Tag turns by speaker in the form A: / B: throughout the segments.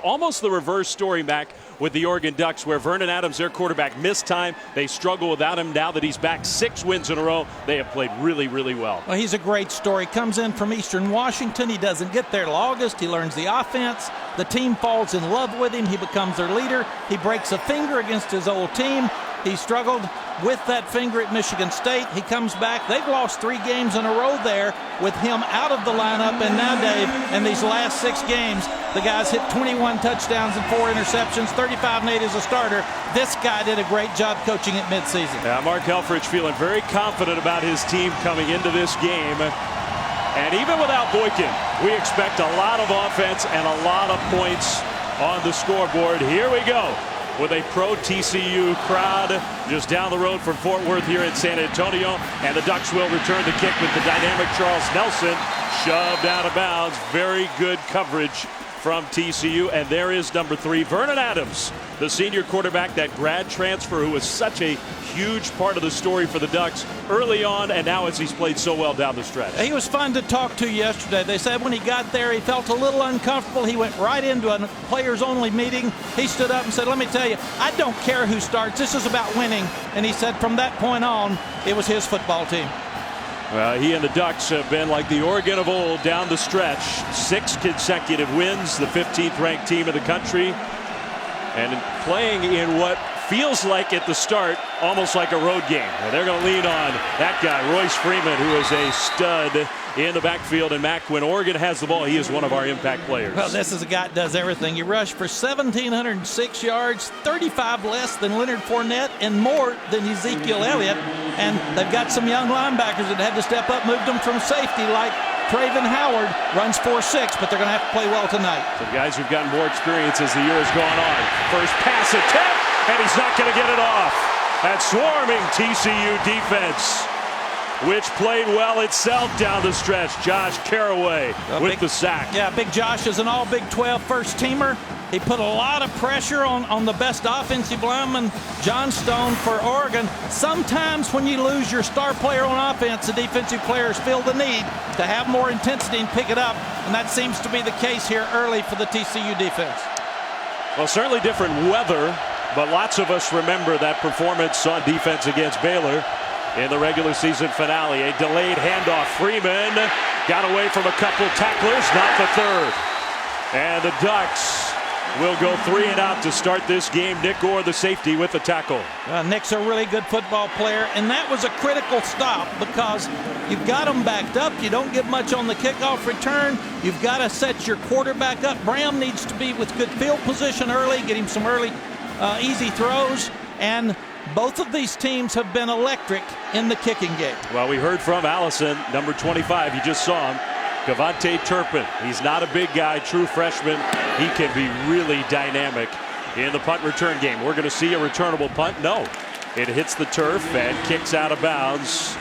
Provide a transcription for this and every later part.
A: Almost the reverse story, Mac, with the Oregon Ducks, where Vernon Adams, their quarterback, missed time. They struggle without him. Now that he's back, 6 wins in a row, they have played really, really well.
B: Well, he's a great story. Comes in from Eastern Washington. He doesn't get there till August. He learns the offense. The team falls in love with him. He becomes their leader. He breaks a finger against his old team. He struggled with that finger at Michigan State. He comes back. They've lost 3 games in a row there with him out of the lineup. And now, Dave, in these last 6 games, the guy's hit 21 touchdowns and 4 interceptions, 35 and 8 as a starter. This guy did a great job coaching at midseason.
A: Yeah, Mark Helfrich feeling very confident about his team coming into this game. And even without Boykin, we expect a lot of offense and a lot of points on the scoreboard. Here we go with a pro TCU crowd just down the road from Fort Worth here in San Antonio. And the Ducks will return the kick with the dynamic Charles Nelson shoved out of bounds. Very good coverage from TCU. And there is number 3, Vernon Adams, the senior quarterback, that grad transfer who was such a huge part of the story for the Ducks early on, and now as he's played so well down the stretch.
B: He was fun to talk to yesterday. They said when he got there he felt a little uncomfortable. He went right into a players-only meeting. He stood up and said, let me tell you, I don't care who starts. This is about winning. And he said from that point on, it was his football team.
A: Well, he and the Ducks have been like the Oregon of old down the stretch. 6 consecutive wins, the 15th ranked team in the country, and playing in what feels like at the start almost like a road game. And they're going to lean on that guy, Royce Freeman, who is a stud in the backfield. And Mac, when Oregon has the ball, he is one of our impact players.
B: Well, this is a guy that does everything. He rushed for 1,706 yards, 35 less than Leonard Fournette and more than Ezekiel Elliott. And they've got some young linebackers that had to step up, moved them from safety, like Traven Howard, runs 4.6, but they're going to have to play well tonight.
A: Some guys who've gotten more experience as the year has gone on. First pass attempt, and he's not going to get it off. That swarming TCU defense, which played well itself down the stretch. Josh Caraway with the sack.
B: Yeah, Big Josh is an all Big 12 first-teamer. He put a lot of pressure on the best offensive lineman, John Stone, for Oregon. Sometimes when you lose your star player on offense, the defensive players feel the need to have more intensity and pick it up, and that seems to be the case here early for the TCU defense.
A: Well, certainly different weather, but lots of us remember that performance on defense against Baylor in the regular season finale. A delayed handoff. Freeman got away from a couple tacklers, not the third. And the Ducks will go 3 and out to start this game. Nick Orr, the safety, with the tackle.
B: Nick's a really good football player, and that was a critical stop because you've got them backed up. You don't get much on the kickoff return. You've got to set your quarterback up. Bram needs to be with good field position early, get him some early easy throws, and both of these teams have been electric in the kicking game.
A: Well, we heard from Allison, number 25. You just saw him. Cavante Turpin. He's not a big guy, true freshman. He can be really dynamic in the punt return game. We're going to see a returnable punt. No, it hits the turf and kicks out of bounds.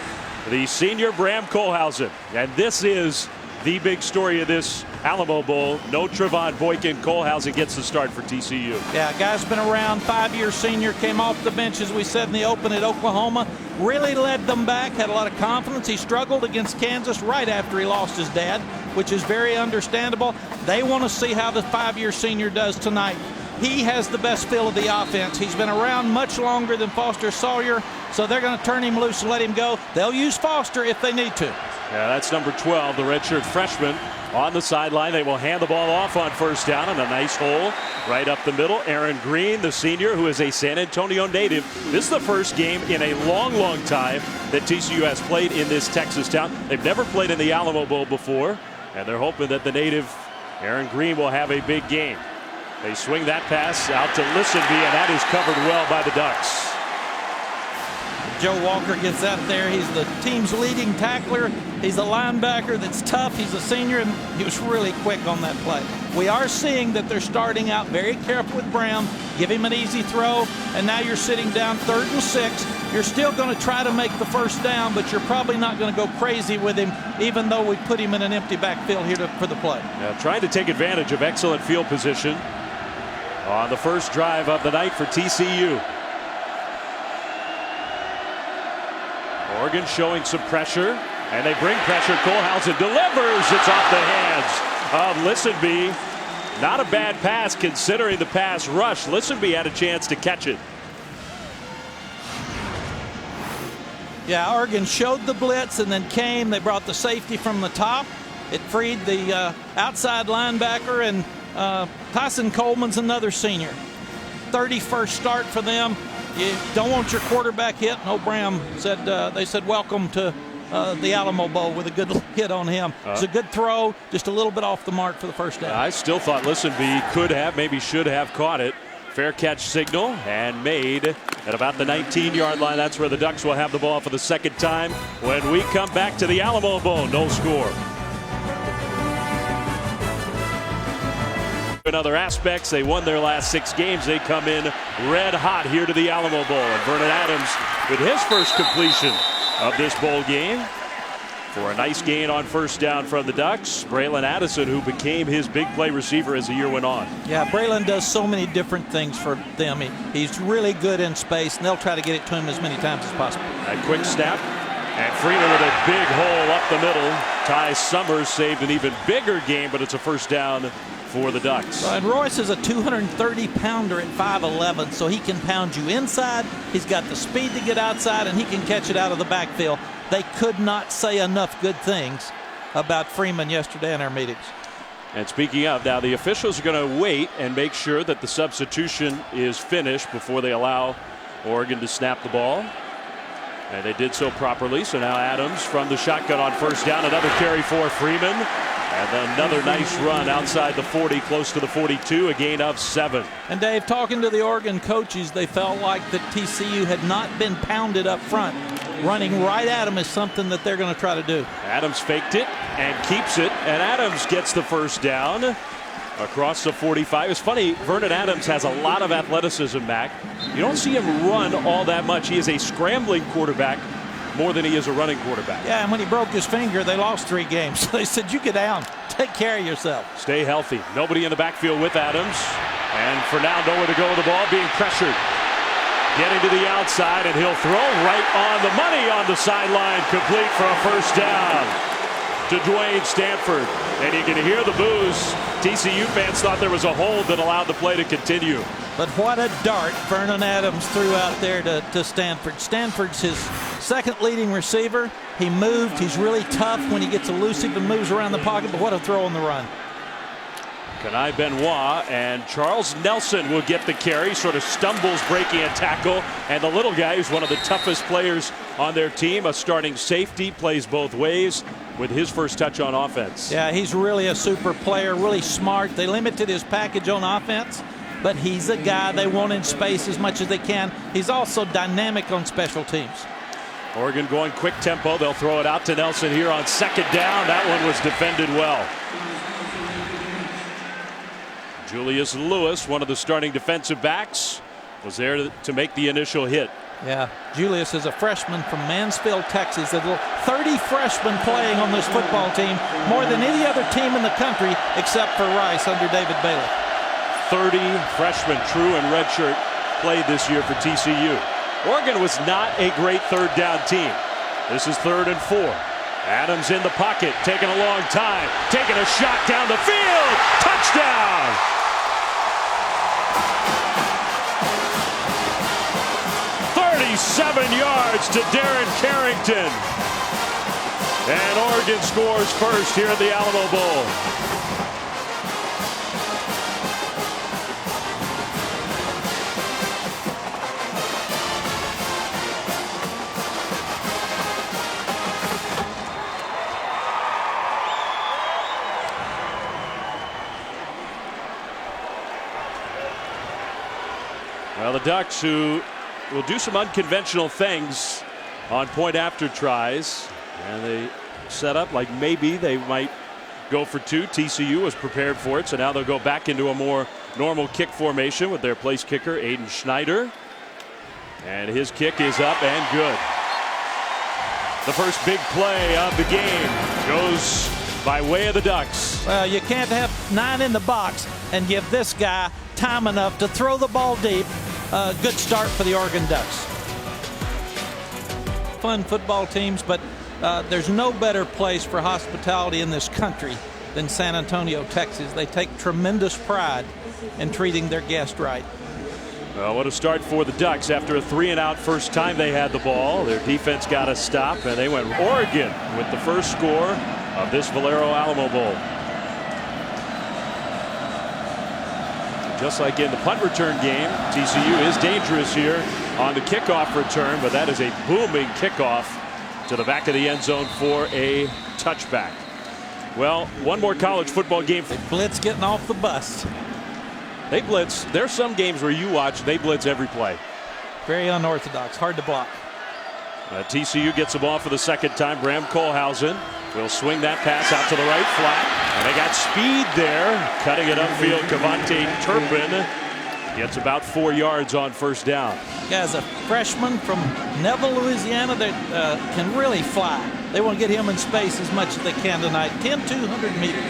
A: The senior Bram Kohlhausen. And this is the big story of this Alamo Bowl. No Trevon Boykin. Kohlhausen gets the start for TCU.
B: Yeah, guy's been around, 5-year senior, came off the bench, as we said in the open at Oklahoma. Really led them back, had a lot of confidence. He struggled against Kansas right after he lost his dad, which is very understandable. They want to see how the 5-year senior does tonight. He has the best feel of the offense. He's been around much longer than Foster Sawyer, so they're going to turn him loose and let him go. They'll use Foster if they need to.
A: Yeah, that's number 12, the redshirt freshman on the sideline. They will hand the ball off on first down in a nice hole right up the middle. Aaron Green, the senior, who is a San Antonio native. This is the first game in a long, long time that TCU has played in this Texas town. They've never played in the Alamo Bowl before, and they're hoping that the native Aaron Green will have a big game. They swing that pass out to Listenby, and that is covered well by the Ducks.
B: Joe Walker gets out there. He's the team's leading tackler. He's a linebacker that's tough. He's a senior, and he was really quick on that play. We are seeing that they're starting out very careful with Bram. Give him an easy throw, and now you're sitting down 3rd and 6. You're still going to try to make the first down, but you're probably not going to go crazy with him, even though we put him in an empty backfield here for the play.
A: Trying to take advantage of excellent field position on the first drive of the night for TCU. Oregon showing some pressure, and they bring pressure. Kohlhausen delivers. It's off the hands of Listenby. Not a bad pass considering the pass rush. Listenby had a chance to catch it.
B: Yeah, Oregon showed the blitz and then came. They brought the safety from the top. It freed the outside linebacker, and Tyson Coleman's another senior. 31st start for them. You don't want your quarterback hit. No, Bram said they said welcome to the Alamo Bowl with a good hit on him. It's a good throw, just a little bit off the mark for the first down.
A: I still thought Listenby could have, maybe should have caught it. Fair catch signal and made at about the 19-yard line. That's where the Ducks will have the ball for the second time when we come back to the Alamo Bowl. No score. In other aspects, they won their last 6 games. They come in red hot here to the Alamo Bowl. And Vernon Adams with his first completion of this bowl game for a nice gain on first down from the Ducks. Braylon Addison, who became his big play receiver as the year went on.
B: Yeah, Braylon does so many different things for them. He's really good in space, and they'll try to get it to him as many times as possible.
A: A quick snap, and Freeman with a big hole up the middle. Ty Summers saved an even bigger game, but it's a first down for the Ducks.
B: And Royce is a 230-pounder at 5'11", so he can pound you inside. He's got the speed to get outside, and he can catch it out of the backfield. They could not say enough good things about Freeman yesterday in our meetings.
A: And speaking of, now the officials are going to wait and make sure that the substitution is finished before they allow Oregon to snap the ball. And they did so properly. So now Adams from the shotgun on first down. Another carry for Freeman. And another nice run outside the 40, close to the 42, a gain of 7.
B: And Dave, talking to the Oregon coaches, they felt like that TCU had not been pounded up front. Running right at them is something that they're going to try to do.
A: Adams faked it and keeps it, and Adams gets the first down across the 45. It's funny, Vernon Adams has a lot of athleticism back. You don't see him run all that much. He is a scrambling quarterback more than he is a running quarterback.
B: Yeah, and when he broke his finger, they lost 3 games. So they said, you get down, take care of yourself.
A: Stay healthy. Nobody in the backfield with Adams. And for now, nowhere to go with the ball, being pressured. Getting to the outside, and he'll throw right on the money on the sideline, complete for a first down to Dwayne Stanford. And you can hear the boos. TCU fans thought there was a hold that allowed the play to continue.
B: But what a dart Vernon Adams threw out there to Stanford. Stanford's his second leading receiver. He moved. He's really tough when he gets elusive and moves around the pocket, but what a throw on the run.
A: Kanai Benoit and Charles Nelson will get the carry. Sort of stumbles breaking a tackle. And the little guy, who's one of the toughest players on their team, a starting safety, plays both ways with his first touch on offense.
B: Yeah, he's really a super player, really smart. They limited his package on offense, but he's a guy they want in space as much as they can. He's also dynamic on special teams.
A: Oregon going quick tempo. They'll throw it out to Nelson here on second down. That one was defended well. Julius Lewis, one of the starting defensive backs, was there to make the initial hit.
B: Yeah, Julius is a freshman from Mansfield, Texas. There's 30 freshmen playing on this football team, more than any other team in the country except for Rice under David Bailey.
A: 30 freshmen, true and redshirt, played this year for TCU. Oregon was not a great third down team. This is 3rd and 4. Adams in the pocket, taking a long time, taking a shot down the field. Touchdown! 37 yards to Darren Carrington. And Oregon scores first here at the Alamo Bowl. Well, the Ducks, who will do some unconventional things on point after tries, and they set up like maybe they might go for 2. TCU was prepared for it, so now they'll go back into a more normal kick formation with their place kicker Aiden Schneider, and his kick is up and good. The first big play of the game goes by way of the Ducks.
B: Well, you can't have 9 in the box and give this guy time enough to throw the ball deep. Good start for the Oregon Ducks. Fun football teams, but there's no better place for hospitality in this country than San Antonio, Texas. They take tremendous pride in treating their guest right.
A: Well, what a start for the Ducks after a 3-and-out first time they had the ball. Their defense got a stop, and they went Oregon with the first score of this Valero Alamo Bowl. Just like in the punt return game, TCU is dangerous here on the kickoff return, but that is a booming kickoff to the back of the end zone for a touchback. Well, one more college football game.
B: Blitz getting off the bus.
A: They blitz. There's some games where you watch, they blitz every play.
B: Very unorthodox, hard to block.
A: TCU gets the ball for the second time. Bram Kohlhausen will swing that pass out to the right flat. And they got speed there. Cutting it upfield, Kavontae Turpin gets about 4 yards on first down.
B: Guy's a freshman from Neville, Louisiana that can really fly. They want to get him in space as much as they can tonight. 200 meters.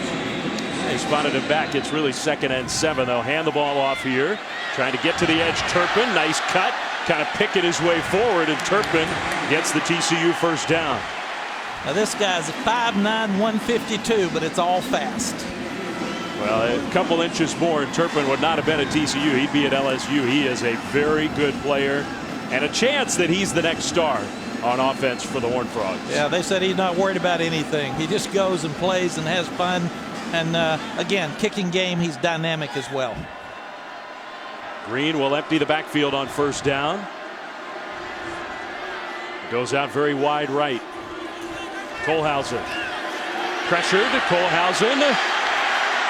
A: They spotted him back. It's really 2nd and 7. They'll hand the ball off here. Trying to get to the edge. Turpin, nice cut. Kind of picking his way forward, and Turpin gets the TCU first down.
B: Now this guy's 5'9", 152, but it's all fast.
A: Well, a couple inches more, and Turpin would not have been at TCU. He'd be at LSU. He is a very good player, and a chance that he's the next star on offense for the Horned Frogs.
B: Yeah, they said he's not worried about anything. He just goes and plays and has fun. And again, kicking game, he's dynamic as well.
A: Green will empty the backfield on first down. Goes out very wide right. Kohlhausen. Pressured. Kohlhausen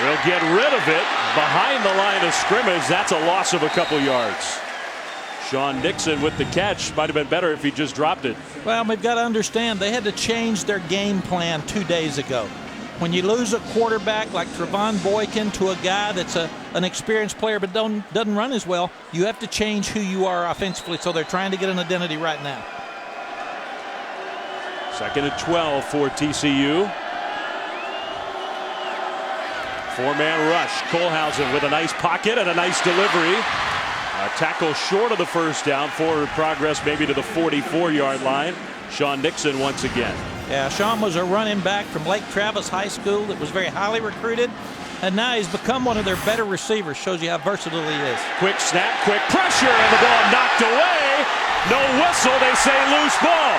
A: will get rid of it behind the line of scrimmage. That's a loss of a couple yards. Sean Nixon with the catch. Might have been better if he just dropped it.
B: Well, we've got to understand they had to change their game plan 2 days ago. When you lose a quarterback like Trevon Boykin to a guy that's an experienced player but doesn't run as well, you have to change who you are offensively. So they're trying to get an identity right now.
A: 2nd and 12 for TCU. 4-man rush. Kohlhausen with a nice pocket and a nice delivery. A tackle short of the first down. Forward progress maybe to the 44-yard line. Sean Nixon once again.
B: Yeah, Sean was a running back from Lake Travis High School that was very highly recruited, and now he's become one of their better receivers. Shows you how versatile he is.
A: Quick snap, quick pressure, and the ball knocked away. No whistle, they say loose ball.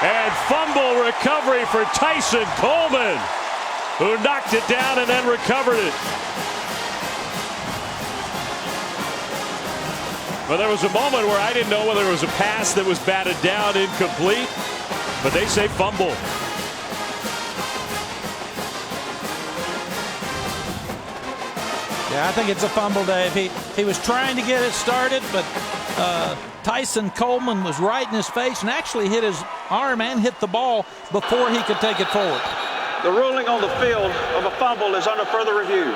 A: And fumble recovery for Tyson Coleman, who knocked it down and then recovered it. But there was a moment where I didn't know whether it was a pass that was batted down, incomplete, but they say fumble.
B: Yeah, I think it's a fumble, Dave. He was trying to get it started, but Tyson Coleman was right in his face and actually hit his arm and hit the ball before he could take it forward.
C: The ruling on the field of a fumble is under further review.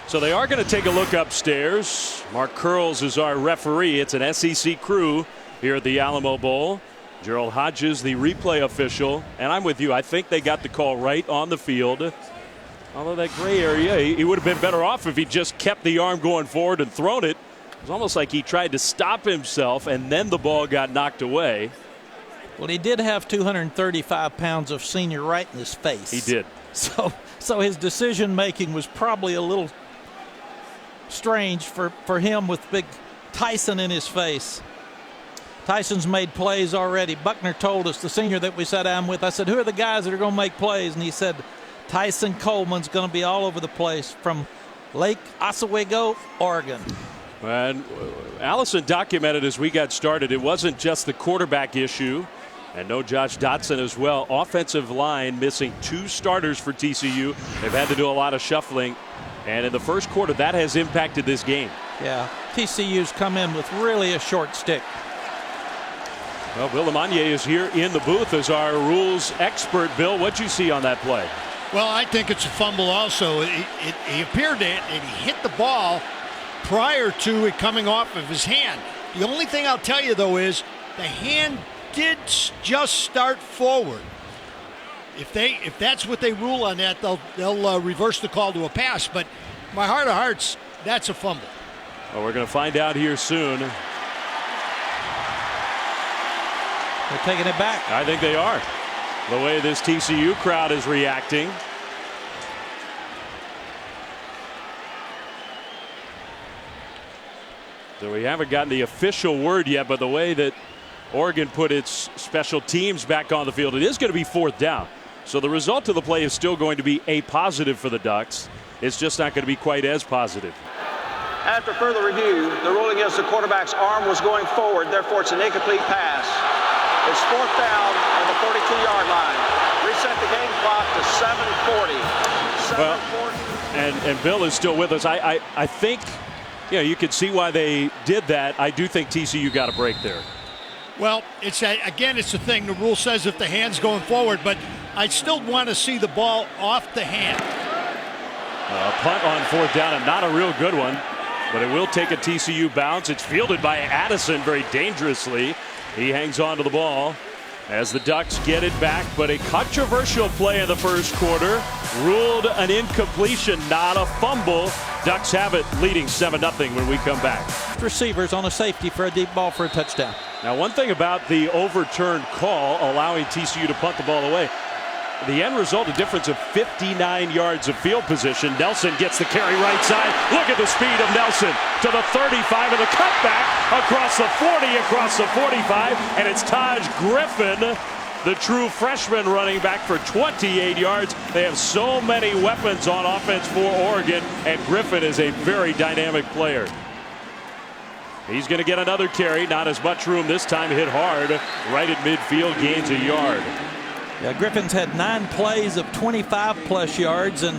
A: So they are going to take a look upstairs. Mark Curls is our referee. It's an SEC crew here at the Alamo Bowl. Gerald Hodges, the replay official. And I'm with you. I think they got the call right on the field. Although that gray area, he would have been better off if he just kept the arm going forward and thrown it. It was almost like he tried to stop himself, and then the ball got knocked away.
B: Well, he did have 235 pounds of senior right in his face.
A: He did.
B: So his decision-making was probably a little strange for him with big Tyson in his face. Tyson's made plays already. Buckner told us, the senior that we sat down with, I said, who are the guys that are going to make plays? And he said, Tyson Coleman's going to be all over the place from Lake Oswego, Oregon.
A: And Allison documented as we got started, it wasn't just the quarterback issue. And no Josh Dotson as well. Offensive line missing 2 starters for TCU. They've had to do a lot of shuffling. And in the first quarter, that has impacted this game.
B: Yeah, TCU's come in with really a short stick.
A: Well, Bill Lamagna is here in the booth as our rules expert. Bill, what'd you see on that play?
D: Well, I think it's a fumble also. He appeared to and he hit the ball prior to it coming off of his hand. The only thing I'll tell you, though, is the hand did just start forward. If that's what they rule on that, they'll reverse the call to a pass. But my heart of hearts, that's a fumble.
A: Well, we're going to find out here soon.
B: They're taking it back.
A: I think they are. The way this TCU crowd is reacting. So we haven't gotten the official word yet, but the way that Oregon put its special teams back on the field, it is going to be 4th down. So the result of the play is still going to be a positive for the Ducks. It's just not going to be quite as positive.
C: After further review, the ruling is the quarterback's arm was going forward, therefore it's an incomplete pass. It's 4th down on the 42-yard line. Reset the game clock to 7:40.
A: Well, and Bill is still with us. I think, you could see why they did that. I do think TCU got a break there.
D: Well, it's the thing. The rule says if the hand's going forward, but I still want to see the ball off the hand.
A: A punt on 4th down, and not a real good one, but it will take a TCU bounce. It's fielded by Addison very dangerously. He hangs on to the ball as the Ducks get it back, but a controversial play in the first quarter ruled an incompletion, not a fumble. Ducks have it, leading 7-0 when we come back.
B: Receivers on a safety for a deep ball for a touchdown.
A: Now, one thing about the overturned call allowing TCU to punt the ball away, the end result, a difference of 59 yards of field position. Nelson gets the carry right side. Look at the speed of Nelson to the 35 and the cutback across the 40, across the 45, and it's Taj Griffin, the true freshman running back, for 28 yards. They have so many weapons on offense for Oregon, and Griffin is a very dynamic player. He's going to get another carry, not as much room this time, hit hard right at midfield, gains a yard.
B: Yeah, Griffin's had 9 plays of 25+ yards, and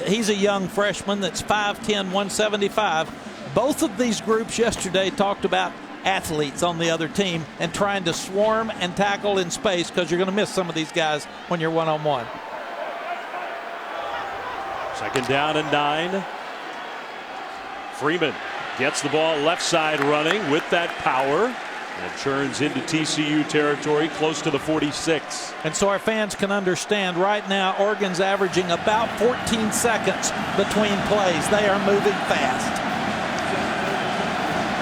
B: he's a young freshman that's 5'10", 175. Both of these groups yesterday talked about athletes on the other team and trying to swarm and tackle in space, because you're going to miss some of these guys when you're one-on-one.
A: 2nd down and 9. Freeman gets the ball left side running with that power. And churns into TCU territory close to the 46.
B: And so our fans can understand, right now Oregon's averaging about 14 seconds between plays. They are moving fast.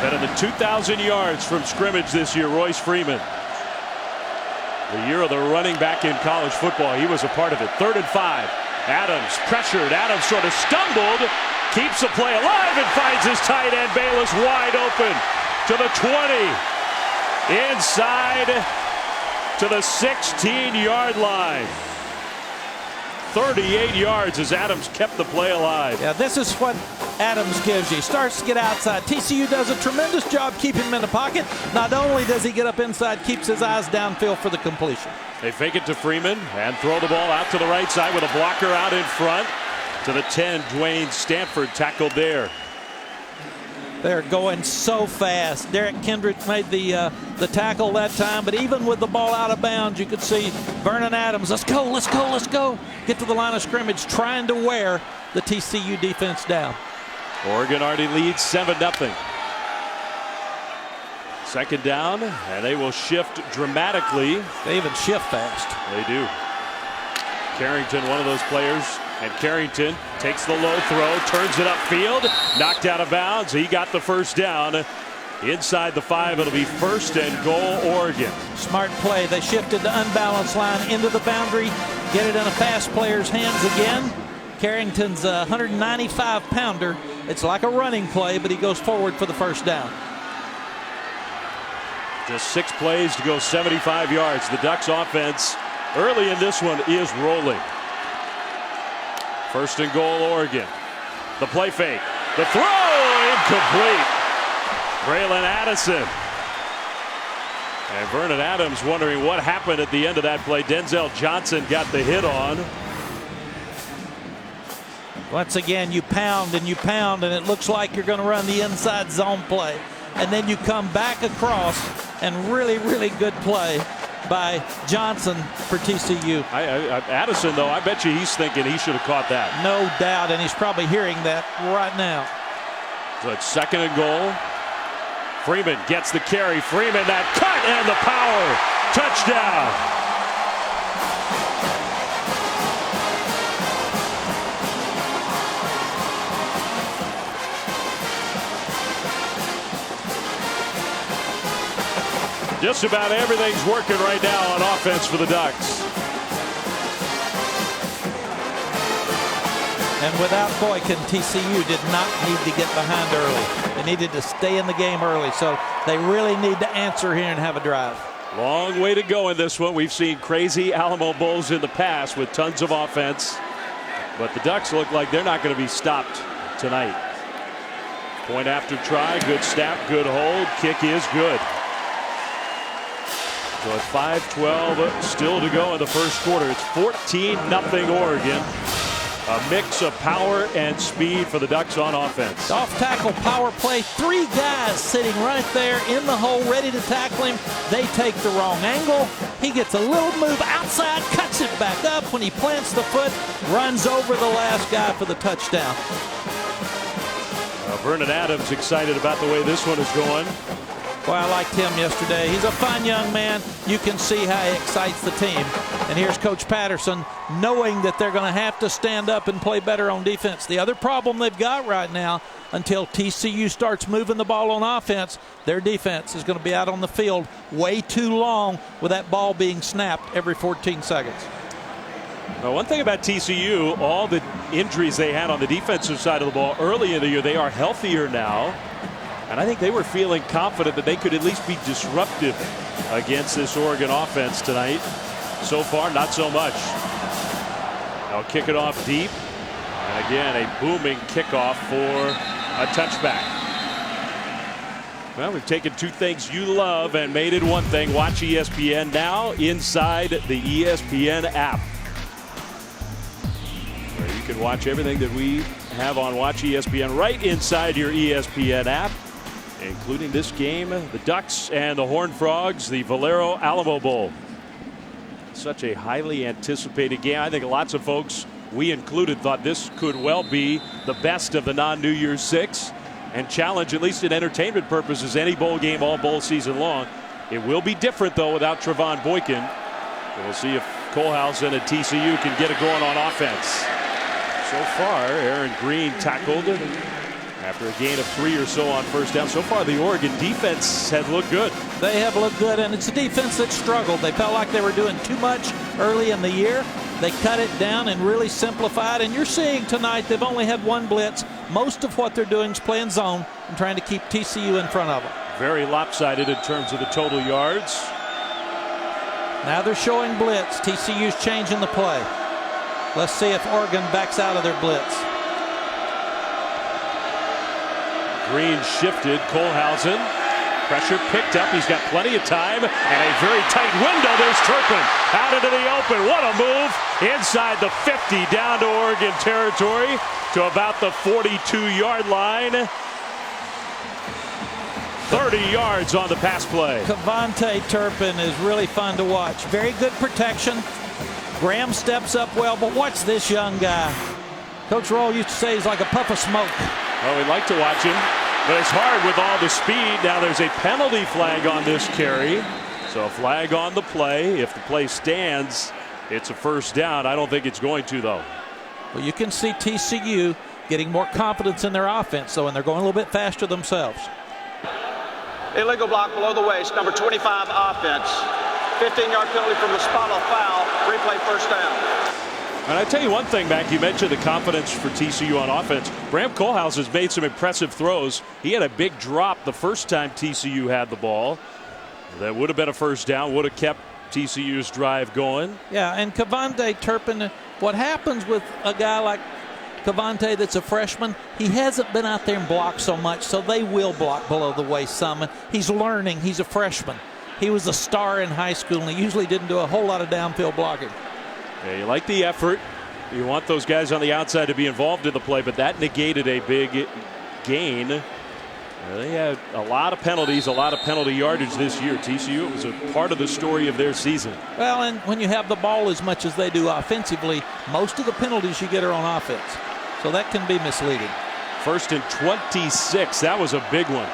A: Better than 2,000 yards from scrimmage this year, Royce Freeman. The year of the running back in college football. He was a part of it. 3rd and 5. Adams pressured. Adams sort of stumbled. Keeps the play alive and finds his tight end Bayless wide open to the 20. Inside to the 16-yard line. 38 yards as Adams kept the play alive.
B: Yeah, this is what Adams gives you. He starts to get outside. TCU does a tremendous job keeping him in the pocket. Not only does he get up inside, keeps his eyes downfield for the completion.
A: They fake it to Freeman and throw the ball out to the right side with a blocker out in front. To the 10, Dwayne Stanford tackled there.
B: They're going so fast. Derek Kendrick made the tackle that time, but even with the ball out of bounds, you could see Vernon Adams, let's go, let's go, let's go. Get to the line of scrimmage, trying to wear the TCU defense down.
A: Oregon already leads 7-0. 2nd down, and they will shift dramatically.
B: They even shift fast.
A: They do. Carrington, one of those players. And Carrington takes the low throw, turns it upfield, knocked out of bounds. He got the 1st down. Inside the 5, it'll be 1st and goal, Oregon.
B: Smart play. They shifted the unbalanced line into the boundary, get it in a fast player's hands again. Carrington's a 195-pounder. It's like a running play, but he goes forward for the 1st down.
A: Just 6 plays to go 75 yards. The Ducks offense early in this one is rolling. 1st and goal, Oregon. The play fake. The throw, incomplete. Braylon Addison. And Vernon Adams wondering what happened at the end of that play. Denzel Johnson got the hit on.
B: Once again, you pound, and it looks like you're going to run the inside zone play. And then you come back across, and really, really good play by Johnson for TCU.
A: Addison, though, I bet you he's thinking he should have caught that.
B: No doubt, and he's probably hearing that right now.
A: So it's 2nd and goal. Freeman gets the carry. Freeman, that cut and the power. Touchdown. Just about everything's working right now on offense for the Ducks.
B: And without Boykin, TCU did not need to get behind early. They needed to stay in the game early. So they really need to answer here and have a drive.
A: Long way to go in this one. We've seen crazy Alamo Bowls in the past with tons of offense. But the Ducks look like they're not going to be stopped tonight. Point after try. Good snap. Good hold. Kick is good. So at 5:12 still to go in the first quarter. It's 14-0 Oregon. A mix of power and speed for the Ducks on offense.
B: Off tackle power play. 3 guys sitting right there in the hole ready to tackle him. They take the wrong angle. He gets a little move outside, cuts it back up. When he plants the foot, runs over the last guy for the touchdown.
A: Vernon Adams excited about the way this one is going.
B: Well, I liked him yesterday. He's a fun young man. You can see how he excites the team. And here's Coach Patterson knowing that they're going to have to stand up and play better on defense. The other problem they've got right now, until TCU starts moving the ball on offense, their defense is going to be out on the field way too long with that ball being snapped every 14 seconds.
A: Well, one thing about TCU, all the injuries they had on the defensive side of the ball early in the year, they are healthier now. And I think they were feeling confident that they could at least be disruptive against this Oregon offense tonight. So far, not so much. They'll kick it off deep. And again, a booming kickoff for a touchback. Well, we've taken 2 things you love and made it one thing. Watch ESPN now inside the ESPN app, where you can watch everything that we have on Watch ESPN right inside your ESPN app, including this game, the Ducks and the Horned Frogs, the Valero Alamo Bowl. Such a highly anticipated game. I think lots of folks, we included, thought this could well be the best of the non-New Year's Six and challenge, at least in entertainment purposes, any bowl game all bowl season long. It will be different, though, without Trevon Boykin. We'll see if Kohlhausen and TCU can get it going on offense. So far, Aaron Green tackled after a gain of 3 or so on first down. So far, the Oregon defense has looked good.
B: They have looked good, and it's a defense that struggled. They felt like they were doing too much early in the year. They cut it down and really simplified, and you're seeing tonight they've only had 1 blitz. Most of what they're doing is playing zone and trying to keep TCU in front of them.
A: Very lopsided in terms of the total yards.
B: Now they're showing blitz. TCU's changing the play. Let's see if Oregon backs out of their blitz.
A: Green shifted. Kohlhausen. Pressure picked up. He's got plenty of time and a very tight window. There's Turpin out into the open. What a move. Inside the 50 down to Oregon territory to about the 42-yard line. 30 yards on the pass play.
B: Cavante Turpin is really fun to watch. Very good protection. Graham steps up well, but watch this young guy. Coach Roll used to say he's like a puff of smoke.
A: Well, we'd like to watch him, but it's hard with all the speed. Now there's a penalty flag on this carry. So a flag on the play. If the play stands, it's a first down. I don't think it's going to, though.
B: Well, you can see TCU getting more confidence in their offense, though, and they're going a little bit faster themselves.
C: Illegal block below the waist, number 25 offense. 15-yard penalty from the spot on foul. Replay first down.
A: And I tell you one thing, Mac, you mentioned the confidence for TCU on offense. Bram Kohlhausen has made some impressive throws. He had a big drop the first time TCU had the ball. That would have been a first down, would have kept TCU's drive going.
B: Yeah, and Cavante Turpin, what happens with a guy like Cavante that's a freshman, he hasn't been out there and blocked so much, so they will block below the waist some. And he's learning. He's a freshman. He was a star in high school, and he usually didn't do a whole lot of downfield blocking.
A: Yeah, you like the effort. You want those guys on the outside to be involved in the play, but that negated a big gain. They had a lot of penalties, a lot of penalty yardage this year. TCU, it was a part of the story of their season.
B: Well, and when you have the ball as much as they do offensively, most of the penalties you get are on offense. So that can be misleading.
A: 1st and 26. That was a big one.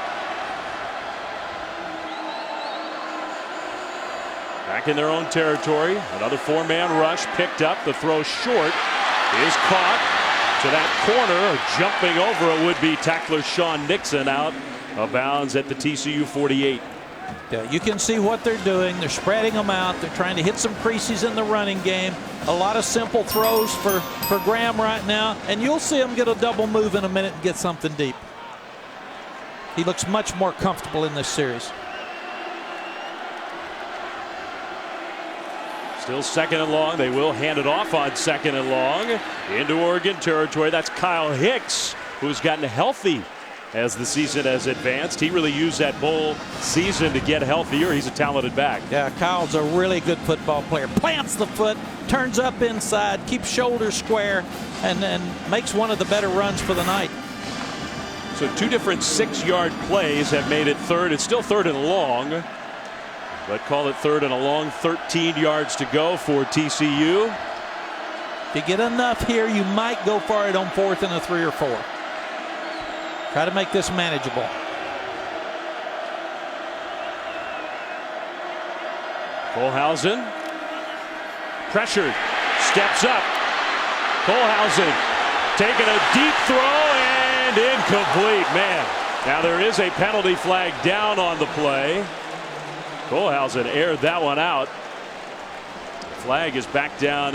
A: Back in their own territory. Another 4-man rush picked up. The throw short is caught to that corner, jumping over a would-be tackler Sean Nixon out of bounds at the TCU 48.
B: Yeah, you can see what they're doing. They're spreading them out. They're trying to hit some creases in the running game. A lot of simple throws for Graham right now. And you'll see him get a double move in a minute and get something deep. He looks much more comfortable in this series.
A: Still second and long. They will hand it off on second and long into Oregon territory. That's Kyle Hicks, who's gotten healthy as the season has advanced. He really used that bowl season to get healthier. He's a talented back.
B: Yeah, Kyle's a really good football player. Plants the foot, turns up inside, keeps shoulders square, and makes one of the better runs for the night.
A: So 2 different 6-yard plays have made it third. It's still third and long, but call it third and a long. 13 yards to go for TCU.
B: If you get enough here, you might go for it on 4th and a 3 or 4. Try to make this manageable.
A: Kohlhausen pressured, steps up. Kohlhausen taking a deep throw and incomplete. Man, now there is a penalty flag down on the play. Kohlhausen aired that one out. Flag is back down.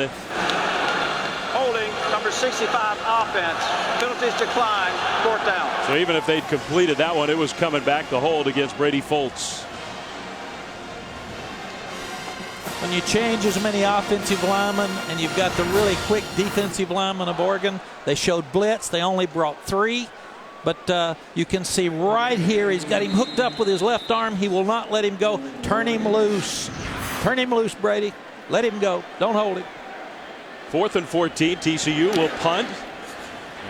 C: Holding, number 65 offense. Penalties decline, 4th down.
A: So even if they'd completed that one, it was coming back to hold against Brady Foltz.
B: When you change as many offensive linemen and you've got the really quick defensive linemen of Oregon, they showed blitz. They only brought 3. But you can see right here, he's got him hooked up with his left arm. He will not let him go. Turn him loose. Turn him loose, Brady. Let him go. Don't hold him.
A: 4th and 14. TCU will punt.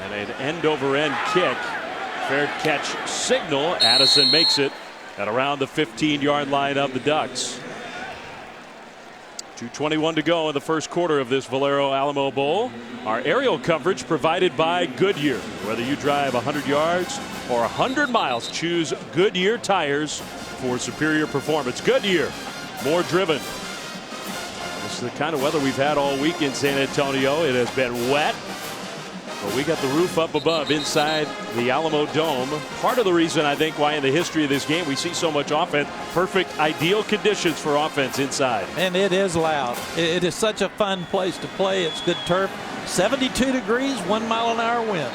A: And an end-over-end kick. Fair catch signal. Addison makes it at around the 15-yard line of the Ducks. 2:21 to go in the first quarter of this Valero Alamo Bowl. Our aerial coverage provided by Goodyear. Whether you drive 100 yards or 100 miles, choose Goodyear tires for superior performance. Goodyear, more driven. This is the kind of weather we've had all week in San Antonio. It has been wet, but we got the roof up above inside the Alamo Dome. Part of the reason, I think, why in the history of this game we see so much offense. Perfect, ideal conditions for offense inside.
B: And it is loud. It is such a fun place to play. It's good turf. 72 degrees, 1 mile an hour wind.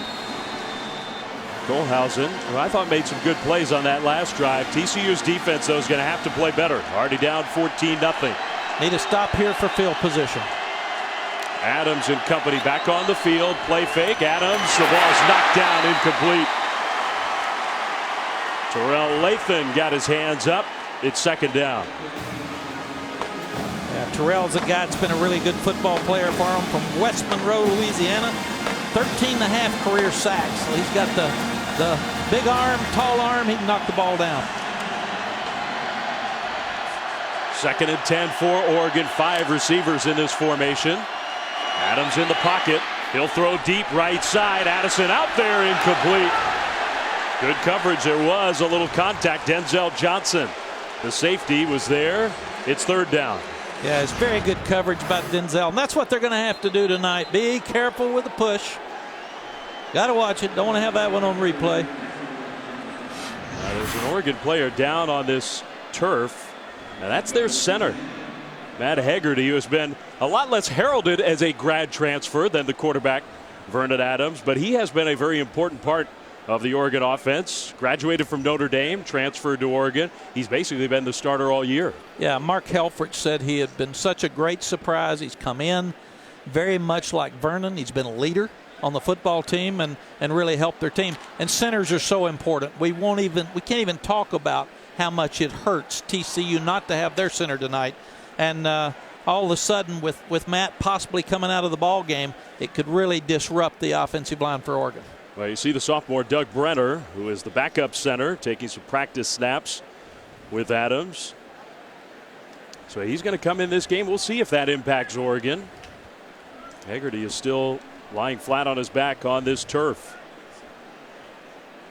A: Kohlhausen, who I thought made some good plays on that last drive. TCU's defense, though, is going to have to play better. Already down 14-0.
B: Need to stop here for field position.
A: Adams and company back on the field. Play fake. Adams, the ball's knocked down, incomplete. Terrell Lathan got his hands up. It's 2nd down.
B: Yeah, Terrell's a guy that's been a really good football player for him from West Monroe, Louisiana. 13.5 career sacks. So he's got the big arm, tall arm. He can knock the ball down.
A: 2nd and 10 for Oregon. 5 receivers in this formation. Adams in the pocket. He'll throw deep right side. Addison out there, incomplete. Good coverage. There was a little contact. Denzel Johnson, the safety, was there. It's 3rd down.
B: Yeah, it's very good coverage by Denzel. And that's what they're going to have to do tonight. Be careful with the push. Got to watch it. Don't want to have that one on replay.
A: There's an Oregon player down on this turf. Now that's their center, Matt Hegarty, who has been a lot less heralded as a grad transfer than the quarterback Vernon Adams, but he has been a very important part of the Oregon offense. Graduated from Notre Dame, transferred to Oregon. He's basically been the starter all year.
B: Yeah, Mark Helfrich said he had been such a great surprise. He's come in very much like Vernon. He's been a leader on the football team and really helped their team. And centers are so important. We can't even talk about how much it hurts TCU not to have their center tonight. And all of a sudden, with Matt possibly coming out of the ball game, it could really disrupt the offensive line for Oregon.
A: Well, you see the sophomore Doug Brenner, who is the backup center, taking some practice snaps with Adams. So he's going to come in this game. We'll see if that impacts Oregon. Hegarty is still lying flat on his back on this turf.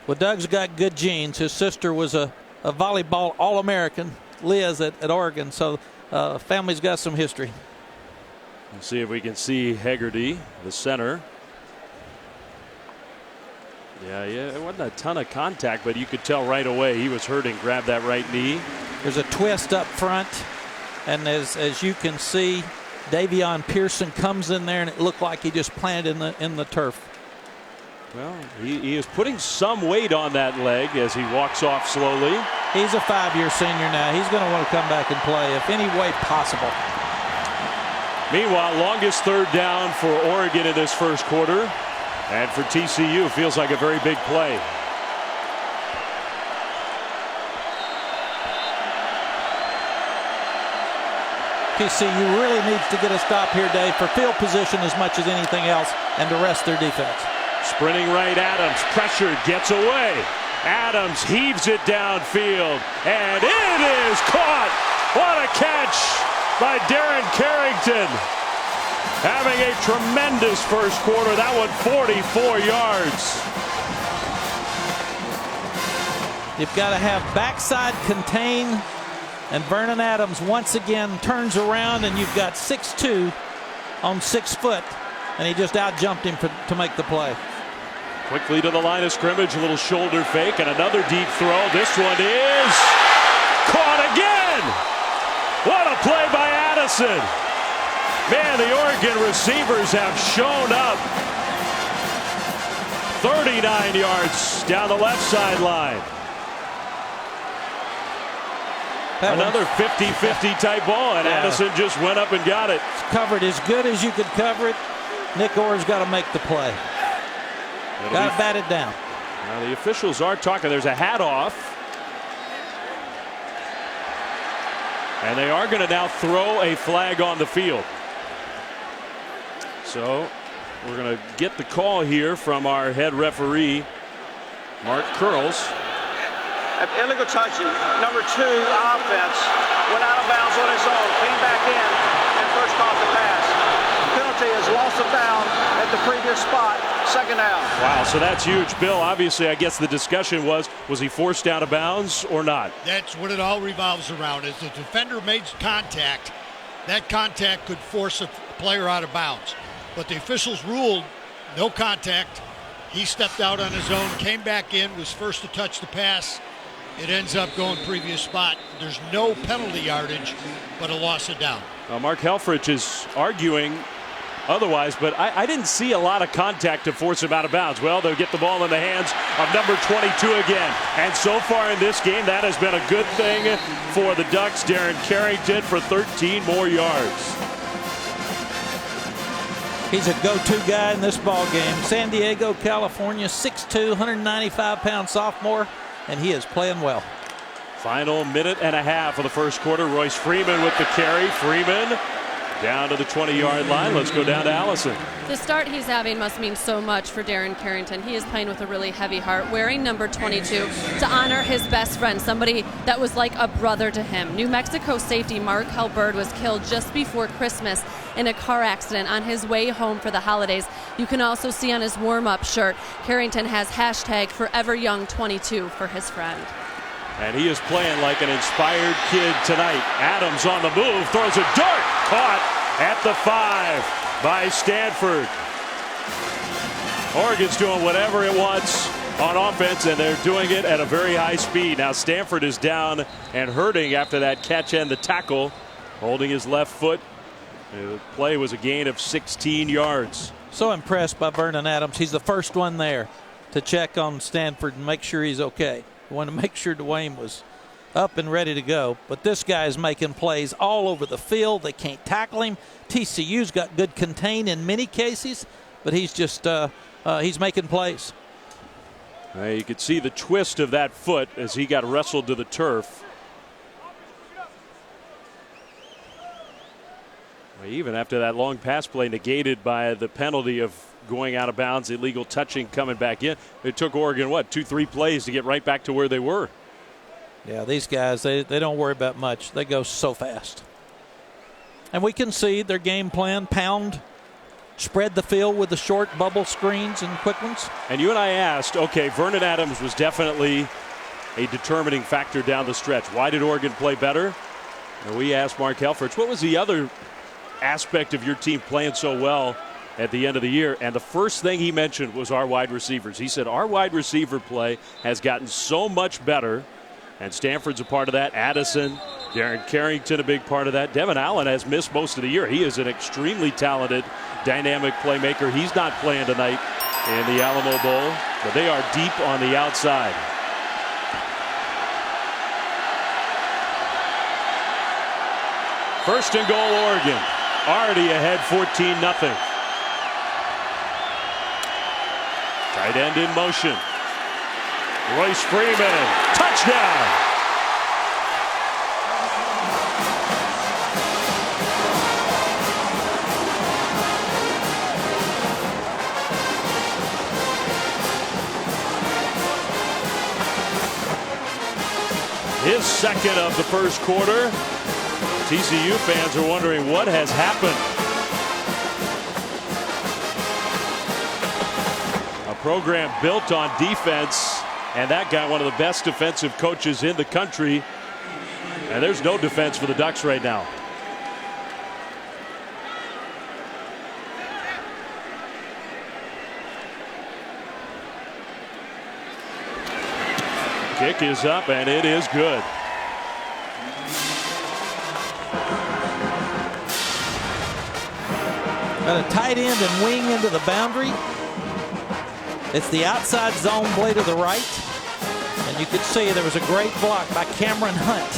B: Well, Doug's got good genes. His sister was a volleyball All-American, Liz, at Oregon. So family's got some history.
A: Let's see if we can see Hegarty, the center. Yeah, it wasn't a ton of contact, but you could tell right away he was hurting. Grabbed that right knee.
B: There's a twist up front, and as you can see, Davion Pearson comes in there, and it looked like he just planted in the turf.
A: Well, he is putting some weight on that leg as he walks off slowly.
B: He's a 5-year senior now. He's going to want to come back and play if any way possible.
A: Meanwhile, longest third down for Oregon in this first quarter. And for TCU, feels like a very big play.
B: TCU really needs to get a stop here, Dave, for field position as much as anything else, and to rest their defense.
A: Sprinting right, Adams, pressured, gets away. Adams heaves it downfield, and it is caught. What a catch by Darren Carrington. Having a tremendous first quarter. That one 44 yards.
B: You've got to have backside contain, and Vernon Adams once again turns around, and you've got 6'2" on 6 foot, and he just out-jumped him to make the play.
A: Quickly to the line of scrimmage, a little shoulder fake, and another deep throw. This one is caught again. What a play by Addison. Man, the Oregon receivers have shown up. 39 yards down the left sideline. Another 50-50 type ball, and Addison just went up and got it.
B: It's covered as good as you could cover it. Nick Orr's got to make the play. Got to bat it down.
A: Now the officials are talking. There's a hat off. And they are going to now throw a flag on the field. So we're going to get the call here from our head referee, Mark Curls.
C: Illegal touching. Number 2 offense went out of bounds on his own, came back in, and first caught the pass. Penalty is loss of down at the previous spot, second down.
A: Wow, so that's huge. Bill, obviously, I guess the discussion was he forced out of bounds or not?
D: That's what it all revolves around. As the defender made contact, that contact could force a player out of bounds. But the officials ruled no contact. He stepped out on his own, came back in, was first to touch the pass. It ends up going previous spot. There's no penalty yardage, but a loss of down.
A: Mark Helfrich is arguing otherwise, but I didn't see a lot of contact to force him out of bounds. Well, they'll get the ball in the hands of number 22 again. And so far in this game, that has been a good thing for the Ducks. Darren Carrington for 13 more yards.
B: He's a go-to guy in this ball game. San Diego, California, 6'2", 195-pound sophomore, and he is playing well.
A: Final minute and a half of the first quarter. Royce Freeman with the carry. Freeman down to the 20-yard line. Let's go down to Allison.
E: The start he's having must mean so much for Darren Carrington. He is playing with a really heavy heart, wearing number 22 to honor his best friend, somebody that was like a brother to him. New Mexico safety Mark Halberd was killed just before Christmas in a car accident on his way home for the holidays. You can also see on his warm-up shirt, Carrington has #ForeverYoung22 for his friend.
A: And he is playing like an inspired kid tonight. Adams on the move, throws a dart, caught at the 5 by Stanford. Oregon's doing whatever it wants on offense, and they're doing it at a very high speed. Now Stanford is down and hurting after that catch and the tackle, holding his left foot. The play was a gain of 16 yards.
B: So impressed by Vernon Adams. He's the first one there to check on Stanford and make sure he's okay. We want to make sure Dwayne was up and ready to go. But this guy's making plays all over the field. They can't tackle him. TCU's got good contain in many cases, but he's just he's making plays.
A: You could see the twist of that foot as he got wrestled to the turf. Even after that long pass play negated by the penalty of going out of bounds, illegal touching coming back in, it took Oregon, 2-3 plays to get right back to where they were.
B: Yeah, these guys, they don't worry about much. They go so fast. And we can see their game plan, pound, spread the field with the short bubble screens and quick ones.
A: And you and I asked, okay, Vernon Adams was definitely a determining factor down the stretch. Why did Oregon play better? And we asked Mark Helfrich, what was the other aspect of your team playing so well at the end of the year? And the first thing he mentioned was our wide receivers. He said our wide receiver play has gotten so much better And Stanford's a part of that. Addison, Darren Carrington, a big part of that. Devin Allen has missed most of the year. He is an extremely talented, dynamic playmaker. He's not playing tonight in the Alamo Bowl, but they are deep on the outside. First and goal, Oregon. Already ahead 14-0. Tight end in motion. Royce Freeman, touchdown. His second of the first quarter. TCU fans are wondering what has happened. A program built on defense, and that got one of the best defensive coaches in the country. And there's no defense for the Ducks right now. Kick is up, and it is good.
B: Got a tight end and wing into the boundary. It's the outside zone blade to the right. And you could see there was a great block by Cameron Hunt.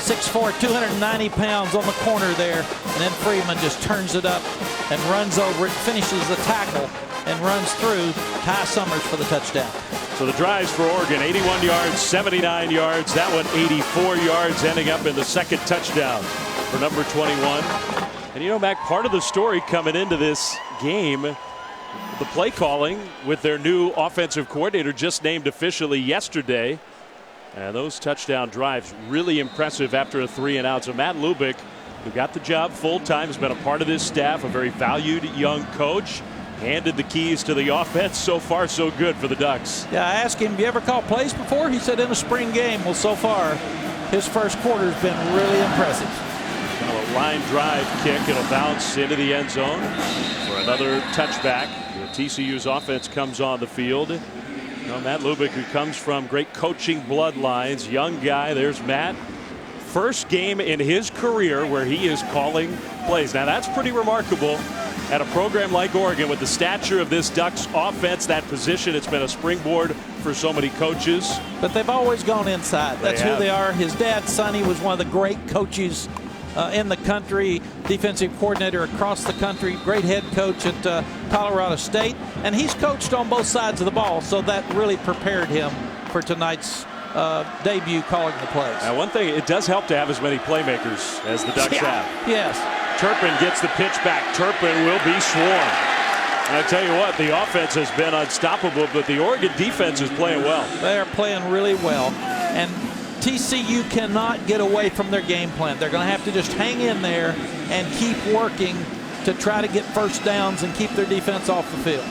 B: 6'4", 290 pounds on the corner there. And then Freeman just turns it up and runs over it, finishes the tackle, and runs through Ty Summers for the touchdown.
A: So the drives for Oregon, 81 yards, 79 yards. That one 84 yards, ending up in the second touchdown for number 21. And you know, Mac, part of the story coming into this game, the play calling with their new offensive coordinator just named officially yesterday. And those touchdown drives really impressive after a 3-and-out. So Matt Lubick, who got the job full time, has been a part of this staff, a very valued young coach. Handed the keys to the offense. So far, so good for the Ducks.
B: Yeah, I asked him, have you ever called plays before? He said in a spring game. Well, so far, his first quarter has been really impressive.
A: Now a line drive kick. It'll bounce into the end zone for another touchback. The TCU's offense comes on the field. You know, Matt Lubick, who comes from great coaching bloodlines, young guy. There's Matt. First game in his career where he is calling plays. Now that's pretty remarkable at a program like Oregon with the stature of this Ducks offense, that position. It's been a springboard for so many coaches.
B: But they've always gone inside. That's who they are. His dad, Sonny, was one of the great coaches in the country, defensive coordinator across the country, great head coach at Colorado State. And he's coached on both sides of the ball, so that really prepared him for tonight's debut calling the plays.
A: Now, one thing, it does help to have as many playmakers as the Ducks have.
B: Yes.
A: Turpin gets the pitch back. Turpin will be swarmed. And I tell you what, the offense has been unstoppable, but the Oregon defense is playing well.
B: They are playing really well. And TCU cannot get away from their game plan. They're going to have to just hang in there and keep working to try to get first downs and keep their defense off the field.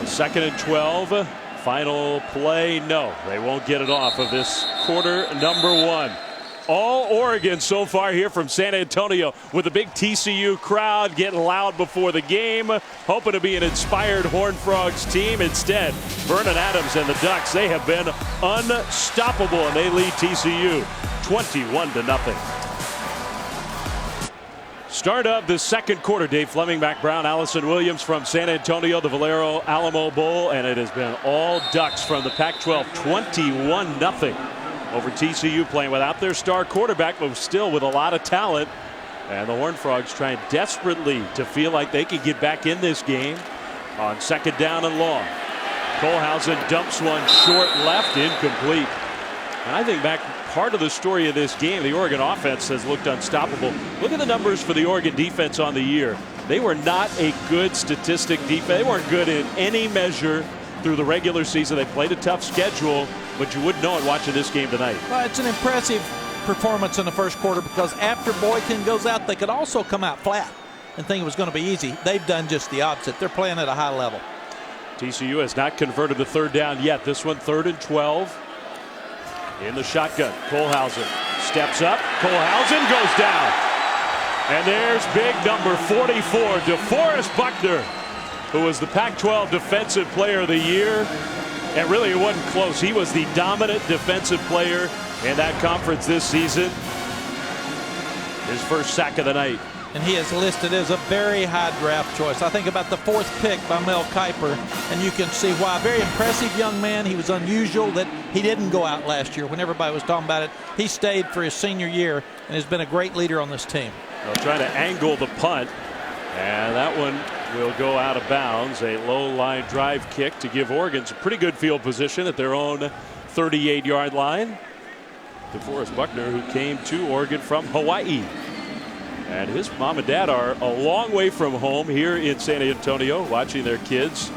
A: Second and 12. Final play. No, they won't get it off of this quarter number one. All Oregon so far here from San Antonio, with a big TCU crowd getting loud before the game, hoping to be an inspired Horned Frogs team. Instead, Vernon Adams and the Ducks, they have been unstoppable, and they lead TCU 21-0. Start of the second quarter. Dave Fleming, Mac Brown, Allison Williams from San Antonio, the Valero Alamo Bowl, and it has been all Ducks from the Pac-12, 21-0. Over TCU, playing without their star quarterback, but still with a lot of talent. And the Horned Frogs trying desperately to feel like they could get back in this game on second down and long. Kohlhausen dumps one short left, incomplete. And I think back, part of the story of this game, the Oregon offense has looked unstoppable. Look at the numbers for the Oregon defense on the year. They were not a good statistic defense. They weren't good in any measure through the regular season. They played a tough schedule, but you wouldn't know it watching this game tonight.
B: Well, it's an impressive performance in the first quarter, because after Boykin goes out, they could also come out flat and think it was going to be easy. They've done just the opposite. They're playing at a high level.
A: TCU has not converted the third down yet. This one, 3rd and 12. In the shotgun, Kohlhausen steps up. Kohlhausen goes down. And there's big number 44, DeForest Buckner, who was the Pac-12 Defensive Player of the Year. And really, it wasn't close. He was the dominant defensive player in that conference this season. His first sack of the night.
B: And he is listed as a very high draft choice. I think about the 4th pick by Mel Kiper, and you can see why. Very impressive young man. He was unusual that he didn't go out last year when everybody was talking about it. He stayed for his senior year and has been a great leader on this team.
A: They'll try to angle the punt, and that one will go out of bounds. A low line drive kick to give Oregon some pretty good field position at their own 38-yard line. DeForest Buckner, who came to Oregon from Hawaii. And his mom and dad are a long way from home here in San Antonio, watching their kids'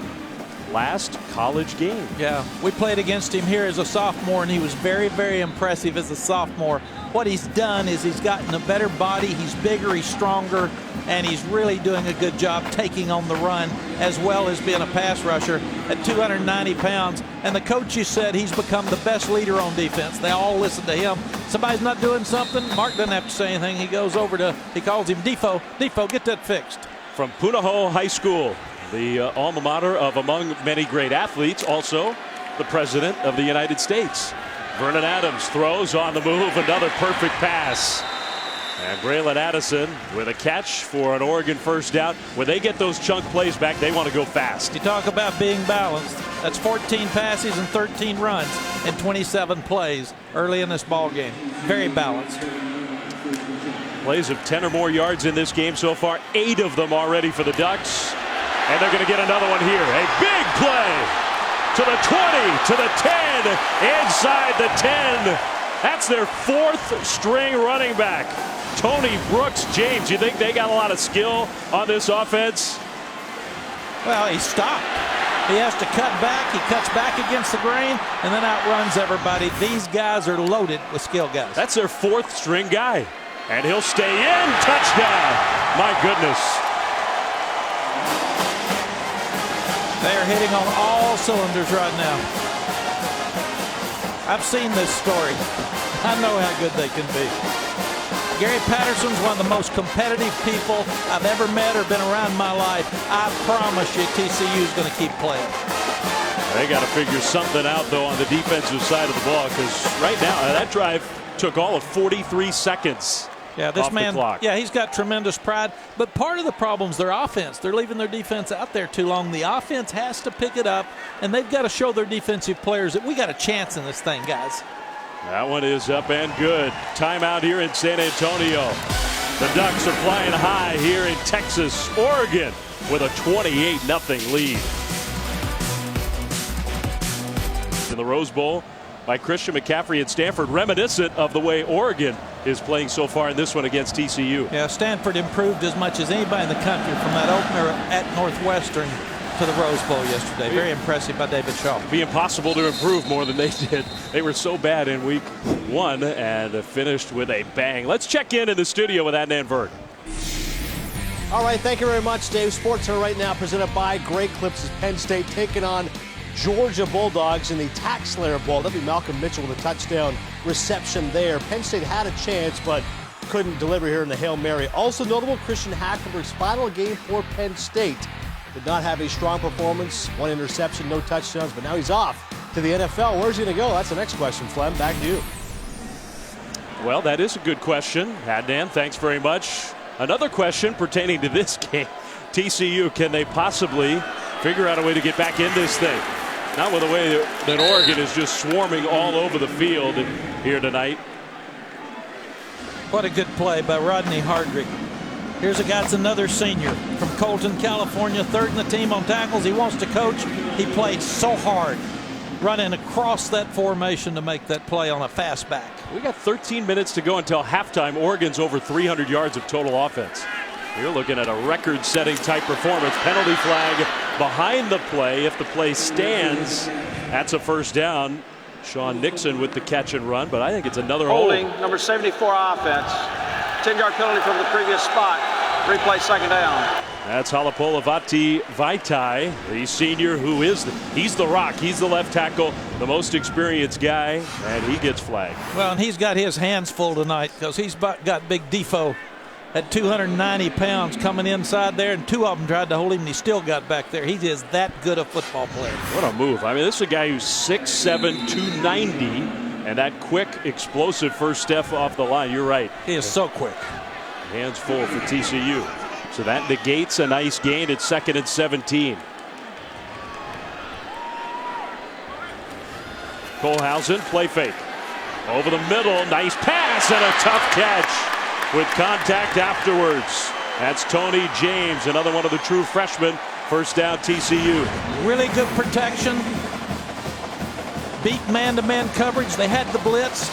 A: last college game.
B: Yeah, we played against him here as a sophomore, and he was very, very impressive as a sophomore. What he's done is he's gotten a better body. He's bigger, he's stronger, and he's really doing a good job taking on the run as well as being a pass rusher at 290 pounds. And the coaches said he's become the best leader on defense. They all listen to him. Somebody's not doing something, Mark doesn't have to say anything. He goes over to, he calls him Defo. Defo, get that fixed.
A: From Punahou High School, the alma mater of, among many great athletes, also the President of the United States. Vernon Adams throws on the move, another perfect pass. And Braylon Addison with a catch for an Oregon first down. When they get those chunk plays back, they want to go fast.
B: You talk about being balanced. That's 14 passes and 13 runs and 27 plays early in this ball game. Very balanced.
A: Plays of 10 or more yards in this game so far. 8 of them already for the Ducks. And they're going to get another one here. A big play to the 20, to the 10, inside the 10. That's their 4th string running back. Tony Brooks James. You think they got a lot of skill on this offense?
B: Well, he stopped. He has to cut back. He cuts back against the grain and then outruns everybody. These guys are loaded with skill guys.
A: That's their 4th string guy. And he'll stay in. Touchdown. My goodness.
B: They're hitting on all cylinders right now. I've seen this story. I know how good they can be. Gary Patterson's one of the most competitive people I've ever met or been around in my life. I promise you TCU is going to keep playing.
A: They got to figure something out, though, on the defensive side of the ball, because right now that drive took all of 43 seconds.
B: Yeah, this
A: off
B: man,
A: the clock.
B: yeah, he's got tremendous pride. But part of the problem is their offense. They're leaving their defense out there too long. The offense has to pick it up, and they've got to show their defensive players that we got a chance in this thing, guys. That
A: one is up and good. Timeout here in San Antonio. The Ducks are flying high here in Texas. Oregon with a 28-0 lead. In the Rose Bowl by Christian McCaffrey and Stanford, reminiscent of the way Oregon is playing so far in this one against TCU.
B: Yeah, Stanford improved as much as anybody in the country from that opener at Northwestern to the Rose Bowl yesterday. Very impressive by David Shaw.
A: It'd be impossible to improve more than they did. They were so bad in week 1 and finished with a bang. Let's check in the studio with Adnan Virk.
F: All right, thank you very much, Dave. Sports Center right now presented by Great Clips as Penn State taking on Georgia Bulldogs in the Tax Slayer Bowl. That'll be Malcolm Mitchell with a touchdown reception there. Penn State had a chance, but couldn't deliver here in the Hail Mary. Also notable, Christian Hackenberg's final game for Penn State. Did not have a strong performance, 1 interception, no touchdowns, but now he's off to the NFL. Where's he going to go? That's the next question. Flem, back to you.
A: Well, that is a good question. Adnan, thanks very much. Another question pertaining to this game. TCU, can they possibly figure out a way to get back in this thing? Not with the way that Oregon is just swarming all over the field here tonight.
B: What a good play by Rodney Hardrick. Here's a guy that's another senior from Colton, California, 3rd in the team on tackles. He wants to coach. He played so hard running across that formation to make that play on a fast back.
A: We got 13 minutes to go until halftime. Oregon's over 300 yards of total offense. You're looking at a record-setting type performance. Penalty flag behind the play. If the play stands, that's a first down. Sean Nixon with the catch and run, but I think it's another
C: holding.
A: hold.
C: Number 74 offense. 10-yard penalty from the previous spot. Replay second down.
A: That's Halapolavati Vaitai, the senior who he's the rock. He's the left tackle, the most experienced guy, and he gets flagged.
B: Well, and he's got his hands full tonight because he's got Big Defo at 290 pounds coming inside there, and two of them tried to hold him, and he still got back there. He is that good a football player.
A: What a move. I mean, this is a guy who's 6'7", 290, and that quick, explosive first step off the line. You're right.
B: He is so quick.
A: Hands full for TCU. So that negates a nice gain at 2nd and 17. Kohlhausen, play fake. Over the middle, nice pass and a tough catch with contact afterwards. That's Tony James, another one of the true freshmen. First down, TCU.
B: Really good protection. Beat man-to-man coverage. They had the blitz.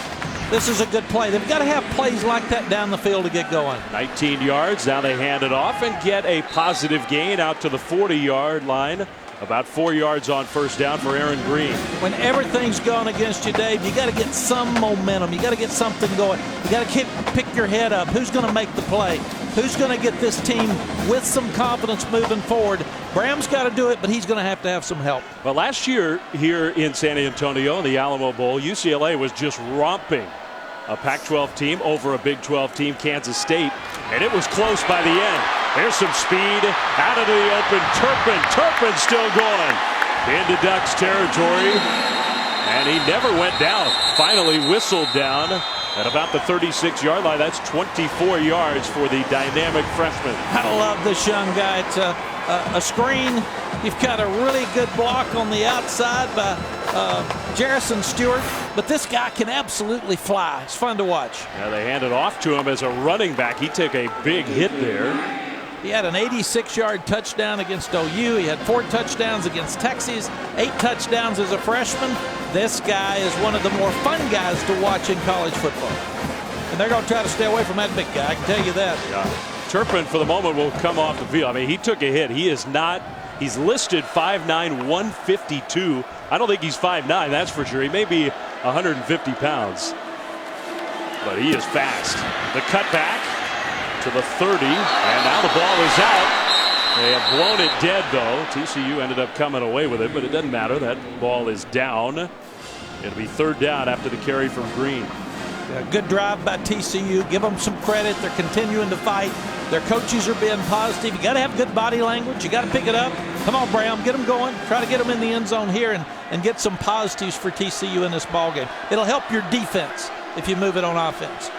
B: This is a good play. They've got to have plays like that down the field to get going. 19
A: yards. Now they hand it off and get a positive gain out to the 40-yard line. About 4 yards on first down for Aaron Green.
B: When everything's going against you, Dave, you got to get some momentum. You got to get something going. You got to pick your head up. Who's going to make the play? Who's going to get this team with some confidence moving forward? Bram's got to do it, but he's going to have some help.
A: Well, last year here in San Antonio in the Alamo Bowl, UCLA was just romping a Pac-12 team over a Big 12 team, Kansas State, and it was close by the end. There's some speed out into the open. Turpin still going into Ducks territory, and he never went down. Finally whistled down at about the 36-yard line. That's 24 yards for the dynamic freshman.
B: I love this young guy. It's a screen. You've got a really good block on the outside by Jarrison Stewart, but this guy can absolutely fly. It's fun to watch.
A: Now they hand it off to him as a running back. He took a big hit there.
B: He had an 86-yard touchdown against OU. He had 4 touchdowns against Texas, 8 touchdowns as a freshman. This guy is one of the more fun guys to watch in college football. And they're going to try to stay away from that big guy, I can tell you that.
A: Yeah. Turpin, for the moment, will come off the field. I mean, he took a hit. He is not, he's listed 5'9", 152. I don't think he's 5'9", that's for sure. He may be 150 pounds. But he is fast. The cutback to the 30, and now the ball is out. They have blown it dead, though. TCU ended up coming away with it, but it doesn't matter. That ball is down. It'll be third down after the carry from Green.
B: Yeah, good drive by TCU. Give them some credit. They're continuing to fight. Their coaches are being positive. You got to have good body language. You got to pick it up. Come on, Bram, get them going. Try to get them in the end zone here and get some positives for TCU in this ball game. It'll help your defense if you move it on offense.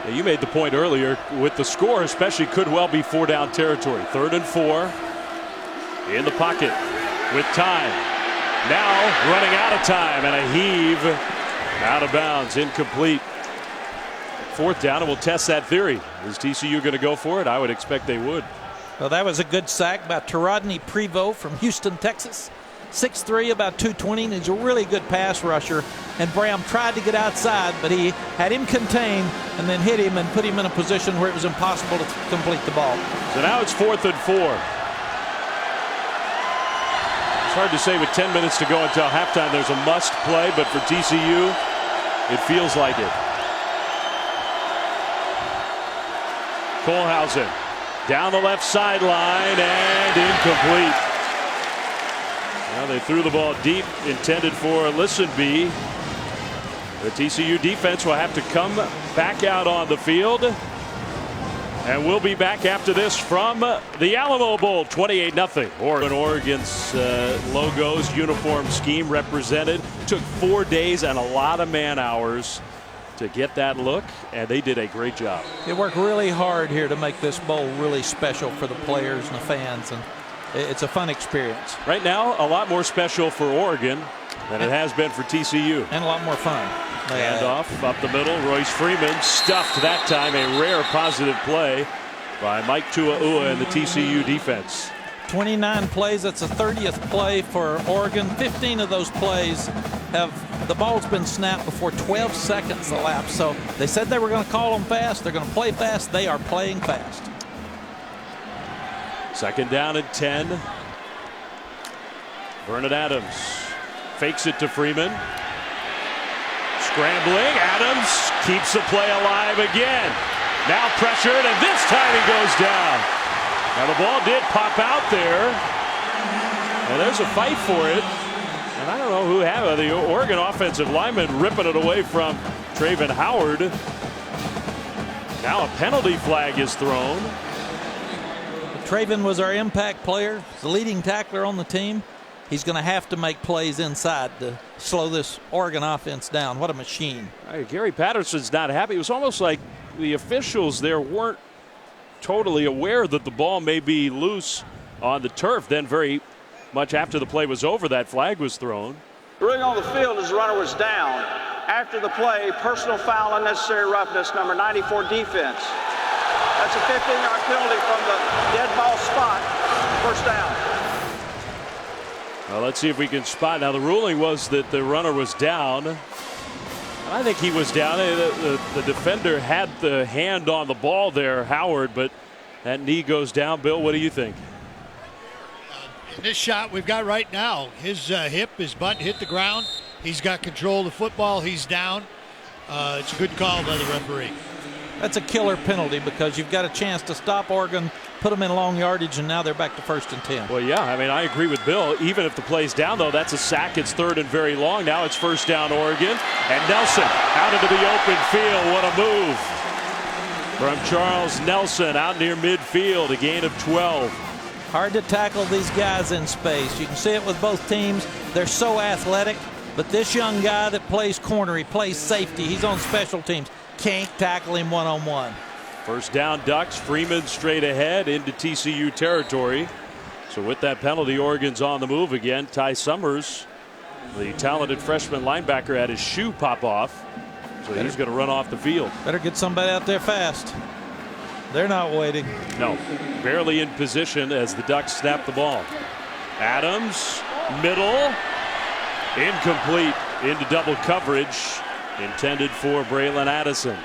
A: You made the point earlier with the score, especially could well be 4-down territory. 3rd and 4 in the pocket with time. Now running out of time, and a heave out of bounds, incomplete. 4th down, and we'll test that theory. Is TCU going to go for it? I would expect they would.
B: Well, that was a good sack by Tarodney Prevost from Houston, Texas. 6'3", about 220, and he's a really good pass rusher. And Bram tried to get outside, but he had him contained and then hit him and put him in a position where it was impossible to complete the ball.
A: So now it's 4th and 4. It's hard to say with 10 minutes to go until halftime. There's a must play, but for TCU, it feels like it. Kohlhausen down the left sideline and incomplete. Now they threw the ball deep, intended for Listenby. The TCU defense will have to come back out on the field. And we'll be back after this from the Alamo Bowl, 28-0. Oregon's logos, uniform scheme represented. Took 4 days and a lot of man hours to get that look, and they did a great job.
B: They worked really hard here to make this bowl really special for the players and the fans, and it's a fun experience.
A: Right now, a lot more special for Oregon than it has been for TCU.
B: And a lot more fun.
A: Handoff up the middle. Royce Freeman stuffed that time. A rare positive play by Mike Tua'ua and the TCU defense.
B: 29 plays. That's the 30th play for Oregon. 15 of those plays have the ball's been snapped before 12 seconds elapsed. So they said they were going to call them fast. They're going to play fast. They are playing fast.
A: 2nd down and 10. Vernon Adams fakes it to Freeman. Scrambling. Adams keeps the play alive again. Now pressured, and this time he goes down. Now the ball did pop out there, and there's a fight for it. And I don't know who had it. The Oregon offensive lineman ripping it away from Traven Howard. Now a penalty flag is thrown.
B: Traven was our impact player, the leading tackler on the team. He's going to have to make plays inside to slow this Oregon offense down. What a machine.
A: Gary Patterson's not happy. It was almost like the officials there weren't totally aware that the ball may be loose on the turf. Then very much after the play was over, that flag was thrown.
C: Ruling on the field as the runner was down. After the play, personal foul, unnecessary roughness, number 94 defense. That's a 15-yard penalty from the dead ball spot. First down.
A: Well, let's see if we can spot. Now the ruling was that the runner was down. I think he was down. The defender had the hand on the ball there, Howard, but that knee goes down. Bill, what do you think?
D: In this shot we've got right now, his hip, his butt hit the ground. He's got control of the football. He's down. It's a good call by the referee.
B: That's a killer penalty because you've got a chance to stop Oregon, put them in long yardage, and now they're back to 1st and 10.
A: Well, yeah, I mean, I agree with Bill. Even if the play's down, though, that's a sack. It's 3rd and very long. Now it's 1st down Oregon. And Nelson out into the open field. What a move from Charles Nelson out near midfield. A gain of 12.
B: Hard to tackle these guys in space. You can see it with both teams. They're so athletic. But this young guy that plays corner, he plays safety. He's on special teams. Can't tackle him one-on-one.
A: 1st down Ducks. Freeman straight ahead into TCU territory. So with that penalty, Oregon's on the move again. Ty Summers, the talented freshman linebacker, had his shoe pop off. So he's going to run off the field.
B: Better get somebody out there fast. They're not waiting.
A: No, barely in position as the Ducks snap the ball. Adams, middle, incomplete into double coverage. Intended for Braylon Addison.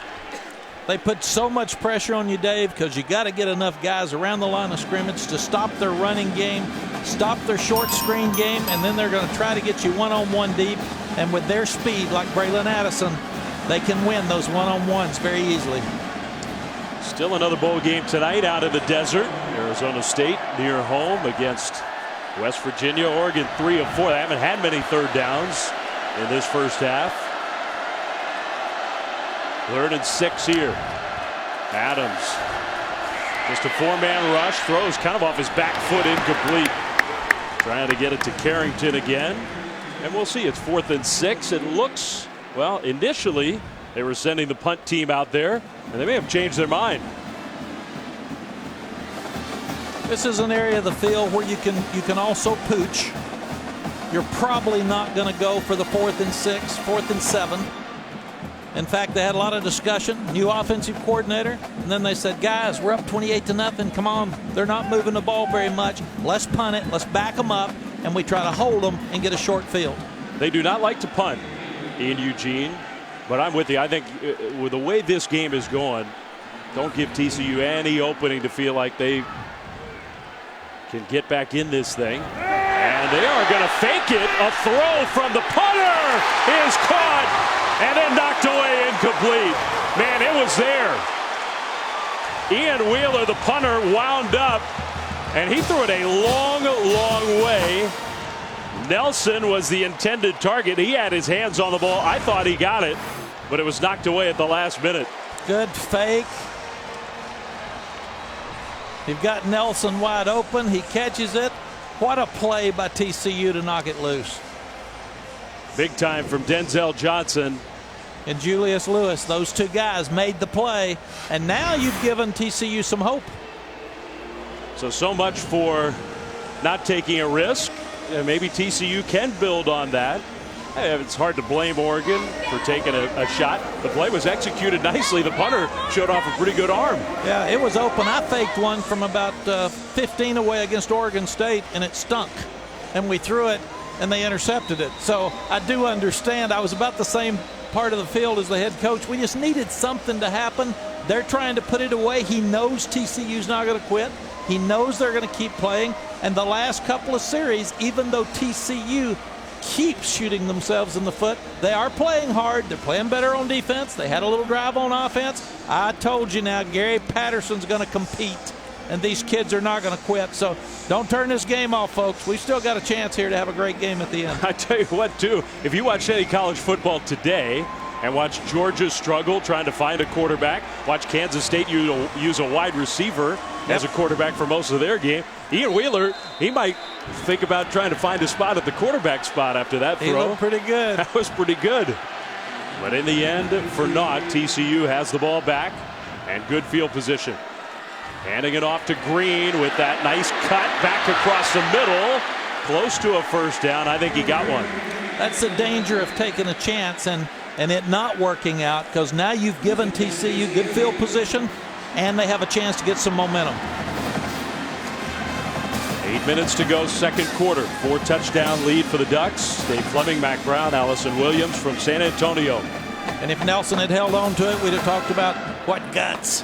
B: They put so much pressure on you, Dave, because you got to get enough guys around the line of scrimmage to stop their running game, stop their short screen game, and then they're going to try to get you one-on-one deep. And with their speed, like Braylon Addison, they can win those one-on-ones very easily.
A: Still another bowl game tonight out in the desert. Arizona State near home against West Virginia. Oregon 3 of 4. They haven't had many 3rd downs in this first half. 3rd and 6 here. Adams. Just a 4-man rush. Throws kind of off his back foot, incomplete. Trying to get it to Carrington again. And we'll see. It's 4th and 6. It looks, well, initially they were sending the punt team out there, and they may have changed their mind.
B: This is an area of the field where you can also pooch. You're probably not going to go for the 4th and 6, 4th and 7. In fact, they had a lot of discussion. New offensive coordinator, and then they said, guys, we're up 28-0. Come on. They're not moving the ball very much. Let's punt it. Let's back them up, and we try to hold them and get a short field.
A: They do not like to punt in Eugene, but I'm with you. I think with the way this game is going, don't give TCU any opening to feel like they can get back in this thing. And they are going to fake it. A throw from the punter is caught and then knocked away, incomplete. Man, it was there. Ian Wheeler, the punter, wound up, and he threw it a long, long way. Nelson was the intended target. He had his hands on the ball. I thought he got it, but it was knocked away at the last minute.
B: Good fake. You've got Nelson wide open. He catches it. What a play by TCU to knock it loose.
A: Big time from Denzel Johnson
B: and Julius Lewis. Those two guys made the play, and now you've given TCU some hope.
A: So much for not taking a risk. Maybe TCU can build on that. It's hard to blame Oregon for taking a shot. The play was executed nicely. The punter showed off a pretty good arm.
B: Yeah, it was open. I faked one from about 15 away against Oregon State, and it stunk. And we threw it, and they intercepted it. So I do understand. I was about the same part of the field as the head coach. We just needed something to happen. They're trying to put it away. He knows TCU's not going to quit. He knows they're going to keep playing. And the last couple of series, even though TCU keeps shooting themselves in the foot, they are playing hard. They're playing better on defense. They had a little drive on offense. I told you now, Gary Patterson's going to compete, and these kids are not going to quit. So don't turn this game off, folks. We've still got a chance here to have a great game at the end.
A: I tell you what, too, if you watch any college football today, and watch Georgia struggle trying to find a quarterback. Watch Kansas State use a wide receiver as a quarterback for most of their game. Ian Wheeler, he might think about trying to find a spot at the quarterback spot after that throw.
B: He looked pretty good.
A: That was pretty good. But in the end, for naught, TCU has the ball back and good field position. Handing it off to Green with that nice cut back across the middle. Close to a first down. I think he got one.
B: That's the danger of taking a chance and it not working out, because now you've given TCU good field position and they have a chance to get some momentum.
A: 8 minutes to go, second quarter. 4-touchdown lead for the Ducks. Dave Fleming, Mac Brown, Allison Williams from San Antonio.
B: And if Nelson had held on to it, we'd have talked about what guts.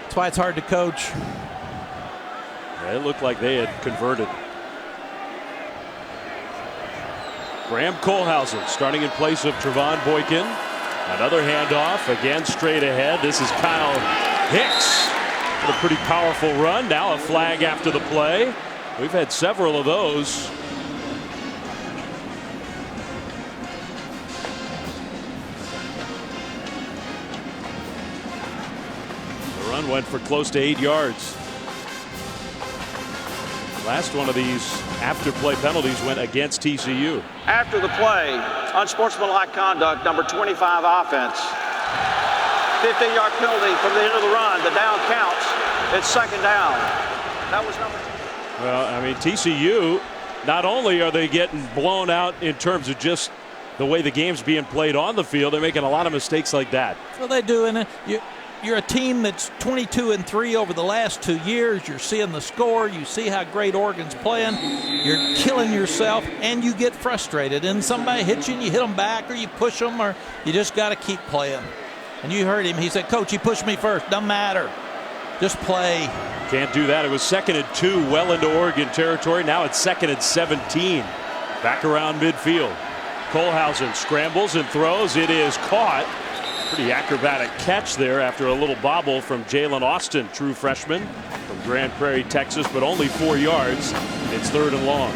B: That's why it's hard to coach.
A: Yeah, it looked like they had converted. Graham Kohlhausen starting in place of Trevon Boykin. Another handoff, again straight ahead. This is Kyle Hicks with a pretty powerful run. Now a flag after the play. We've had several of those. The run went for close to 8 yards. Last one of these after play penalties went against TCU.
C: After the play, unsportsmanlike conduct, number 25 offense. 15-yard penalty from the end of the run. The down counts. It's second down. That was number 2.
A: Well, I mean, TCU, not only are they getting blown out in terms of just the way the game's being played on the field, they're making a lot of mistakes like that.
B: Well, they do, and you're a team that's 22-3 over the last 2 years. You're seeing the score. You see how great Oregon's playing. You're killing yourself, and you get frustrated. And somebody hits you, and you hit them back, or you push them, or you just got to keep playing. And you heard him. He said, "Coach, he pushed me first. Doesn't matter. Just play."
A: Can't do that. It was 2nd and 2, well into Oregon territory. Now it's 2nd and 17. Back around midfield. Kohlhausen scrambles and throws. It is caught. Pretty acrobatic catch there after a little bobble from Jalen Austin, true freshman from Grand Prairie, Texas, but only 4 yards. It's 3rd and long.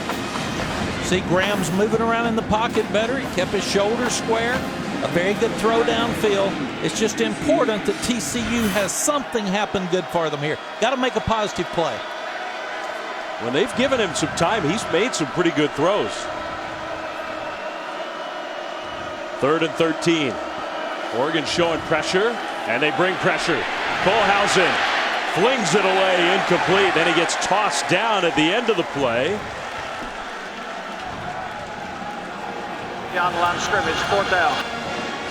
B: See, Graham's moving around in the pocket better. He kept his shoulders square. A very good throw downfield. It's just important that TCU has something happen good for them here. Got to make a positive play.
A: When they've given him some time, he's made some pretty good throws. 3rd and 13. Oregon showing pressure, and they bring pressure. Kohlhausen flings it away, incomplete. Then he gets tossed down at the end of the play.
C: Beyond the line of scrimmage, 4th down.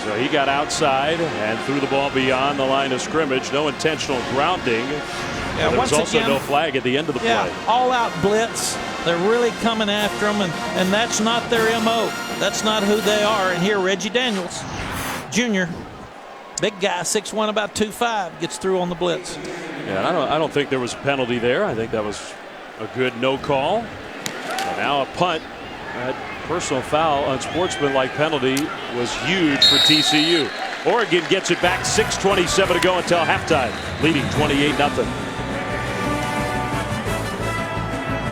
A: So he got outside and threw the ball beyond the line of scrimmage. No intentional grounding.
B: Yeah,
A: there was also
B: again,
A: no flag at the end of the play.
B: All-out blitz. They're really coming after them, and that's not their M.O. That's not who they are. And here, Reggie Daniels, Jr., big guy, 6'1", about 2'5", gets through on the blitz.
A: Yeah, I don't think there was a penalty there. I think that was a good no call. And now a punt. That personal foul, unsportsmanlike penalty was huge for TCU. Oregon gets it back, 6:27 to go until halftime, leading 28-0.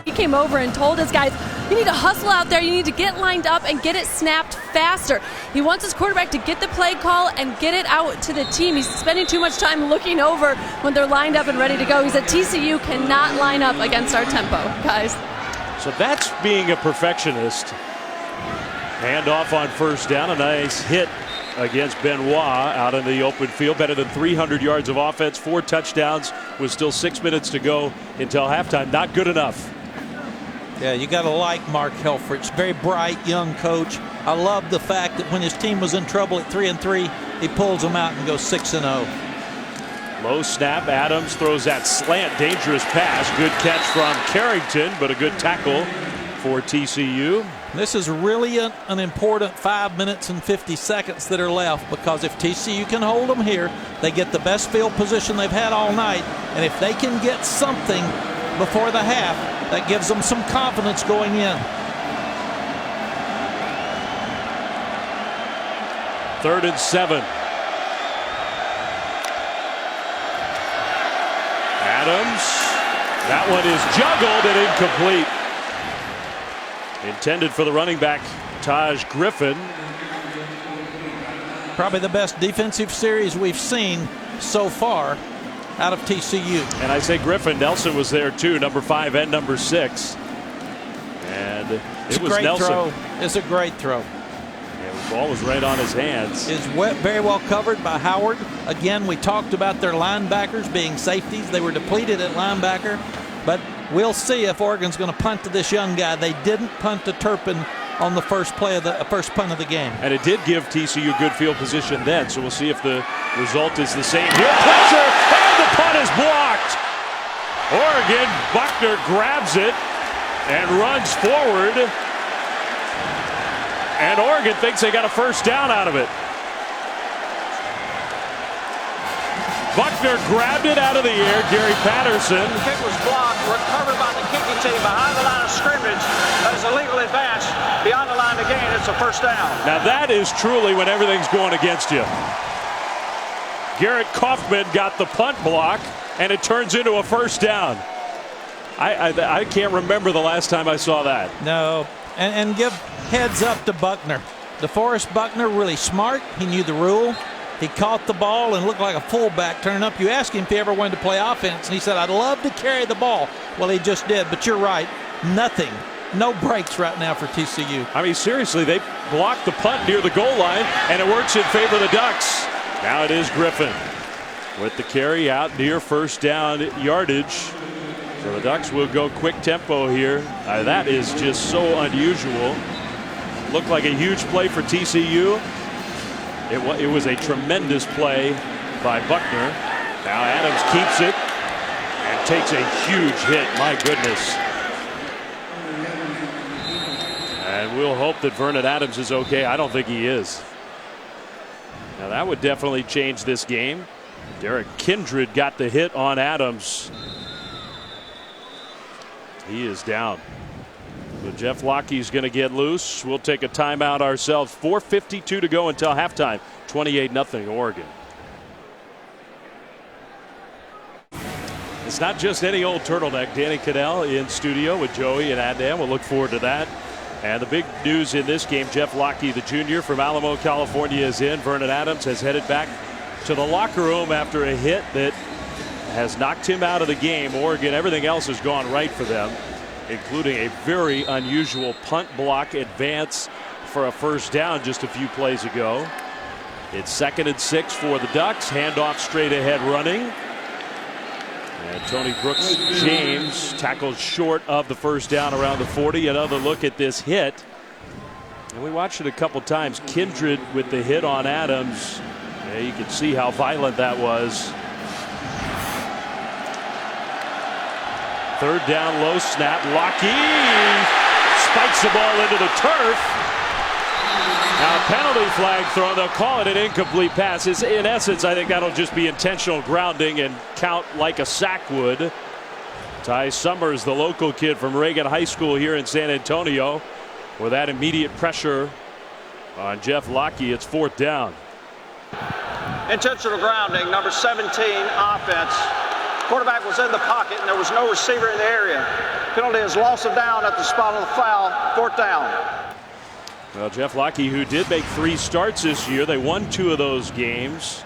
E: He came over and told his guys, you need to hustle out there. You need to get lined up and get it snapped faster. He wants his quarterback to get the play call and get it out to the team. He's spending too much time looking over when they're lined up and ready to go. He said TCU cannot line up against our tempo, guys.
A: So that's being a perfectionist. Handoff on first down. A nice hit against Benoit out in the open field. Better than 300 yards of offense, 4 touchdowns with still 6 minutes to go until halftime. Not good enough.
B: Yeah, you got to like Mark Helfrich. Very bright, young coach. I love the fact that when his team was in trouble at 3-3, he pulls them out and goes 6-0.
A: Low snap. Adams throws that slant, dangerous pass. Good catch from Carrington, but a good tackle for TCU.
B: This is really an important 5 minutes and 50 seconds that are left, because if TCU can hold them here, they get the best field position they've had all night. And if they can get something before the half, that gives them some confidence going in.
A: 3rd and 7. Adams. That one is juggled and incomplete. Intended for the running back, Taj Griffin.
B: Probably the best defensive series we've seen so far out of TCU.
A: And I say Griffin. Nelson was there too, number 5 and number 6. And it was Nelson.
B: Throw. It's a great throw.
A: The ball was right on his hands.
B: Is very well covered by Howard. Again, we talked about their linebackers being safeties. They were depleted at linebacker. But we'll see if Oregon's going to punt to this young guy. They didn't punt to Turpin on the first punt of the game.
A: And it did give TCU good field position then. So we'll see if the result is the same here. Pressure, and the punt is blocked. Oregon, Buckner grabs it and runs forward. And Oregon thinks they got a first down out of it. Buckner grabbed it out of the air. Gary Patterson.
C: The kick was blocked, recovered by the kicking team behind the line of scrimmage. That is a legal advance beyond the line to gain. It's a first down.
A: Now that is truly when everything's going against you. Garrett Kaufman got the punt block, and it turns into a first down. I can't remember the last time I saw that.
B: No. And give heads up to Buckner. DeForest Buckner, really smart. He knew the rule. He caught the ball and looked like a fullback turning up. You asked him if he ever wanted to play offense, and he said, I'd love to carry the ball. Well, he just did, but you're right. Nothing. No breaks right now for TCU.
A: I mean, seriously, they blocked the punt near the goal line, and it works in favor of the Ducks. Now it is Griffin with the carry out near first down yardage. So the Ducks will go quick tempo here. That is just so unusual. Looked like a huge play for TCU. It was a tremendous play by Buckner. Now Adams keeps it and takes a huge hit. My goodness. And we'll hope that Vernon Adams is okay. I don't think he is. Now that would definitely change this game. Derek Kindred got the hit on Adams. He is down. So Jeff Lockey's going to get loose. We'll take a timeout ourselves. 4:52 to go until halftime. 28-0 Oregon. It's not just any old turtleneck. Danny Cadell in studio with Joey and Adnan. We'll look forward to that. And the big news in this game, Jeff Lockey, the junior from Alamo, California, is in. Vernon Adams has headed back to the locker room after a hit that has knocked him out of the game. Oregon, everything else has gone right for them, including a very unusual punt block advance for a first down just a few plays ago. It's 2nd and 6 for the Ducks. Handoff straight ahead running. And Tony Brooks James tackled short of the first down around the 40. Another look at this hit. And we watched it a couple times. Kindred with the hit on Adams. Yeah, you can see how violent that was. 3rd down, low snap. Lockey spikes the ball into the turf. Now, penalty flag thrown. They'll call it an incomplete pass. In essence, I think that'll just be intentional grounding and count like a sack would. Ty Summers, the local kid from Reagan High School here in San Antonio, with that immediate pressure on Jeff Lockey. It's 4th down.
C: Intentional grounding, number 17 offense. Quarterback was in the pocket and there was no receiver in the area. Penalty is loss of down at the spot of the foul. 4th down.
A: Well, Jeff Lockey, who did make 3 starts this year, they won 2 of those games.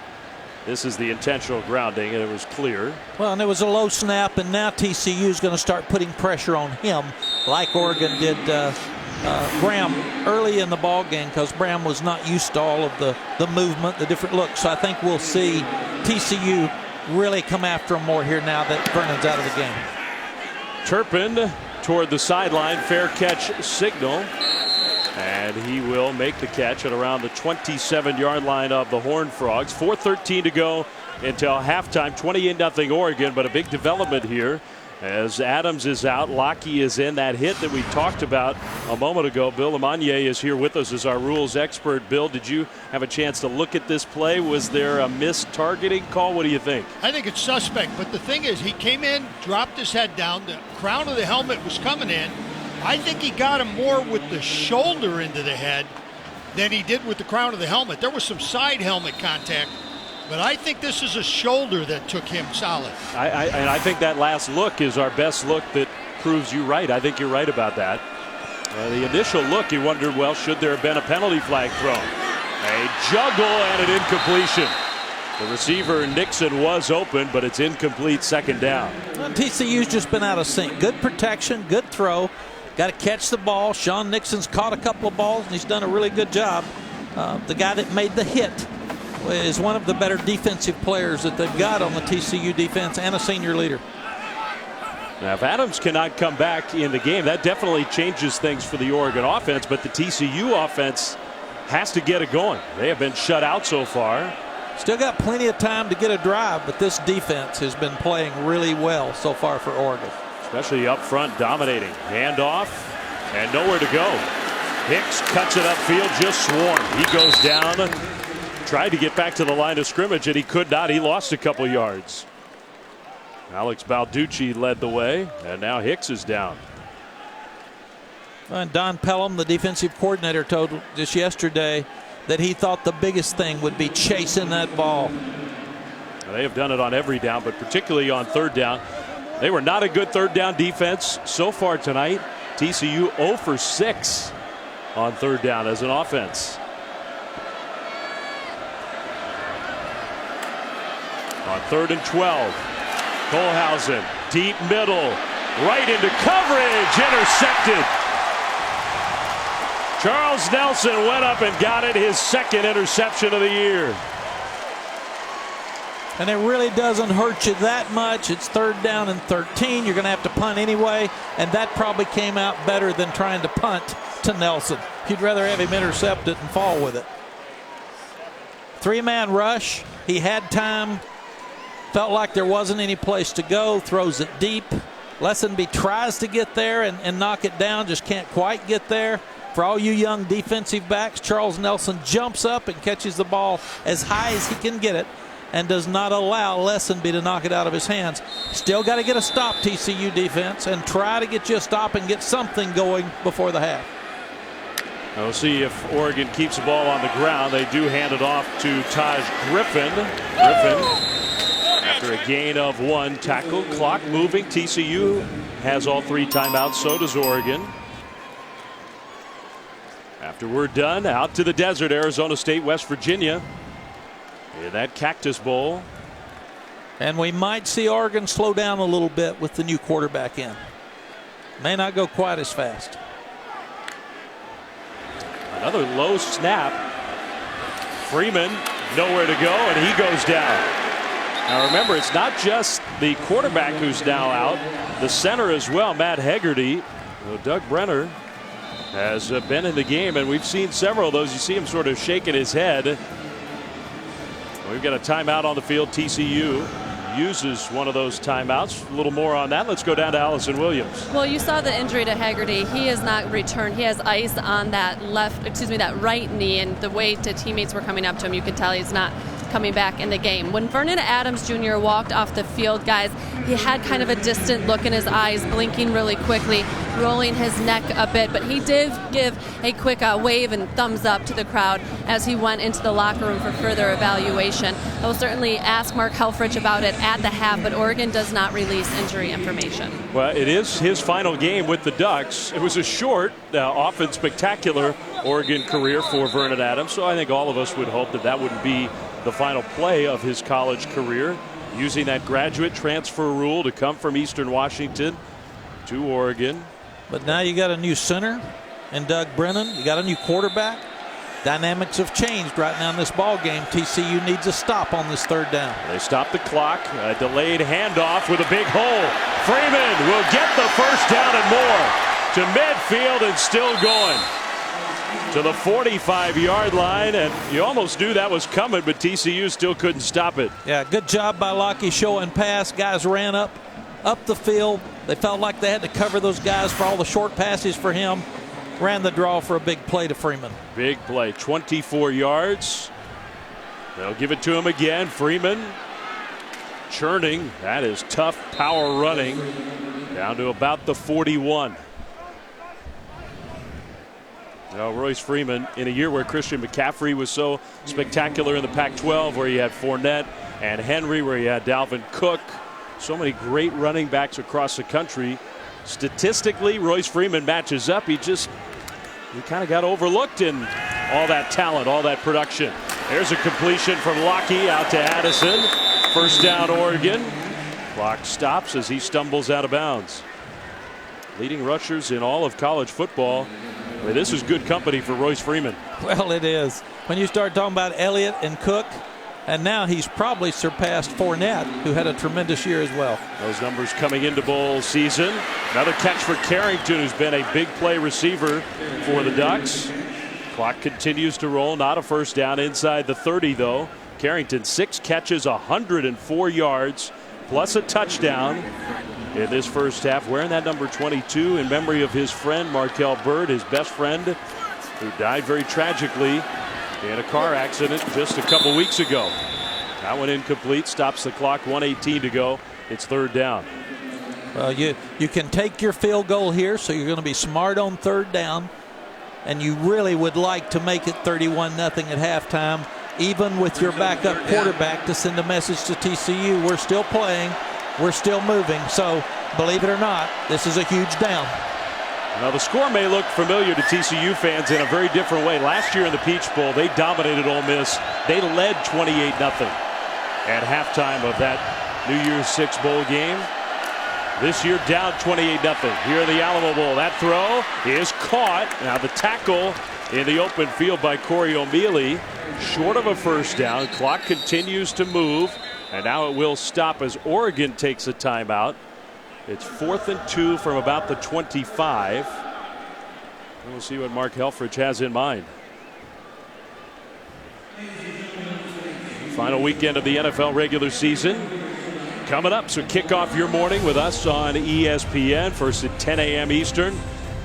A: This is the intentional grounding, and it was clear.
B: Well, and it was a low snap, and now TCU is going to start putting pressure on him, like Oregon did Graham early in the ball game, because Graham was not used to all of the movement, the different looks. So I think we'll see TCU really come after him more here now that Vernon's out of the game.
A: Turpin toward the sideline, fair catch signal. And he will make the catch at around the 27-yard line of the Horned Frogs. 4:13 to go until halftime. 28-0 Oregon, but a big development here as Adams is out. Lockey is in. That hit that we talked about a moment ago. Bill Lamagnier is here with us as our rules expert. Bill, did you have a chance to look at this play? Was there a missed targeting call? What do you think?
D: I think it's suspect, but the thing is, he came in, dropped his head down. The crown of the helmet was coming in. I think he got him more with the shoulder into the head than he did with the crown of the helmet. There was some side helmet contact, but I think this is a shoulder that took him solid.
A: And I think that last look is our best look that proves you right. I think you're right about that. The initial look, you wondered, well, should there have been a penalty flag thrown? A juggle and an incompletion. The receiver Nixon was open, but it's incomplete, second down.
B: Well, TCU's just been out of sync. Good protection, good throw. Got to catch the ball. Sean Nixon's caught a couple of balls, and he's done a really good job. The guy that made the hit is one of the better defensive players that they've got on the TCU defense, and a senior leader.
A: Now, if Adams cannot come back in the game, that definitely changes things for the Oregon offense, but the TCU offense has to get it going. They have been shut out so far.
B: Still got plenty of time to get a drive, but this defense has been playing really well so far for Oregon.
A: Especially up front, dominating. Handoff, and nowhere to go. Hicks cuts it upfield, just swarmed. He goes down, tried to get back to the line of scrimmage, and he could not. He lost a couple yards. Alex Balducci led the way, and now Hicks is down.
B: And Don Pelham, the defensive coordinator, told just yesterday that he thought the biggest thing would be chasing that ball.
A: They have done it on every down, but particularly on third down. They were not a good third down defense so far tonight. TCU 0 for 6 on third down as an offense. On 3rd and 12, Kohlhausen, deep middle, right into coverage, intercepted. Charles Nelson went up and got it, his second interception of the year.
B: And it really doesn't hurt you that much. It's 3rd down and 13. You're going to have to punt anyway, and that probably came out better than trying to punt to Nelson. You'd rather have him intercept it and fall with it. 3-man rush. He had time. Felt like there wasn't any place to go. Throws it deep. Lessenby tries to get there and knock it down. Just can't quite get there. For all you young defensive backs, Charles Nelson jumps up and catches the ball as high as he can get it and does not allow Lessenby to knock it out of his hands. Still got to get a stop, TCU defense, and try to get you a stop and get something going before the half.
A: We'll see if Oregon keeps the ball on the ground. They do hand it off to Taj Griffin. After a gain of 1 tackle. Clock moving. TCU has all 3 timeouts. So does Oregon. After we're done, out to the desert, Arizona State, West Virginia, in that Cactus Bowl.
B: And we might see Oregon slow down a little bit with the new quarterback in. May not go quite as fast.
A: Another low snap. Freeman nowhere to go, and he goes down. Now remember, it's not just the quarterback who's now out. The center as well, Matt Hegarty. Doug Brenner has been in the game, and we've seen several of those. You see him sort of shaking his head. We've got a timeout on the field. TCU uses one of those timeouts. A little more on that. Let's go down to Allison Williams.
E: Well, you saw the injury to Hegarty. He has not returned. He has ice on that that right knee, and the way the teammates were coming up to him, you could tell he's not coming back in the game. When Vernon Adams Jr. walked off the field, guys, he had kind of a distant look in his eyes, blinking really quickly, rolling his neck a bit, but he did give a quick wave and thumbs up to the crowd as he went into the locker room for further evaluation. I will certainly ask Mark Helfrich about it at the half, but Oregon does not release injury information.
A: Well, it is his final game with the Ducks. It was a short, often spectacular Oregon career for Vernon Adams, so I think all of us would hope that that wouldn't be the final play of his college career, using that graduate transfer rule to come from Eastern Washington to Oregon.
B: But now you got a new center and Doug Brennan. You got a new quarterback. Dynamics have changed right now in this ball game. TCU needs a stop on this 3rd down.
A: They stop the clock. A delayed handoff with a big hole. Freeman will get the 1st down and more to midfield and still going to the 45-yard line, and you almost knew that was coming, but TCU still couldn't stop it.
B: Yeah, good job by Lockie showing pass. Guys ran up the field. They felt like they had to cover those guys for all the short passes for him. Ran the draw for a big play to Freeman.
A: Big play, 24 yards. They'll give it to him again. Freeman churning. That is tough power running. Down to about the 41. Now, Royce Freeman, in a year where Christian McCaffrey was so spectacular in the Pac-12, where you had Fournette and Henry, where you had Dalvin Cook, so many great running backs across the country. Statistically, Royce Freeman matches up. He kind of got overlooked in all that talent, all that production. There's a completion from Lockie out to Addison. First down, Oregon. Clock stops as he stumbles out of bounds. Leading rushers in all of college football. I mean, this is good company for Royce Freeman.
B: Well, it is. When you start talking about Elliott and Cook, and now he's probably surpassed Fournette, who had a tremendous year as well.
A: Those numbers coming into bowl season. Another catch for Carrington, who's been a big play receiver for the Ducks. Clock continues to roll. Not a first down inside the 30, though. Carrington, 6 catches, 104 yards, plus a touchdown in this first half. Wearing that number 22 in memory of his friend, Markel Bird, his best friend, who died very tragically in a car accident just a couple weeks ago. That one incomplete, stops the clock, 1:18 to go. It's third down.
B: Well, you can take your field goal here, so you're going to be smart on third down, and you really would like to make it 31-0 at halftime, even with your backup quarterback, to send a message to TCU. We're still playing, we're still moving. So believe it or not, this is a huge down.
A: Now the score may look familiar to TCU fans in a very different way. Last year in the Peach Bowl, they dominated Ole Miss. They led 28-0 at halftime of that New Year's Six bowl game. This year down 28-0 here in the Alamo Bowl. That throw is caught. Now the tackle in the open field by Corey O'Mealy, short of a first down. Clock continues to move, and now it will stop as Oregon takes a timeout. It's 4th and 2 from about the 25. And we'll see what Mark Helfrich has in mind. Final weekend of the NFL regular season coming up, so kick off your morning with us on ESPN. First at 10 a.m. Eastern.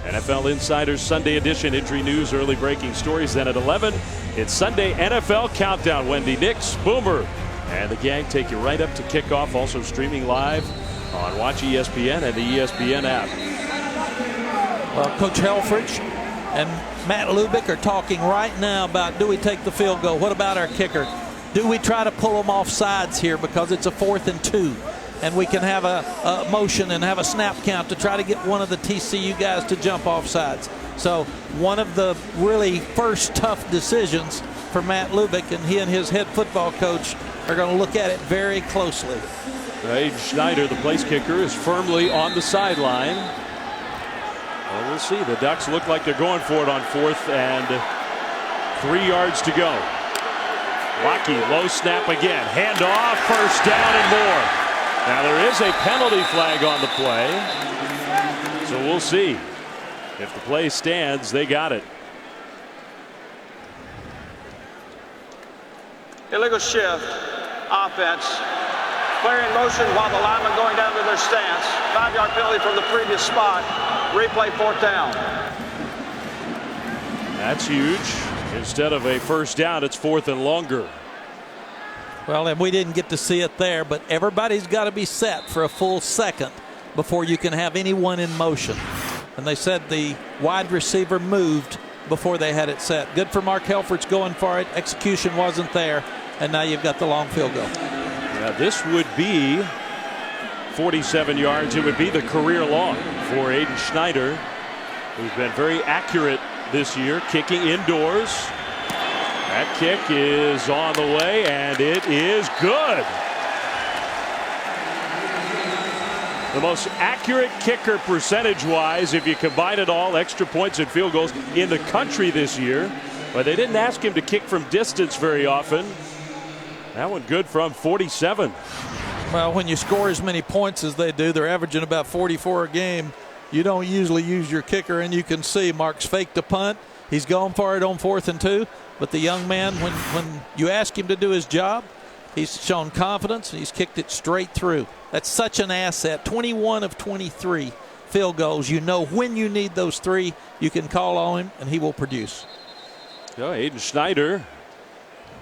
A: NFL Insiders Sunday edition, injury news, early breaking stories. Then at 11, it's Sunday NFL Countdown. Wendy Nix, Boomer, and the gang take you right up to kickoff. Also streaming live on Watch ESPN and the ESPN app.
B: Well, Coach Helfrich and Matt Lubick are talking right now about, do we take the field goal? What about our kicker? Do we try to pull them off sides here because it's a 4th and 2? And we can have a motion and have a snap count to try to get one of the TCU guys to jump off sides. So one of the really first tough decisions for Matt Lubick, and he and his head football coach are going to look at it very closely.
A: Aiden Schneider, the place kicker, is firmly on the sideline. Well, we'll see. The Ducks look like they're going for it on 4th and 3 yards to go. Lockie, low snap again. Handoff, first down and more. Now there is a penalty flag on the play, so we'll see. If the play stands, they got it.
C: Illegal shift, offense. Clearing motion while the linemen going down to their stance. 5-yard penalty from the previous spot. Replay, 4th down.
A: That's huge. Instead of a first down, it's 4th and longer.
B: Well, and we didn't get to see it there, but everybody's got to be set for a full second before you can have anyone in motion. And they said the wide receiver moved before they had it set. Good for Mark Helfrich going for it. Execution wasn't there, and now you've got the long field goal.
A: Yeah, this would be 47 yards. It would be the career long for Aiden Schneider, who's been very accurate this year, kicking indoors. That kick is on the way, and it is good. The most accurate kicker percentage-wise, if you combine it all, extra points and field goals in the country this year. But they didn't ask him to kick from distance very often. That one good from 47.
B: Well, when you score as many points as they do, they're averaging about 44 a game. You don't usually use your kicker, and you can see Mark's faked a punt. He's going for it on 4th and 2. But the young man, when you ask him to do his job, he's shown confidence, and he's kicked it straight through. That's such an asset. 21 of 23 field goals. You know when you need those 3, you can call on him, and he will produce.
A: Oh, Aiden Schneider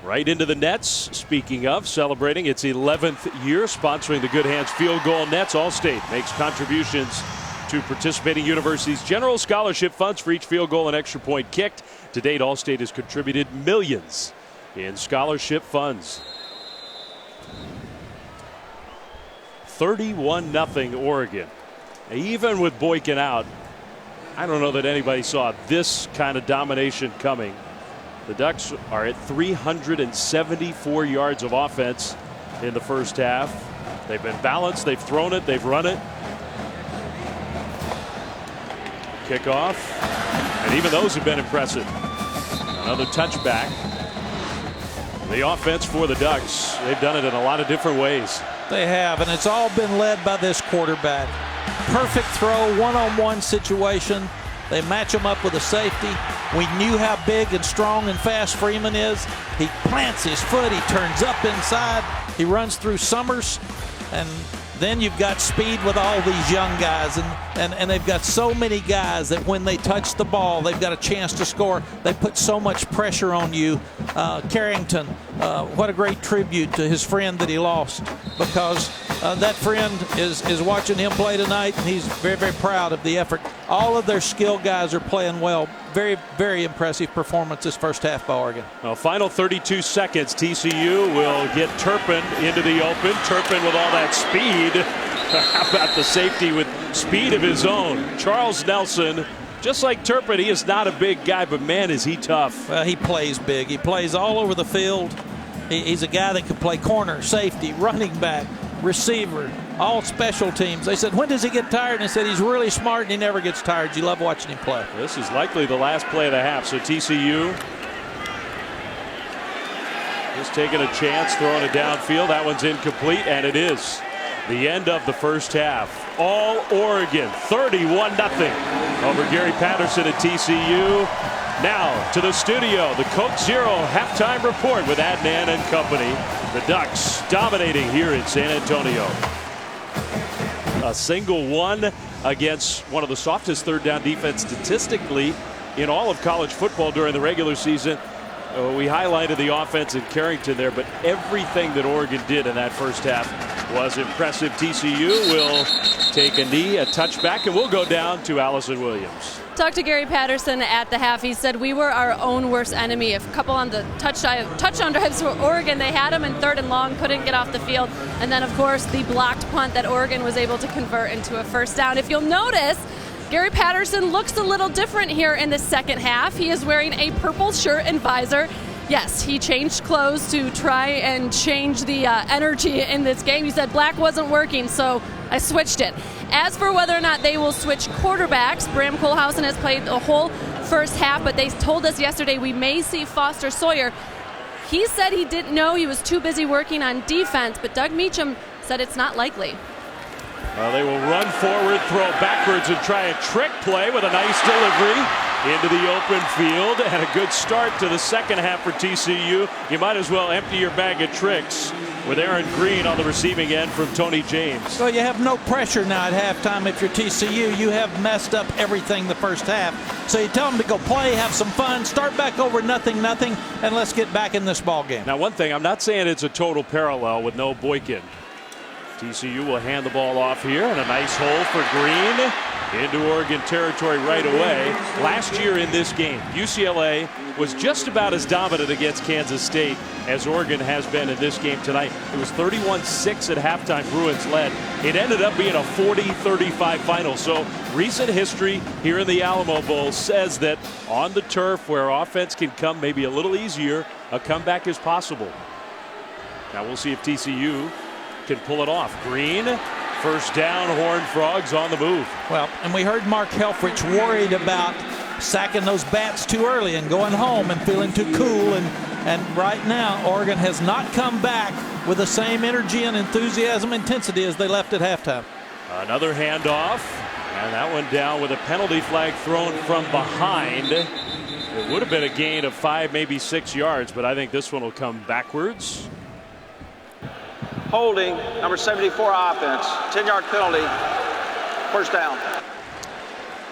A: right into the nets. Speaking of celebrating its 11th year sponsoring the Good Hands Field Goal Nets, Allstate makes contributions to participating universities' general scholarship funds for each field goal and extra point kicked. To date, Allstate has contributed millions in scholarship funds. 31-0 Oregon. Even with Boykin out, I don't know that anybody saw this kind of domination coming. The Ducks are at 374 yards of offense in the first half. They've been balanced. They've thrown it. They've run it. Kickoff. And even those have been impressive. Another touchback. The offense for the Ducks, they've done it in a lot of different ways.
B: They have, and it's all been led by this quarterback. Perfect throw, one-on-one situation. They match him up with a safety. We knew how big and strong and fast Freeman is. He plants his foot. He turns up inside. He runs through Summers. And then you've got speed with all these young guys. And they've got so many guys that when they touch the ball, they've got a chance to score. They put so much pressure on you. Carrington, what a great tribute to his friend that he lost, because that friend is watching him play tonight, and he's very, very proud of the effort. All of their skill guys are playing well. Very, very impressive performance this first half by Oregon.
A: Well, final 32 seconds. TCU will get Turpin into the open. Turpin with all that speed. How about the safety with speed of his own? Charles Nelson, just like Turpin, he is not a big guy, but man, is he tough.
B: Well, he plays big. He plays all over the field. He's a guy that can play corner, safety, running back, receiver, all special teams. They said, when does he get tired? And they said, he's really smart and he never gets tired. You love watching him play.
A: This is likely the last play of the half. So TCU just taking a chance, throwing it downfield. That one's incomplete, and it is the end of the first half. All Oregon, 31-0 over Gary Patterson at TCU. Now to the studio, the Coke Zero halftime report with Adnan and company. The Ducks dominating here in San Antonio. A single one against one of the softest third down defense statistically in all of college football during the regular season. We highlighted the offense in Carrington there, but everything that Oregon did in that first half was impressive. TCU will take a knee, a touchback, and we'll go down to Allison Williams.
E: Talked to Gary Patterson at the half. He said we were our own worst enemy. A couple on the touchdown drives for Oregon. They had him in 3rd and long, couldn't get off the field. And then, of course, the blocked punt that Oregon was able to convert into a first down. If you'll notice, Gary Patterson looks a little different here in the second half. He is wearing a purple shirt and visor. Yes, he changed clothes to try and change the energy in this game. He said black wasn't working, so I switched it. As for whether or not they will switch quarterbacks, Bram Kohlhausen has played the whole first half, but they told us yesterday we may see Foster Sawyer. He said he didn't know, he was too busy working on defense, but Doug Meacham said it's not likely.
A: They will run forward, throw backwards, and try a trick play with a nice delivery into the open field, and a good start to the second half for TCU. You might as well empty your bag of tricks with Aaron Green on the receiving end from Tony James.
B: So you have no pressure now at halftime if you're TCU. You have messed up everything the first half. So you tell them to go play, have some fun, start back over 0-0, and let's get back in this ball game.
A: Now, one thing, I'm not saying it's a total parallel with no Boykin. TCU will hand the ball off here, and a nice hole for Green into Oregon territory right away. Last year in this game, UCLA was just about as dominant against Kansas State as Oregon has been in this game tonight. It was 31-6 at halftime. Bruins led. It ended up being a 40-35 final. So recent history here in the Alamo Bowl says that on the turf where offense can come maybe a little easier, a comeback is possible. Now we'll see if TCU can pull it off. Green, first down, Horned Frogs on the move.
B: Well, and we heard Mark Helfrich worried about sacking those bats too early and going home and feeling too cool. And right now, Oregon has not come back with the same energy and enthusiasm, intensity as they left at halftime.
A: Another handoff, and that one down with a penalty flag thrown from behind. It would have been a gain of 5, maybe 6 yards, but I think this one will come backwards.
C: Holding, number 74 offense, 10-yard penalty, first down.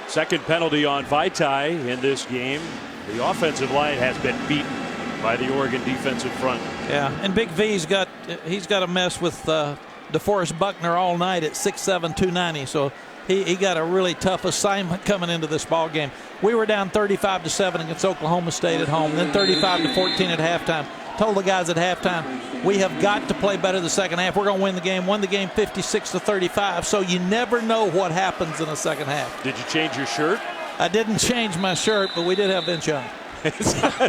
A: Second penalty on Vaitai in this game. The offensive line has been beaten by the Oregon defensive front.
B: Yeah, and Big V's got to mess with DeForest Buckner all night at 6'7", 290. So he got a really tough assignment coming into this ball game. We were down 35-7 against Oklahoma State at home, then 35-14 at halftime. Told the guys at halftime, we have got to play better the second half. We're going to win the game. Won the game 56-35. So you never know what happens in the second half.
A: Did you change your shirt?
B: I didn't change my shirt, but we did have Vince Young.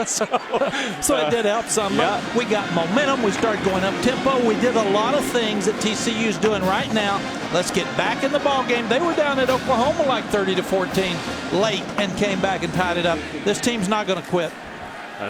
B: So it did help some.
A: Yeah.
B: We got momentum. We started going up tempo. We did a lot of things that TCU's doing right now. Let's get back in the ball game. They were down at Oklahoma like 30-14 late and came back and tied it up. This team's not going to quit.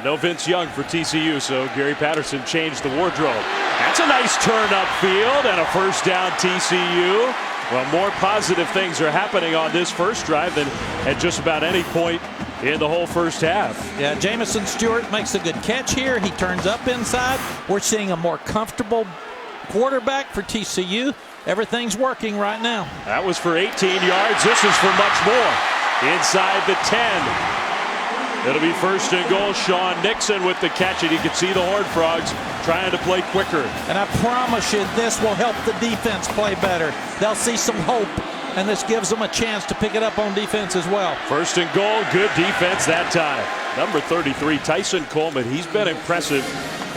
A: No Vince Young for TCU, so Gary Patterson changed the wardrobe. That's a nice turn upfield and a first down TCU. Well, more positive things are happening on this first drive than at just about any point in the whole first half.
B: Yeah, Jamison Stewart makes a good catch here. He turns up inside. We're seeing a more comfortable quarterback for TCU. Everything's working right now.
A: That was for 18 yards. This is for much more. Inside the 10. It'll be first and goal. Sean Nixon with the catch, and you can see the Horned Frogs trying to play quicker.
B: And I promise you, this will help the defense play better. They'll see some hope, and this gives them a chance to pick it up on defense as well.
A: First and goal, good defense that time. Number 33, Tyson Coleman. He's been impressive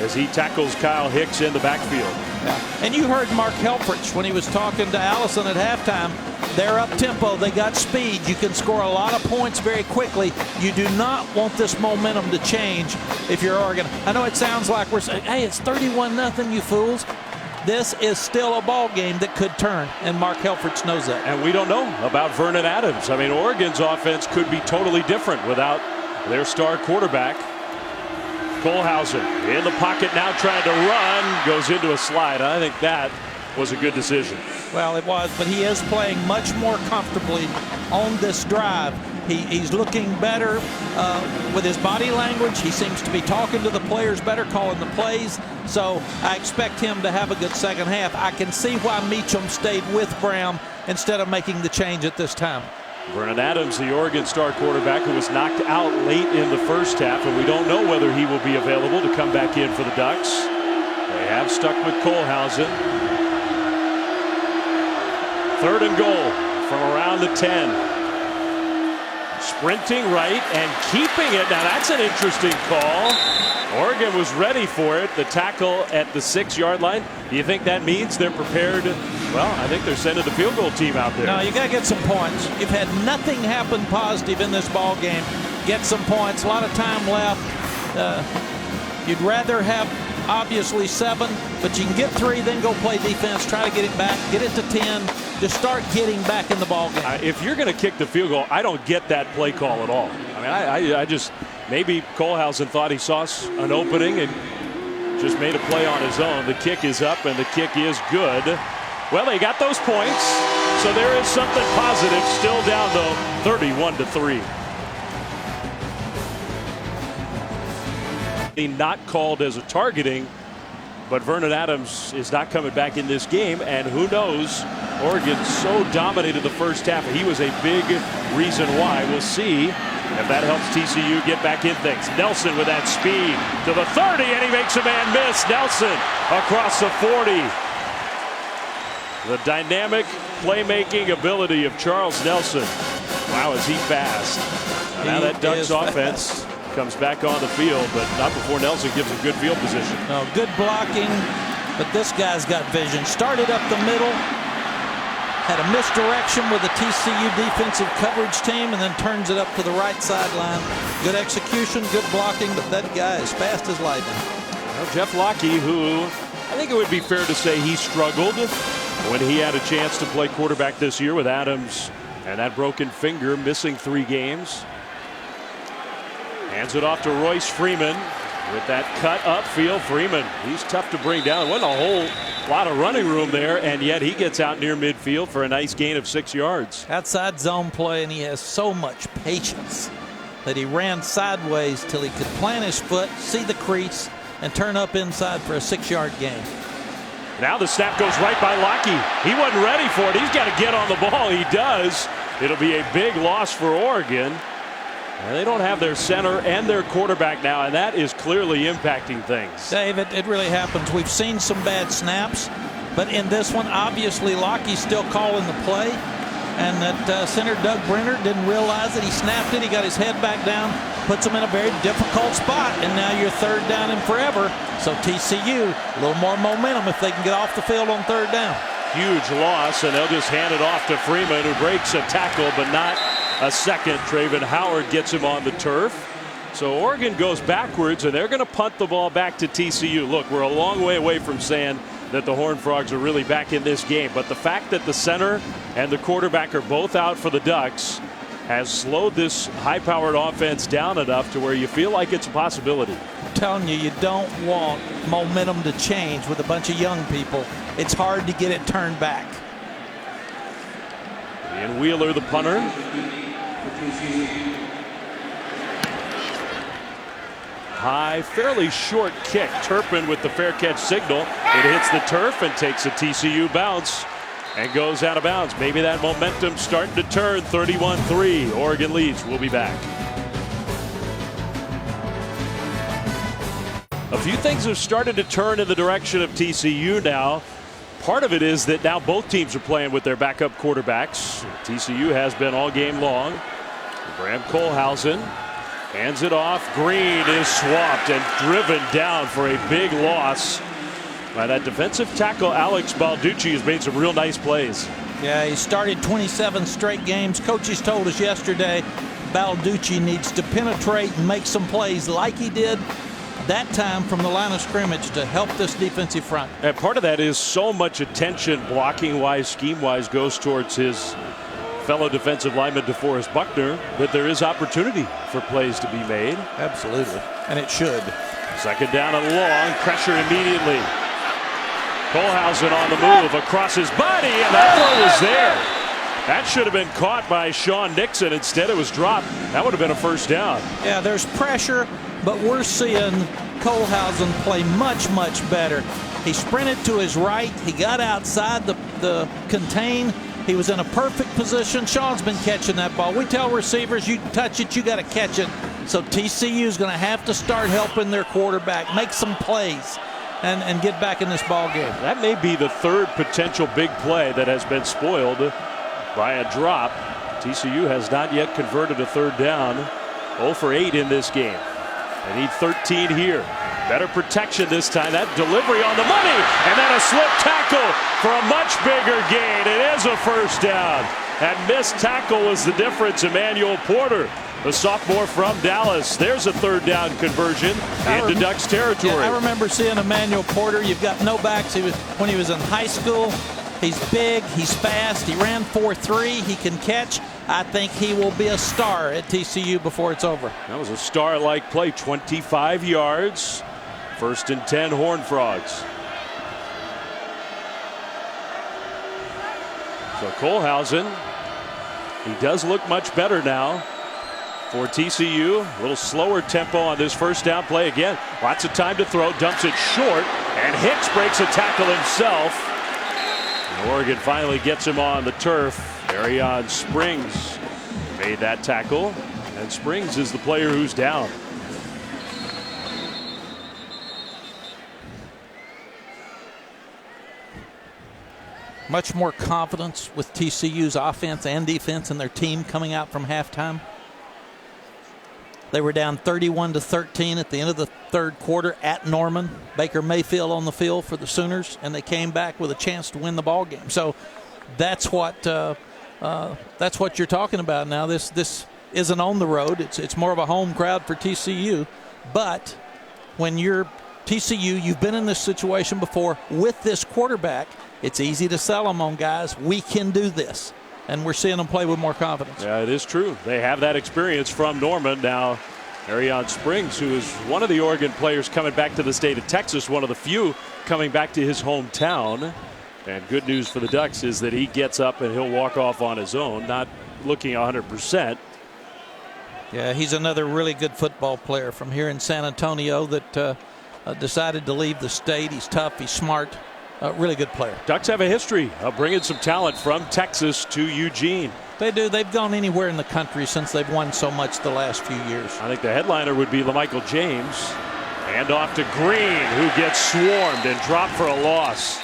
A: as he tackles Kyle Hicks in the backfield.
B: Yeah. And you heard Mark Helfrich when he was talking to Allison at halftime. They're up tempo. They got speed. You can score a lot of points very quickly. You do not want this momentum to change if you're Oregon. I know it sounds like we're saying, hey, it's 31-0, you fools. This is still a ball game that could turn, and Mark Helfrich knows that.
A: And we don't know about Vernon Adams. I mean, Oregon's offense could be totally different without their star quarterback. Kohlhausen in the pocket now trying to run, goes into a slide. I think that was a good decision.
B: Well, it was, but he is playing much more comfortably on this drive. He's looking better with his body language. He seems to be talking to the players better, calling the plays. So I expect him to have a good second half. I can see why Meacham stayed with Brown instead of making the change at this time.
A: Vernon Adams, the Oregon star quarterback, who was knocked out late in the first half, and we don't know whether he will be available to come back in for the Ducks. They have stuck with Kohlhausen. Third and goal from around the 10. Sprinting right and keeping it. Now that's an interesting call. Oregon was ready for it. The tackle at the 6-yard line. Do you think that means they're prepared? Well, I think they're sending the field goal team out there.
B: No, you got to get some points. You've had nothing happen positive in this ball game. Get some points. A lot of time left. You'd rather have obviously 7, but you can get 3, then go play defense, try to get it back, get it to 10, just start getting back in the ball game.
A: If you're going to kick the field goal, I don't get that play call at all. I mean, I just, maybe Kohlhausen thought he saw an opening and just made a play on his own. The kick is up and the kick is good. Well, they got those points, so there is something positive. Still down though, 31-3. Not called as a targeting, but Vernon Adams is not coming back in this game, and who knows, Oregon so dominated the first half. He was a big reason why. We'll see if that helps TCU get back in things. Nelson with that speed to the 30, and he makes a man miss. Nelson across the 40. The dynamic playmaking ability of Charles Nelson. Wow, is he fast. Now that Ducks offense comes back on the field, but not before Nelson gives a good field position.
B: No, good blocking, but this guy's got vision. Started up the middle, had a misdirection with the TCU defensive coverage team, and then turns it up to the right sideline. Good execution, good blocking, but that guy is fast as lightning.
A: Well, Jeff Locke, who I think it would be fair to say he struggled when he had a chance to play quarterback this year with Adams and that broken finger, missing 3 games. Hands it off to Royce Freeman with that cut upfield. Freeman, he's tough to bring down. Wasn't a whole lot of running room there, and yet he gets out near midfield for a nice gain of 6 yards.
B: Outside zone play, and he has so much patience that he ran sideways till he could plant his foot, see the crease, and turn up inside for a 6-yard gain.
A: Now the snap goes right by Locke. He wasn't ready for it. He's got to get on the ball. He does. It'll be a big loss for Oregon. And they don't have their center and their quarterback now, and that is clearly impacting things.
B: Dave, it really happens. We've seen some bad snaps, but in this one, obviously, Lockheed's still calling the play, and that center Doug Brenner didn't realize that he snapped it. He got his head back down, puts him in a very difficult spot, and now you're 3rd down and forever. So TCU, a little more momentum if they can get off the field on 3rd down.
A: Huge loss, and they'll just hand it off to Freeman, who breaks a tackle, but not a second. Traven Howard gets him on the turf. So Oregon goes backwards, and they're going to punt the ball back to TCU. Look, we're a long way away from saying that the Horned Frogs are really back in this game, but the fact that the center and the quarterback are both out for the Ducks has slowed this high-powered offense down enough to where you feel like it's a possibility.
B: I'm telling you, you don't want momentum to change with a bunch of young people. It's hard to get it turned back.
A: Ian Wheeler, the punter. High, fairly short kick. Turpin with the fair catch signal. It hits the turf and takes a TCU bounce and goes out of bounds. Maybe that momentum starting to turn. 31-3. Oregon leads. We'll be back. A few things have started to turn in the direction of TCU now. Part of it is that now both teams are playing with their backup quarterbacks. TCU has been all game long. Graham Kohlhausen hands it off. Green is swamped and driven down for a big loss by that defensive tackle. Alex Balducci has made some real nice plays.
B: Yeah, he started 27 straight games. Coaches told us yesterday Balducci needs to penetrate and make some plays like he did that time from the line of scrimmage to help this defensive front.
A: And part of that is so much attention blocking wise, scheme wise goes towards his fellow defensive lineman DeForest Buckner that there is opportunity for plays to be made.
B: Absolutely, and it should.
A: Second down and long, pressure immediately. Kohlhausen on the move across his body, and that throw was there. That should have been caught by Sean Nixon. Instead it was dropped. That would have been a first down.
B: Yeah, there's pressure, but we're seeing Kohlhausen play much, much better. He sprinted to his right. He got outside the contain. He was in a perfect position. Sean's been catching that ball. We tell receivers, you touch it, you got to catch it. So TCU is going to have to start helping their quarterback make some plays and get back in this ball game.
A: That may be the third potential big play that has been spoiled by a drop. TCU has not yet converted a third down. 0 for 8 in this game. They need 13 here. Better protection this time. That delivery on the money, and then a slip tackle for a much bigger gain. It is a first down. That missed tackle was the difference. Emmanuel Porter, the sophomore from Dallas. There's a third down conversion into Ducks territory.
B: Yeah, I remember seeing Emmanuel Porter. You've got no backs. When he was in high school. He's big, he's fast, he ran 4.3, he can catch. I think he will be a star at TCU before it's over.
A: That was a star-like play, 25 yards. 1st and 10, Horned Frogs. So Kohlhausen, he does look much better now for TCU. A little slower tempo on this first down play. Again, lots of time to throw, dumps it short, and Hicks breaks a tackle himself. Oregon finally gets him on the turf. Arion Springs made that tackle, and Springs is the player who's down.
B: Much more confidence with TCU's offense and defense and their team coming out from halftime. They were down 31-13 at the end of the third quarter at Norman. Baker Mayfield on the field for the Sooners, and they came back with a chance to win the ball game. So that's what you're talking about now. This isn't on the road. It's more of a home crowd for TCU. But when you're TCU, you've been in this situation before with this quarterback. It's easy to sell them on guys. We can do this. And we're seeing them play with more confidence.
A: Yeah, it is true. They have that experience from Norman. Now, Arion Springs, who is one of the Oregon players coming back to the state of Texas, one of the few coming back to his hometown. And good news for the Ducks is that he gets up and he'll walk off on his own, not looking 100%.
B: Yeah, he's another really good football player from here in San Antonio that decided to leave the state. He's tough. He's smart. Really good player.
A: Ducks have a history of bringing some talent from Texas to Eugene.
B: They do. They've gone anywhere in the country since they've won so much the last few years.
A: I think the headliner would be LaMichael James. Hand off to Green, who gets swarmed and dropped for a loss.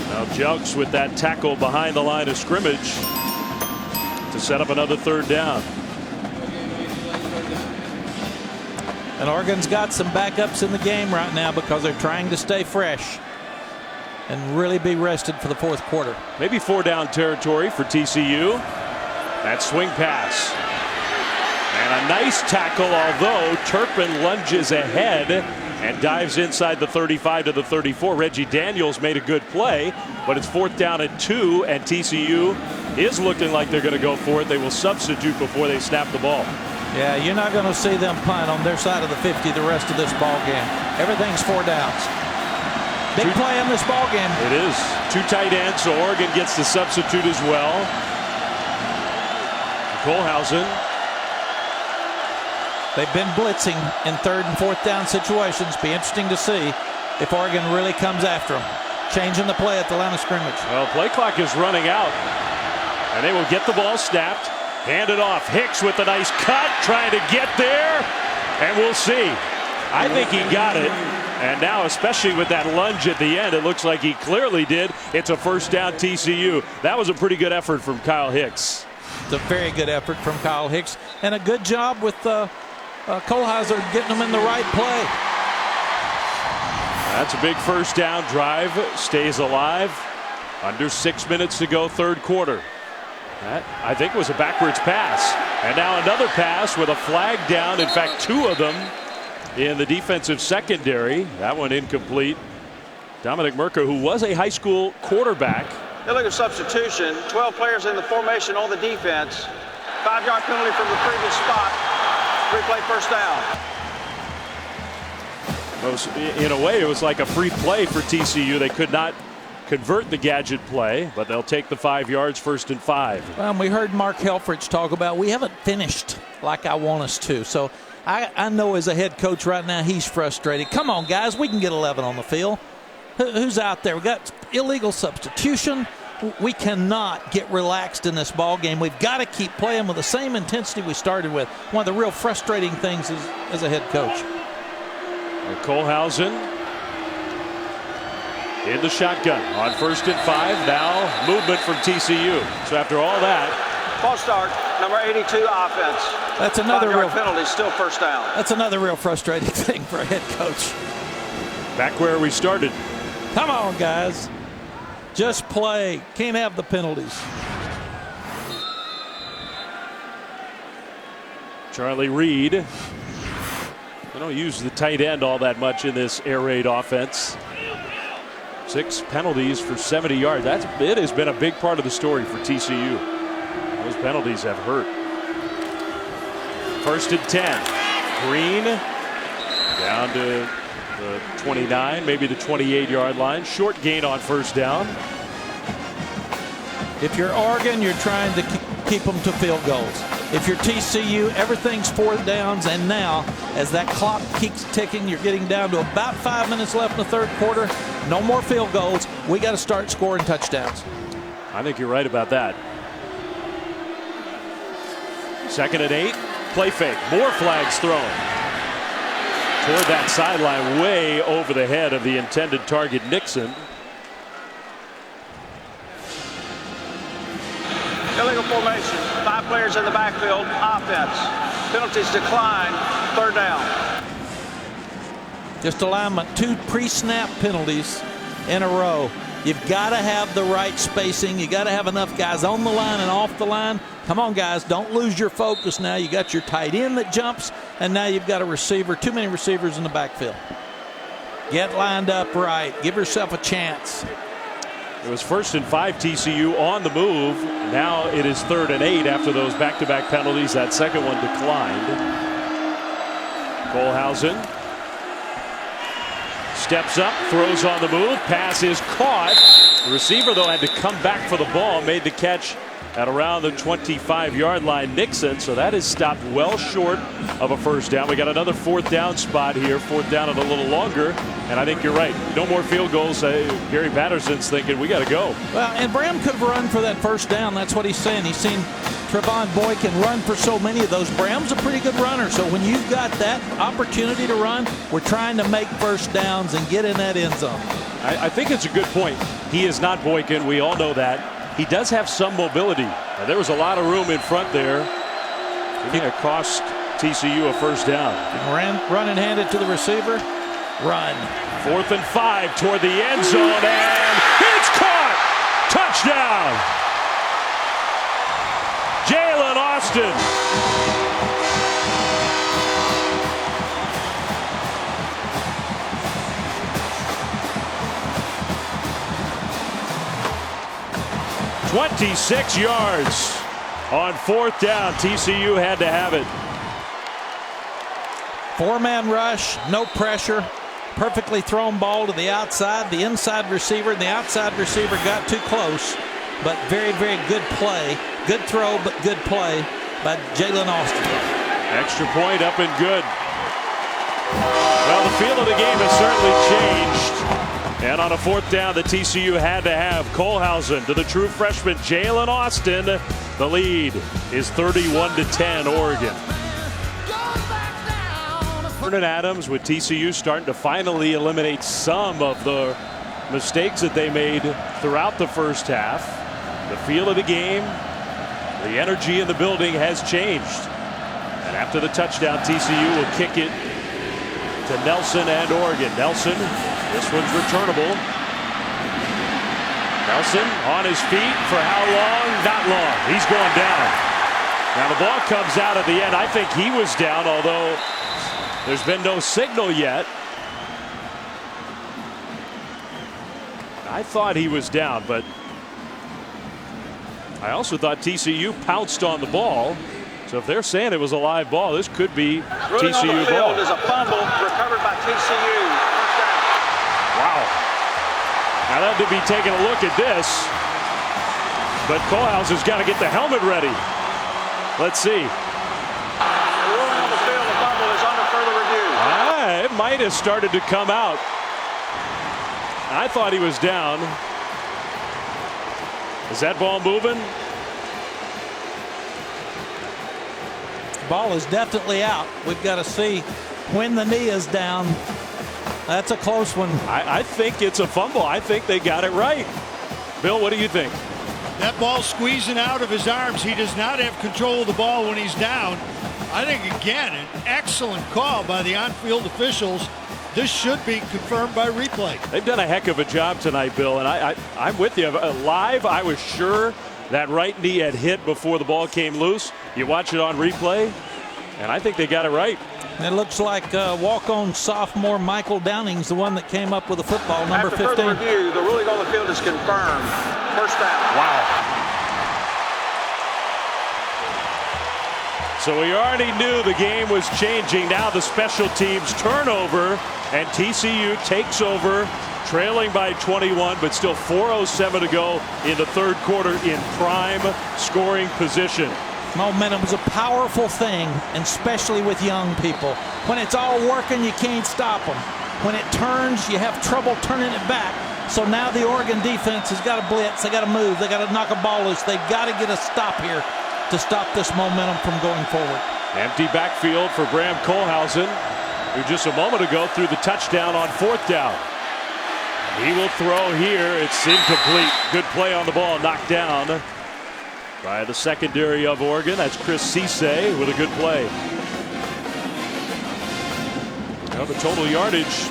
A: Now Jelks with that tackle behind the line of scrimmage to set up another third down.
B: And Oregon's got some backups in the game right now because they're trying to stay fresh and really be rested for the fourth quarter.
A: Maybe 4 down territory for TCU. That swing pass. And a nice tackle, although Turpin lunges ahead and dives inside the 35 to the 34. Reggie Daniels made a good play, but it's 4th down and 2, and TCU is looking like they're going to go for it. They will substitute before they snap the ball.
B: Yeah, you're not going to see them punt on their side of the 50 the rest of this ball game. Everything's 4 downs. Big play in this ball game.
A: It is. 2 tight ends, so Oregon gets to substitute as well. Kohlhausen.
B: They've been blitzing in 3rd and 4th down situations. Be interesting to see if Oregon really comes after them. Changing the play at the line of scrimmage.
A: Well, play clock is running out, and they will get the ball snapped. Hand it off. Hicks with a nice cut, trying to get there, and we'll see. I think he got it, and now, especially with that lunge at the end, it looks like he clearly did. It's a 1st down TCU. That was a pretty good effort from Kyle Hicks.
B: It's a very good effort from Kyle Hicks, and a good job with Kohlhausen getting them in the right play.
A: That's a big 1st down drive. Stays alive. Under 6 minutes to go, 3rd quarter. That, I think, was a backwards pass. And now another pass with a flag down. In fact, 2 of them in the defensive secondary. That one incomplete. Dominic Merker, who was a high school quarterback.
C: Illegal substitution. 12 players in the formation on the defense. 5-yard penalty from the previous spot. 3-play 1st down.
A: In a way, it was like a free play for TCU. They could not convert the gadget play, but they'll take the 5 yards, 1st and 5.
B: Well, we heard Mark Helfrich talk about we haven't finished like I want us to. So I know as a head coach right now, he's frustrated. Come on, guys, we can get 11 on the field. Who's out there? We got illegal substitution. We cannot get relaxed in this ball game. We've got to keep playing with the same intensity we started with. One of the real frustrating things as a head coach.
A: Kohlhausen in the shotgun on 1st and 5. Now movement from TCU. So after all that,
C: false start, number 82 offense.
B: That's another real
C: penalty, still 1st down.
B: That's another real frustrating thing for a head coach.
A: Back where we started.
B: Come on, guys. Just play. Can't have the penalties.
A: Charlie Reed. They don't use the tight end all that much in this air raid offense. 6 penalties for 70 yards. It has been a big part of the story for TCU. Those penalties have hurt. 1st and 10. Green down to the 29, maybe the 28-yard line. Short gain on 1st down.
B: If you're Oregon, you're trying to keep them to field goals. If you're TCU, everything's 4th downs, and now as that clock keeps ticking, you're getting down to about 5 minutes left in the 3rd quarter. No more field goals. We got to start scoring touchdowns.
A: I think you're right about that. 2nd and 8. Play fake. More flags thrown toward that sideline, way over the head of the intended target, Nixon.
C: Illegal formation. 5 players in the backfield. Offense. Penalties decline. 3rd down.
B: Just alignment. 2 pre-snap penalties in a row. You've got to have the right spacing. You got to have enough guys on the line and off the line. Come on, guys. Don't lose your focus now. You got your tight end that jumps, and now you've got a receiver. Too many receivers in the backfield. Get lined up right. Give yourself a chance.
A: It was 1st and 5 TCU on the move. Now it is 3rd and 8 after those back-to-back penalties. That second one declined. Kohlhausen steps up, throws on the move. Pass is caught. The receiver, though, had to come back for the ball. Made the catch at around the 25-yard line, Nixon. So that is stopped well short of a 1st down. We got another 4th down spot here. 4th down and a little longer. And I think you're right. No more field goals. Gary Patterson's thinking we got to go.
B: Well, and Bram could have run for that 1st down. That's what he's saying. He's seen Trevon Boykin run for so many of those. Bram's a pretty good runner. So when you've got that opportunity to run, we're trying to make 1st downs and get in that end zone.
A: I think it's a good point. He is not Boykin. We all know that. He does have some mobility. Now, there was a lot of room in front there. It cost TCU a 1st down.
B: Run and hand it to the receiver. Run.
A: 4th and 5 toward the end zone, and it's caught. Touchdown. Jalen Austin. "26 yards on 4th down." TCU had to have it.
B: 4-man rush, no pressure. Perfectly thrown ball to the outside. The inside receiver and the outside receiver got too close. But very, very good play. Good throw, but good play by Jalen Austin.
A: Extra point up and good. Well, the feel of the game has certainly changed. And on a 4th down that TCU had to have, Kohlhausen to the true freshman Jalen Austin. The lead is 31-10 Oregon. Vernon Adams with TCU starting to finally eliminate some of the mistakes that they made throughout the first half. The feel of the game, the energy in the building has changed. And after the touchdown, TCU will kick it to Nelson and Oregon. Nelson, this one's returnable. Nelson on his feet for how long? Not long. He's going down. Now the ball comes out at the end. I think he was down, although there's been no signal yet. I thought he was down, but I also thought TCU pounced on the ball. So if they're saying it was a live ball, this could be TCU ball.
C: Is a fumble recovered by TCU.
A: Wow. Now that to be taking a look at this, but Kohlhausen's got to get the helmet ready. Let's see.
C: The ruling on the field, the fumble is under further review.
A: It might have started to come out. I thought he was down. Is that ball moving?
B: Ball is definitely out. We've got to see when the knee is down. That's a close one.
A: I think it's a fumble. I think they got it right. Bill, what do you think?
D: That ball squeezing out of his arms. He does not have control of the ball when he's down. I think, again, an excellent call by the on-field officials. This should be confirmed by replay.
A: They've done a heck of a job tonight, Bill, and I'm with you. Live, I was sure that right knee had hit before the ball came loose. You watch it on replay, and I think they got it right.
B: It looks like walk-on sophomore Michael Downing's the one that came up with the football, number
C: After
B: 15.
C: further review, the ruling on the field is confirmed. First down.
A: Wow. So we already knew the game was changing. Now the special teams turnover, and TCU takes over, trailing by 21, but still 4:07 to go in the third quarter in prime scoring position.
B: Momentum is a powerful thing, and especially with young people. When it's all working, you can't stop them. When it turns, you have trouble turning it back. So now the Oregon defense has got to blitz. They got to move. They got to knock a ball loose. They've got to get a stop here to stop this momentum from going forward.
A: Empty backfield for Bram Kohlhausen, who just a moment ago threw the touchdown on 4th down. He will throw here. It's incomplete. Good play on the ball, knocked down by the secondary of Oregon. That's Chris Cisse with a good play. Now the total yardage,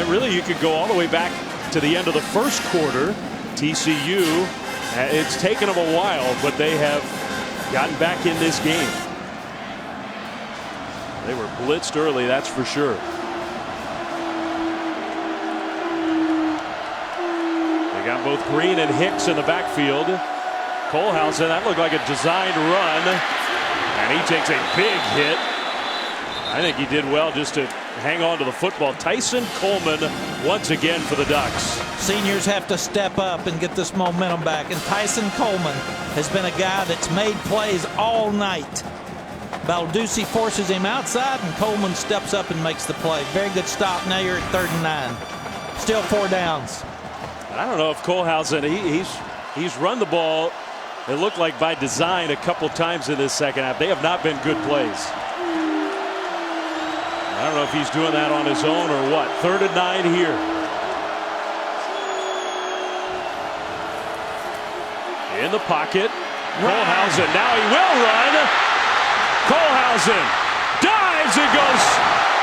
A: really you could go all the way back to the end of the first quarter. TCU, it's taken them a while, but they have gotten back in this game. They were blitzed early, that's for sure. They got both Green and Hicks in the backfield. Kohlhausen, that looked like a designed run, and he takes a big hit. I think he did well just to hang on to the football. Tyson Coleman once again for the Ducks.
B: Seniors have to step up and get this momentum back, and Tyson Coleman has been a guy that's made plays all night. Baldussi forces him outside, and Coleman steps up and makes the play. Very good stop. Now you're at 3rd and 9. Still 4 downs.
A: I don't know if Kohlhausen, he's run the ball, it looked like by design, a couple times in this second half. They have not been good plays. I don't know if he's doing that on his own or what. 3rd and 9 here. In the pocket. Kohlhausen. Now he will run. Kohlhausen dives and goes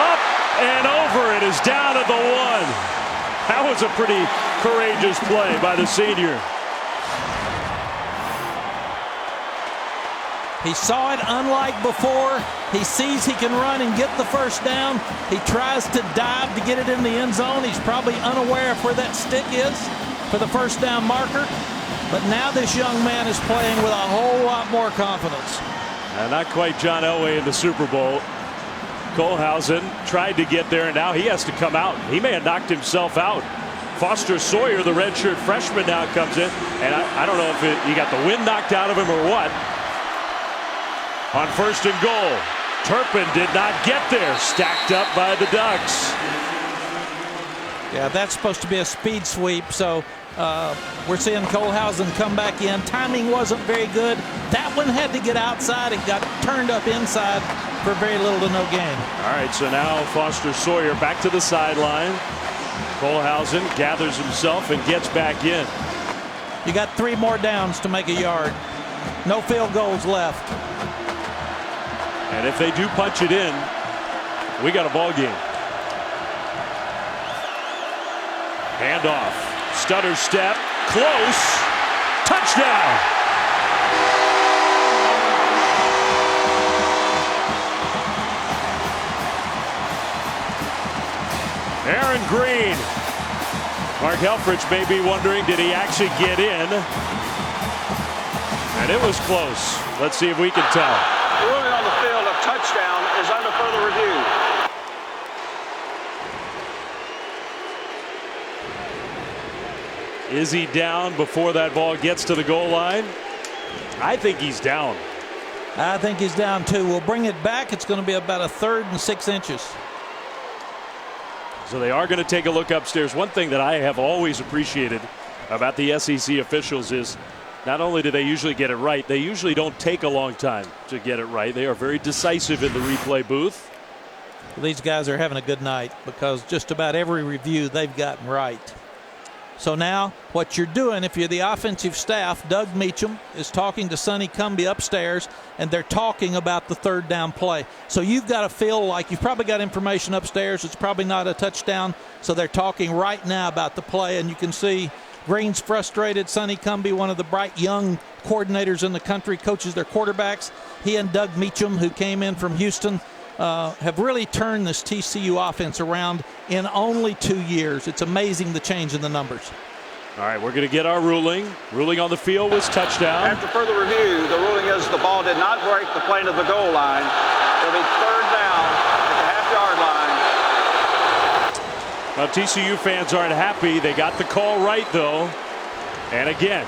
A: up and over. It is down at the 1. That was a pretty courageous play by the senior.
B: He saw it unlike before. He sees he can run and get the first down. He tries to dive to get it in the end zone. He's probably unaware of where that stick is for the first down marker. But now this young man is playing with a whole lot more confidence.
A: Not quite John Elway in the Super Bowl. Kohlhausen tried to get there, and now he has to come out. He may have knocked himself out. Foster Sawyer, the redshirt freshman, now comes in, and I don't know if he got the wind knocked out of him or what. On first and goal, Turpin did not get there, stacked up by the Ducks.
B: Yeah, that's supposed to be a speed sweep, so we're seeing Kohlhausen come back in. Timing wasn't very good. That one had to get outside. It got turned up inside for very little to no gain.
A: All right, so now Foster Sawyer back to the sideline. Kohlhausen gathers himself and gets back in.
B: You got 3 more downs to make a yard. No field goals left.
A: And if they do punch it in, we got a ball game. Handoff. Stutter step. Close. Touchdown. Aaron Green. Mark Helfrich may be wondering, did he actually get in? And it was close. Let's see if we can tell.
C: The ruling on the field of touchdown is under further review.
A: Is he down before that ball gets to the goal line? I think he's down.
B: I think he's down too. We'll bring it back. It's going to be about a 3rd and 6 inches.
A: So they are going to take a look upstairs. One thing that I have always appreciated about the SEC officials is not only do they usually get it right, they usually don't take a long time to get it right. They are very decisive in the replay booth.
B: These guys are having a good night because just about every review they've gotten right. So now what you're doing, if you're the offensive staff, Doug Meacham is talking to Sonny Cumbie upstairs, and they're talking about the 3rd down play. So you've got to feel like you've probably got information upstairs. It's probably not a touchdown. So they're talking right now about the play, and you can see Green's frustrated. Sonny Cumbie, one of the bright young coordinators in the country, coaches their quarterbacks. He and Doug Meacham, who came in from Houston, have really turned this TCU offense around in only 2 years. It's amazing the change in the numbers.
A: All right, we're going to get our ruling. Ruling on the field was touchdown.
C: After further review, the ruling is the ball did not break the plane of the goal line. It'll be 3rd down at the half-yard line.
A: Well, TCU fans aren't happy. They got the call right, though. And again,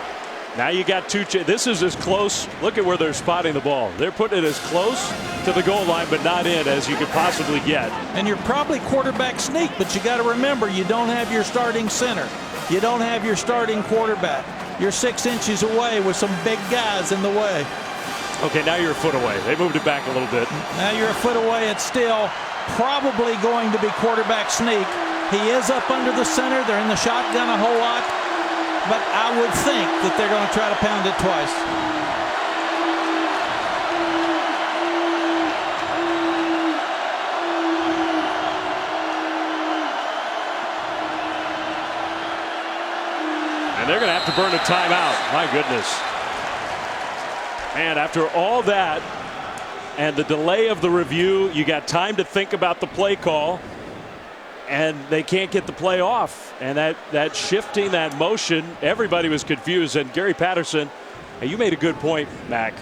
A: now you got 2. This is as close. Look at where they're spotting the ball. They're putting it as close to the goal line, but not in, as you could possibly get.
B: And you're probably quarterback sneak, but you got to remember, you don't have your starting center. You don't have your starting quarterback. You're 6 inches away with some big guys in the way.
A: Okay, now you're a foot away. They moved it back a little bit.
B: Now you're a foot away. It's still probably going to be quarterback sneak. He is up under the center. They're in the shotgun a whole lot. But I would think that they're going to try to pound it twice.
A: And they're going to have to burn a timeout. My goodness. And after all that and the delay of the review, you got time to think about the play call. And they can't get the play off. And that shifting, that motion, everybody was confused. And Gary Patterson, and you made a good point, Mac,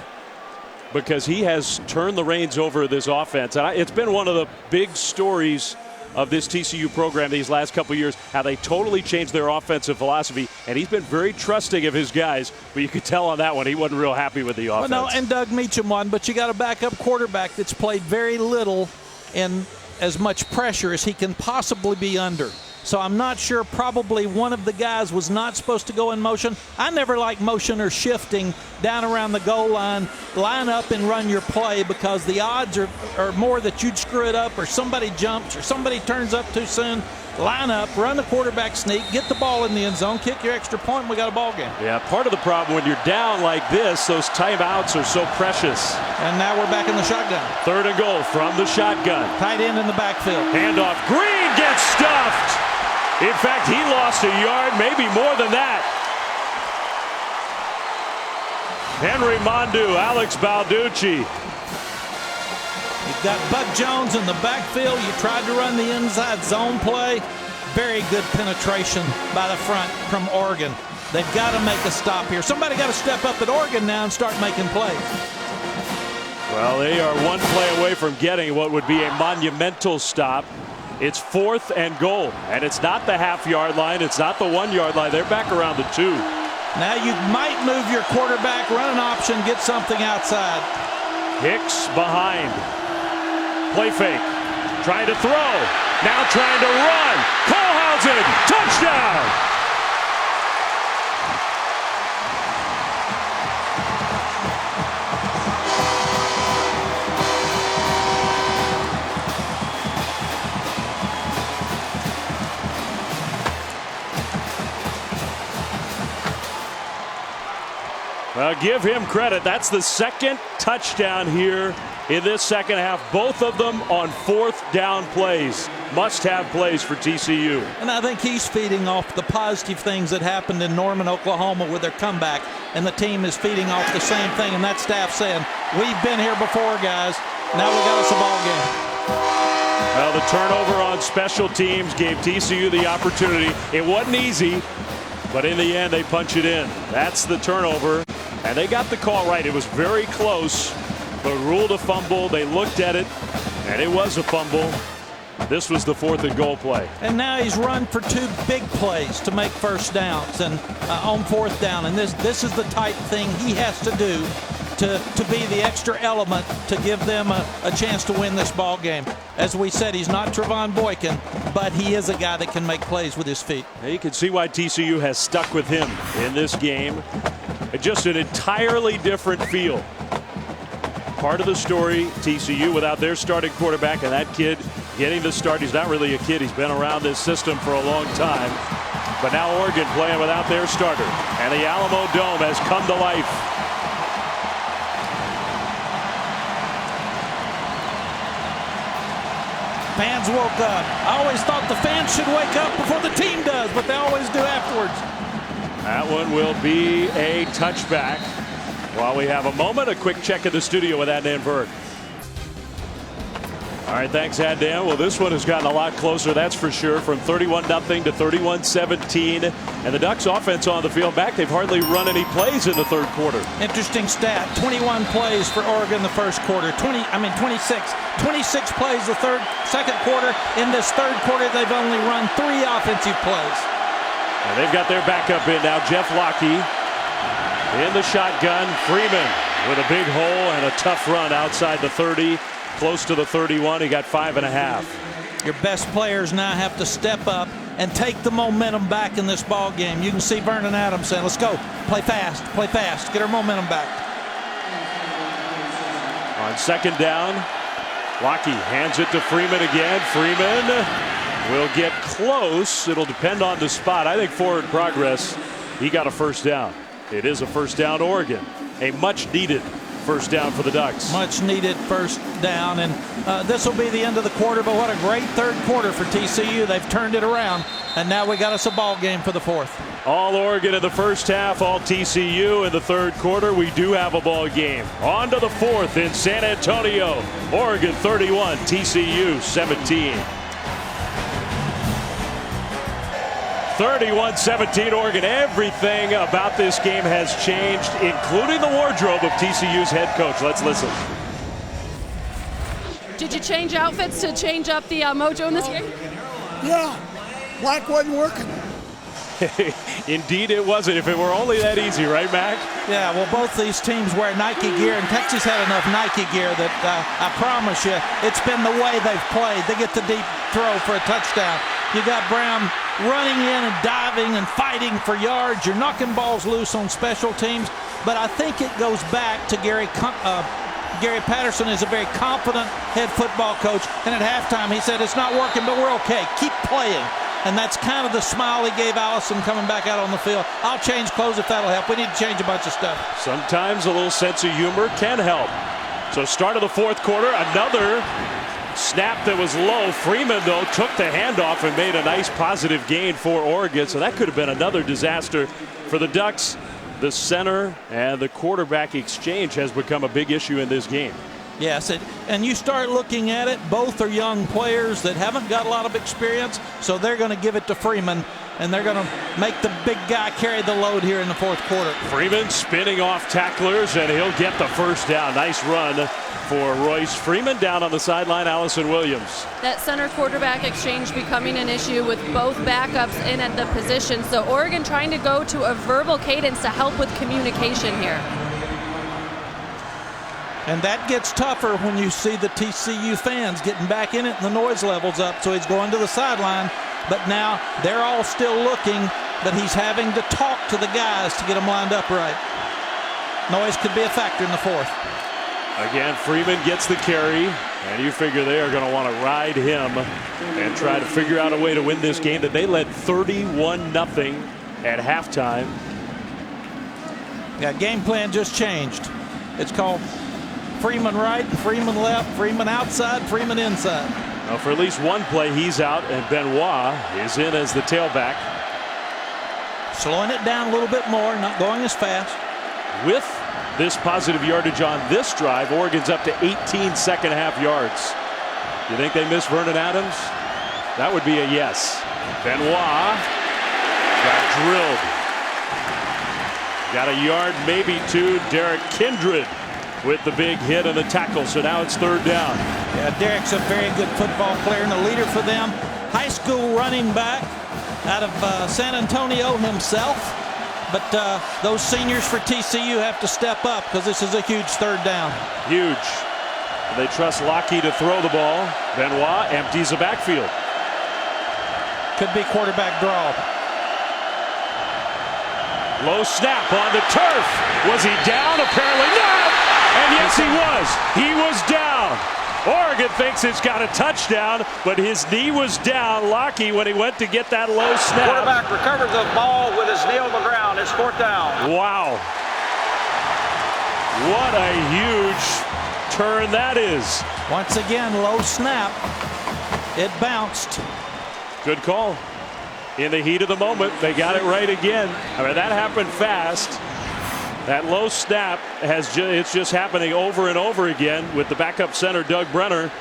A: because he has turned the reins over this offense. And it's been one of the big stories of this TCU program these last couple of years, how they totally changed their offensive philosophy. And he's been very trusting of his guys, but you could tell on that one he wasn't real happy with the offense.
B: Well, no, and Doug Meacham won, but you got a backup quarterback that's played very little in as much pressure as he can possibly be under. So I'm not sure, probably one of the guys was not supposed to go in motion. I never like motion or shifting down around the goal line. Line up and run your play, because the odds are more that you'd screw it up, or somebody jumps, or somebody turns up too soon. Line up, run the quarterback sneak, get the ball in the end zone, kick your extra point, and we got a ball game.
A: Yeah, part of the problem when you're down like this, those timeouts are so precious.
B: And now we're back in the shotgun.
A: 3rd and goal from the shotgun.
B: Tight end in the backfield.
A: Handoff. Green gets stuffed. In fact, he lost a yard, maybe more than that. Henry Mondu, Alex Balducci.
B: You've got Bud Jones in the backfield. You tried to run the inside zone play. Very good penetration by the front from Oregon. They've got to make a stop here. Somebody got to step up at Oregon now and start making plays.
A: Well, they are one play away from getting what would be a monumental stop. It's 4th and goal, and it's not the half-yard line. It's not the 1-yard line. They're back around the 2.
B: Now you might move your quarterback, run an option, get something outside.
A: Hicks behind. Play fake. Trying to throw. Now trying to run. Kohlhausen. Touchdown. Well, give him credit. That's the 2nd touchdown here in this second half. Both of them on 4th down plays. Must-have plays for TCU.
B: And I think he's feeding off the positive things that happened in Norman, Oklahoma with their comeback. And the team is feeding off the same thing. And that staff saying, we've been here before, guys. Now we got us a ball game.
A: Well, the turnover on special teams gave TCU the opportunity. It wasn't easy, but in the end, they punch it in. That's the turnover. And they got the call right. It was very close, but ruled a fumble. They looked at it, and it was a fumble. This was the 4th and goal play.
B: And now he's run for 2 big plays to make first downs and on 4th down. And this is the type thing he has to do to be the extra element to give them a chance to win this ball game. As we said, he's not Trevon Boykin, but he is a guy that can make plays with his feet.
A: Now you can see why TCU has stuck with him in this game. Just an entirely different feel. Part of the story, TCU without their starting quarterback, and that kid getting the start. He's not really a kid. He's been around this system for a long time. But now Oregon playing without their starter. And the Alamo Dome has come to life.
B: Fans woke up. I always thought the fans should wake up before the team does, but they always do afterwards.
A: That one will be a touchback. While we have a moment, a quick check of the studio with Adnan Berg. All right, thanks, Adnan. Well, this one has gotten a lot closer, that's for sure, from 31-0 to 31-17. And the Ducks offense on the field back. They've hardly run any plays in the 3rd quarter.
B: Interesting stat, 21 plays for Oregon the 1st quarter. 26 plays the 2nd quarter. In this 3rd quarter, they've only run 3 offensive plays.
A: And they've got their backup in now. Jeff Lockie in the shotgun. Freeman with a big hole and a tough run outside the 30, close to the 31. He got 5.5.
B: Your best players now have to step up and take the momentum back in this ball game. You can see Vernon Adams saying, let's go, play fast, get our momentum back.
A: On 2nd down, Lockie hands it to Freeman again. Freeman will get close. It'll depend on the spot. I think forward progress. He got a 1st down. It is a 1st down, Oregon. A much needed 1st down for the Ducks.
B: Much needed 1st down. And this will be the end of the quarter. But what a great 3rd quarter for TCU. They've turned it around. And now we got us a ball game for the 4th.
A: All Oregon in the 1st half, all TCU in the 3rd quarter. We do have a ball game. On to the 4th in San Antonio. Oregon 31, TCU 17. 31-17 Oregon. Everything about this game has changed, including the wardrobe of TCU's head coach. Let's listen.
E: Did you change outfits to change up the mojo in this game?
G: Yeah, black wasn't working.
A: Indeed it wasn't. If it were only that easy, right, Mac?
B: Yeah, well, both these teams wear Nike gear, and Texas had enough Nike gear that I promise you, it's been the way they've played. They get the deep throw for a touchdown. You got Brown running in and diving and fighting for yards. You're knocking balls loose on special teams. But I think it goes back to Gary Patterson is a very confident head football coach. And at halftime, he said, it's not working, but we're okay. Keep playing. And that's kind of the smile he gave Allison coming back out on the field. I'll change clothes if that'll help. We need to change a bunch of stuff.
A: Sometimes a little sense of humor can help. So start of the 4th quarter, another snap that was low. Freeman, though, took the handoff and made a nice positive gain for Oregon. So that could have been another disaster for the Ducks. the center and the quarterback exchange has become a big issue in this game.
B: Yes, and you start looking at it, both are young players that haven't got a lot of experience, so they're going to give it to Freeman, and they're going to make the big guy carry the load here in the fourth quarter.
A: Freeman spinning off tacklers, and he'll get the first down. Nice run for Royce Freeman. Down on the sideline, Allison Williams.
E: That center quarterback exchange becoming an issue with both backups in at the position, so Oregon trying to go to a verbal cadence to help with communication here.
B: And that gets tougher when you see the TCU fans getting back in it and the noise levels up. So he's going to the sideline, but now they're all still looking, but he's having to talk to the guys to get them lined up right. Noise could be a factor in the fourth.
A: Again, Freeman gets the carry, and you figure they are going to want to ride him and try to figure out a way to win this game that they led 31-0 at halftime.
B: Yeah, game plan just changed. It's called Freeman right, Freeman left, Freeman outside, Freeman inside.
A: Well, for at least one play, he's out, and Benoit is in as the tailback.
B: Slowing it down a little bit more, not going as fast.
A: With this positive yardage on this drive, Oregon's up to 18 second-half yards. You think they miss Vernon Adams? That would be a yes. Benoit got drilled. Got a yard, maybe two. Derek Kindred with the big hit and the tackle, so now it's third down.
B: Yeah, Derek's a very good football player and a leader for them. High school running back out of San Antonio himself. But those seniors for TCU have to step up because this is a huge third down. Huge.
A: They trust Lockie to throw the ball. Benoit empties the backfield.
B: Could be quarterback draw.
A: Low snap on the turf. Was he down? Apparently not. And yes, he was. He was down. Oregon thinks it's got a touchdown, but his knee was down. Lockie, when he went to get that low snap.
C: Quarterback recovers the ball with his knee on the ground. It's fourth down.
A: Wow. What a huge turn that is.
B: Once again, low snap. It bounced. Good call.
A: In the heat of the moment, they got it right again. I mean, that happened fast. That low snap it's just happening over and over again with the backup center Doug Brenner.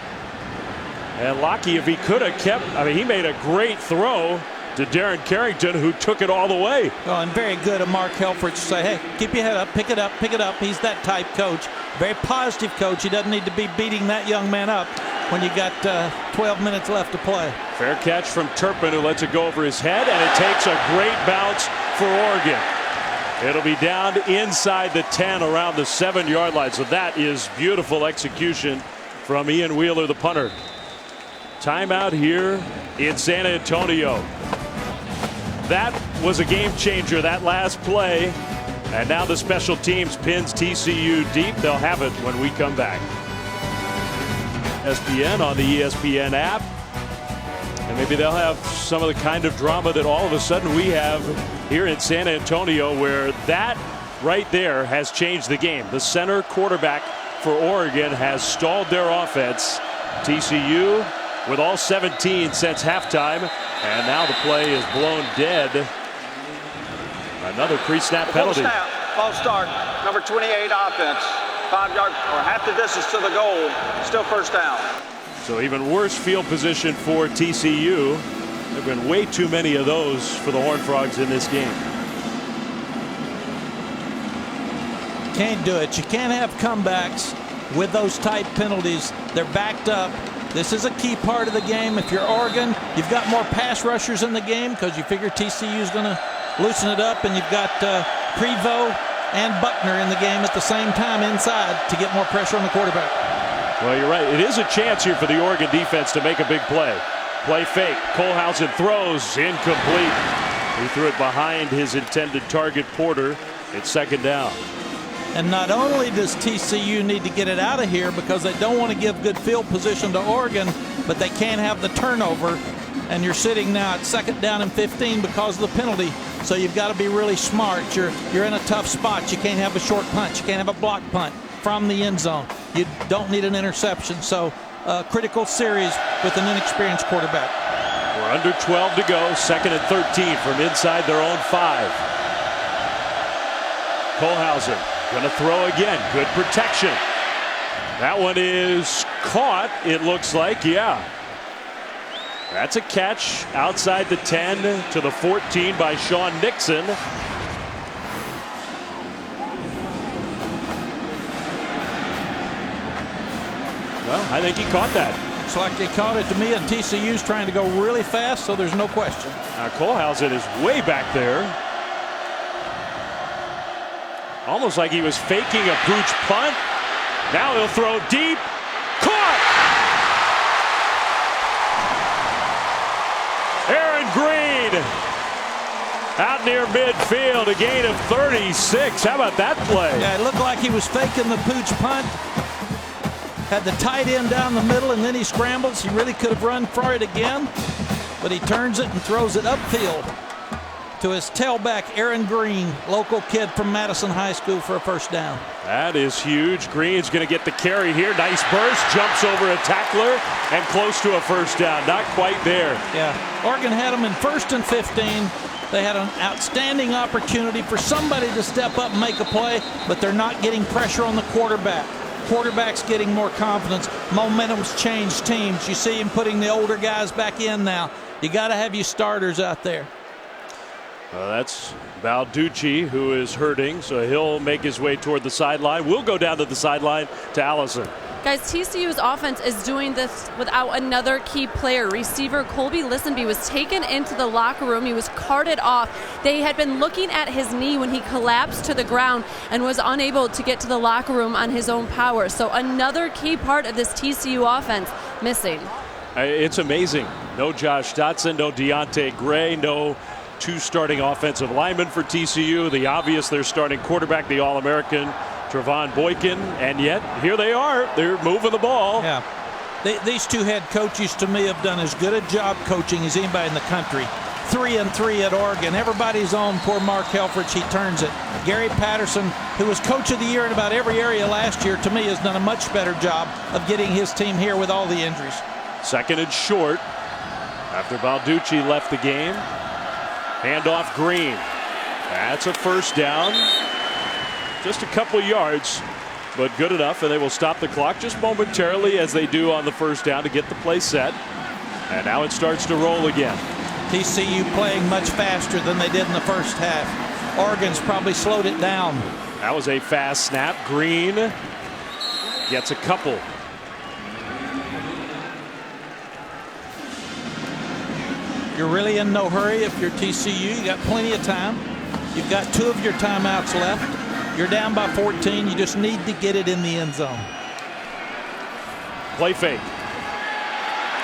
A: And Lockie, if he could have kept, I mean, he made a great throw to Darren Carrington, who took it all the way.
B: Oh, and very good of Mark Helfrich to say, hey, keep your head up, pick it up, pick it up. He's that type coach. Very positive coach. He doesn't need to be beating that young man up when you got 12 minutes left to play.
A: Fair catch from Turpin, who lets it go over his head, and it takes a great bounce for Oregon. It'll be down inside the 10 around the 7-yard line. So that is beautiful execution from Ian Wheeler, the punter. Timeout here in San Antonio. That was a game changer, that last play. And now the special teams pins TCU deep. They'll have it when we come back. ESPN on the ESPN app. And maybe they'll have some of the kind of drama that all of a sudden we have here in San Antonio, where that right there has changed the game. The center quarterback for Oregon has stalled their offense. TCU with all 17 since halftime, and now the play is blown dead. Another pre-snap penalty.
C: False start. Number 28 offense. 5 yards or half the distance to the goal. Still first down.
A: So even worse field position for TCU. There have been way too many of those for the Horned Frogs in this game.
B: Can't do it. You can't have comebacks with those type penalties. They're backed up. This is a key part of the game. If you're Oregon, you've got more pass rushers in the game because you figure TCU is going to loosen it up, and you've got Prevost and Buckner in the game at the same time inside to get more pressure on the quarterback.
A: Well, you're right. It is a chance here for the Oregon defense to make a big play. Play fake. Kohlhausen throws. Incomplete. He threw it behind his intended target, Porter. It's second down.
B: And not only does TCU need to get it out of here because they don't want to give good field position to Oregon, but they can't have the turnover. And you're sitting now at second down and 15 because of the penalty. So you've got to be really smart. You're in a tough spot. You can't have a short punt. You can't have a block punt from the end zone. You don't need an interception. So critical series with an inexperienced quarterback.
A: We're under 12 to go. Second and 13 from inside their own 5. Kohlhausen going to throw again. Good protection. That one is caught, it looks like. Yeah. That's a catch outside the 10 to the 14 by Sean Nixon. Well, I think he caught that.
B: Looks like they caught it to me, and TCU's trying to go really fast, so there's no question.
A: Now Kohlhausen is way back there. Almost like he was faking a pooch punt. Now he'll throw deep. Caught! Aaron Green out near midfield, a gain of 36. How about that play?
B: Yeah, it looked like he was faking the pooch punt. Had the tight end down the middle, and then he scrambles. He really could have run for it again, but he turns it and throws it upfield to his tailback, Aaron Green, local kid from Madison High School, for a first down.
A: That is huge. Green's going to get the carry here. Nice burst, jumps over a tackler, and close to a first down. Not quite there.
B: Yeah, Oregon had them in 1st and 15. They had an outstanding opportunity for somebody to step up and make a play, but they're not getting pressure on the quarterback. Quarterback's getting more confidence. Momentum's changed teams. You see him putting the older guys back in now. You got to have your starters out there.
A: That's Balducci, who is hurting, so he'll make his way toward the sideline. We'll go down to the sideline to Allison.
E: Guys, TCU's offense is doing this without another key player. Receiver Colby Listenby was taken into the locker room. He was carted off. They had been looking at his knee when he collapsed to the ground and was unable to get to the locker room on his own power. So another key part of this TCU offense missing.
A: It's amazing. No Josh Dotson, no Deontay Gray, no two starting offensive linemen for TCU. The obvious, their starting quarterback, the All-American Trevon Boykin, and yet here they are. They're moving the ball.
B: Yeah, these two head coaches to me have done as good a job coaching as anybody in the country. 3-3 at Oregon. Everybody's on poor Mark Helfrich. He turns it. Gary Patterson, who was coach of the year in about every area last year, to me has done a much better job of getting his team here with all the injuries.
A: 2nd and short after Balducci left the game. Handoff Green. That's a first down. Just a couple yards, but good enough, and they will stop the clock just momentarily, as they do on the first down, to get the play set. And now it starts to roll again.
B: TCU playing much faster than they did in the first half. Oregon's probably slowed it down.
A: That was a fast snap. Green gets a couple.
B: You're really in no hurry if you're TCU. You got plenty of time. You've got 2 of your timeouts left. You're down by 14. You just need to get it in the end zone.
A: Play fake.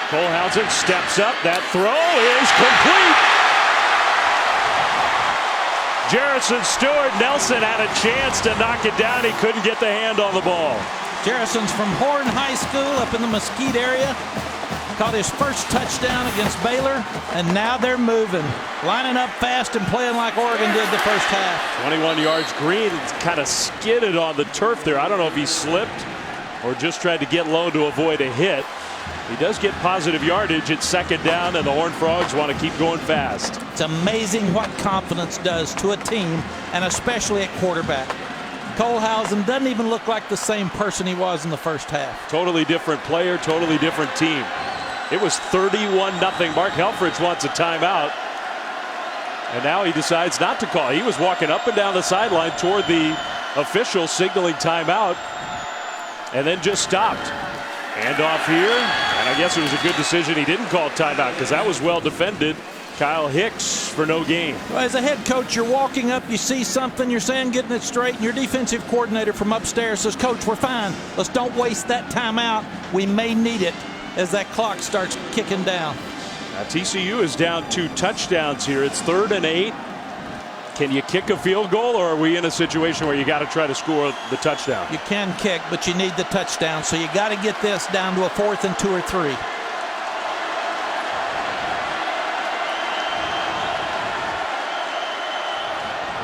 A: Kohlhausen steps up. That throw is complete. Jerrison Stewart Nelson had a chance to knock it down. He couldn't get the hand on the ball.
B: Jerrison's from Horn High School up in the Mesquite area. Caught his first touchdown against Baylor, and now they're moving, lining up fast and playing like Oregon did the first half.
A: 21 yards. Green kind of skidded on the turf there. I don't know if he slipped or just tried to get low to avoid a hit. He does get positive yardage at 2nd down, and the Horned Frogs want to keep going fast.
B: It's amazing what confidence does to a team, and especially at quarterback. Kohlhausen doesn't even look like the same person he was in the first half.
A: Totally different player, totally different team. It was 31-0. Mark Helfrich wants a timeout, and now he decides not to call. He was walking up and down the sideline toward the official signaling timeout, and then just stopped. Handoff here, and I guess it was a good decision he didn't call timeout, because that was well defended. Kyle Hicks for no gain.
B: Well, as a head coach, you're walking up, you see something, you're saying getting it straight, and your defensive coordinator from upstairs says, "Coach, we're fine. Let's don't waste that timeout. We may need it," as that clock starts kicking down.
A: Now TCU is down 2 touchdowns here. It's 3rd and 8. Can you kick a field goal, or are we in a situation where you got to try to score the touchdown?
B: You can kick, but you need the touchdown, so you got to get this down to a 4th and 2 or 3.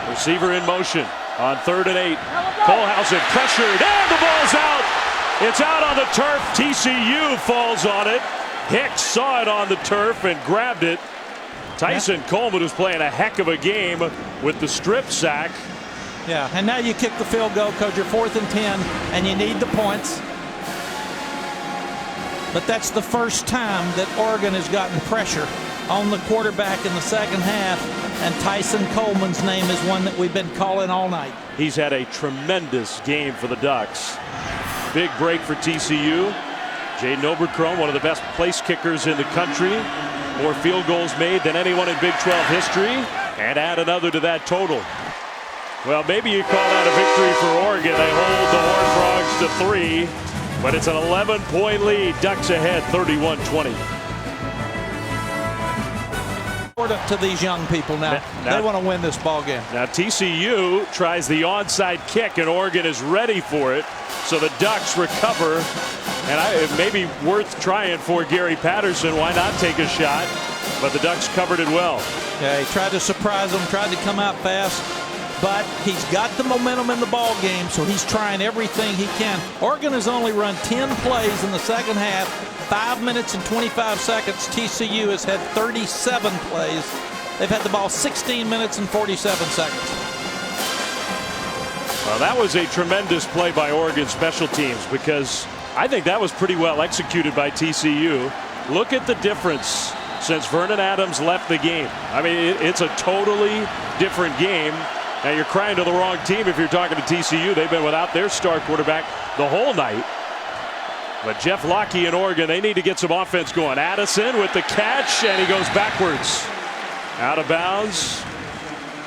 A: Receiver in motion on 3rd and 8. Kohlhausen pressured, and the ball's out. It's out on the turf. TCU falls on it. Hicks saw it on the turf and grabbed it. Tyson Coleman was playing a heck of a game with the strip sack.
B: Yeah, and now you kick the field goal because you're 4th and 10, and you need the points. But that's the first time that Oregon has gotten pressure on the quarterback in the second half, and Tyson Coleman's name is one that we've been calling all night.
A: He's had a tremendous game for the Ducks. Big break for TCU. Jaden Oberchrome, one of the best place kickers in the country. More field goals made than anyone in Big 12 history, and add another to that total. Well, maybe you call that a victory for Oregon. They hold the Horned Frogs to 3, but it's an 11-point lead. Ducks ahead 31-20.
B: To these young people now. They want to win this ball game.
A: Now TCU tries the onside kick, and Oregon is ready for it. So the Ducks recover, and it may be worth trying for Gary Patterson. Why not take a shot? But the Ducks covered it well.
B: Yeah, he tried to surprise them, tried to come out fast, but he's got the momentum in the ball game, so he's trying everything he can. Oregon has only run 10 plays in the second half, 5 minutes and 25 seconds. TCU has had 37 plays. They've had the ball 16 minutes and 47 seconds.
A: Well, that was a tremendous play by Oregon special teams, because I think that was pretty well executed by TCU. Look at the difference since Vernon Adams left the game. I mean, it's a totally different game. Now, you're crying to the wrong team if you're talking to TCU. They've been without their star quarterback the whole night. But Jeff Locke and Oregon, they need to get some offense going. Addison with the catch, and he goes backwards. Out of bounds.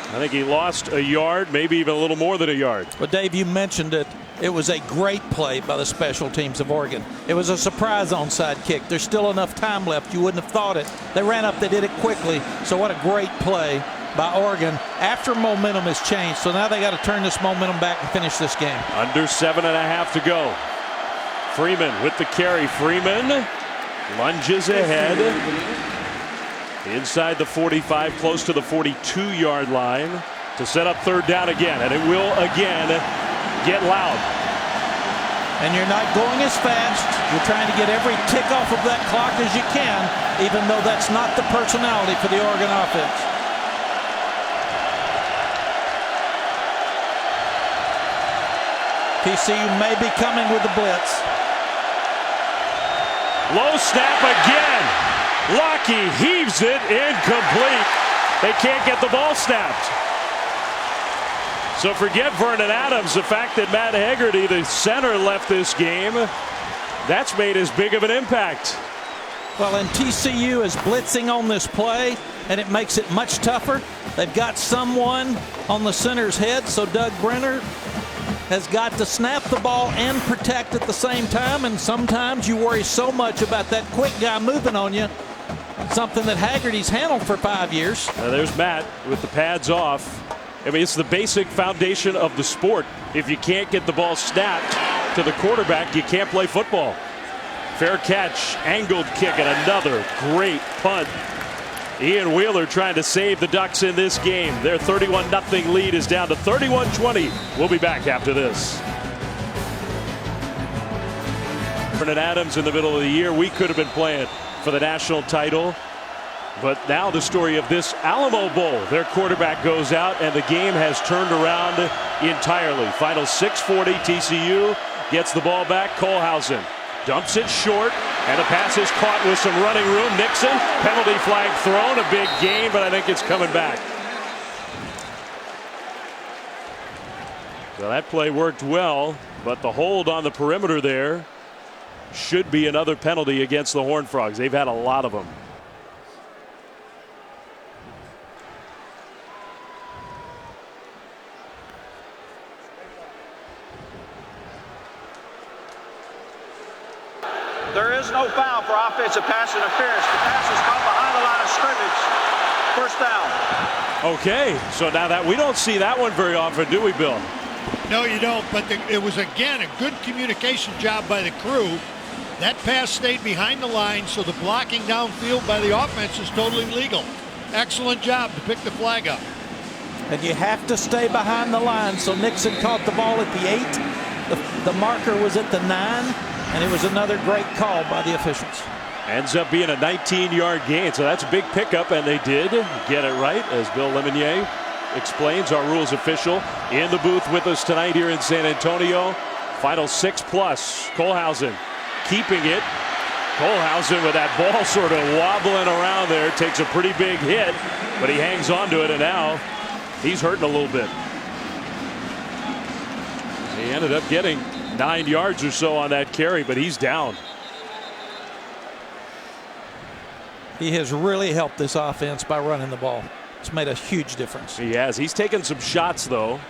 A: I think he lost a yard, maybe even a little more than a yard.
B: Well, Dave, you mentioned it. It was a great play by the special teams of Oregon. It was a surprise onside kick. There's still enough time left. You wouldn't have thought it. They ran up, they did it quickly. So what a great play by Oregon after momentum has changed. So now they got to turn this momentum back and finish this game.
A: Under 7.5 to go. Freeman with the carry. Freeman lunges ahead. Inside the 45, close to the 42-yard line to set up third down again. And it will again get loud.
B: And you're not going as fast. You're trying to get every tick off of that clock as you can, even though that's not the personality for the Oregon offense. TCU may be coming with the blitz.
A: Low snap again. Locke heaves it incomplete. They can't get the ball snapped. So forget Vernon Adams. The fact that Matt Hegarty, the center, left this game, that's made as big of an impact.
B: Well, and TCU is blitzing on this play, and it makes it much tougher. They've got someone on the center's head, so Doug Brenner has got to snap the ball and protect at the same time, and sometimes you worry so much about that quick guy moving on you, something that Haggerty's handled for 5 years.
A: Now there's Matt with the pads off. I mean, it's the basic foundation of the sport. If you can't get the ball snapped to the quarterback, you can't play football. Fair catch, angled kick, and another great punt. Ian Wheeler trying to save the Ducks in this game. Their 31-0 lead is down to 31-20. We'll be back after this. Vernon Adams in the middle of the year. We could have been playing for the national title. But now the story of this Alamo Bowl. Their quarterback goes out, and the game has turned around entirely. Final 6:40. TCU gets the ball back. Kohlhausen dumps it short, and the pass is caught with some running room. Nixon, penalty flag thrown. A big gain, but I think it's coming back. So that play worked well, but the hold on the perimeter there should be another penalty against the Horned Frogs. They've had a lot of them.
C: There is no foul for offensive pass interference. The pass is caught behind the line of scrimmage. First down.
A: Okay, so now that we don't see that one very often, do we, Bill?
D: No, you don't, but it was, again, a good communication job by the crew. That pass stayed behind the line, so the blocking downfield by the offense is totally legal. Excellent job to pick the flag up.
B: And you have to stay behind the line, so Nixon caught the ball at the 8. The marker was at the 9. And it was another great call by the officials.
A: Ends up being a 19-yard gain, so that's a big pickup, and they did get it right, as Bill Lemonnier explains, our rules official, in the booth with us tonight here in San Antonio. Final 6+. Kohlhausen keeping it. Kohlhausen with that ball sort of wobbling around there, takes a pretty big hit, but he hangs on to it, and now he's hurting a little bit. He ended up getting 9 yards or so on that carry, but he's down.
B: He has really helped this offense by running the ball. It's made a huge difference.
A: He has. He's taken some shots, though.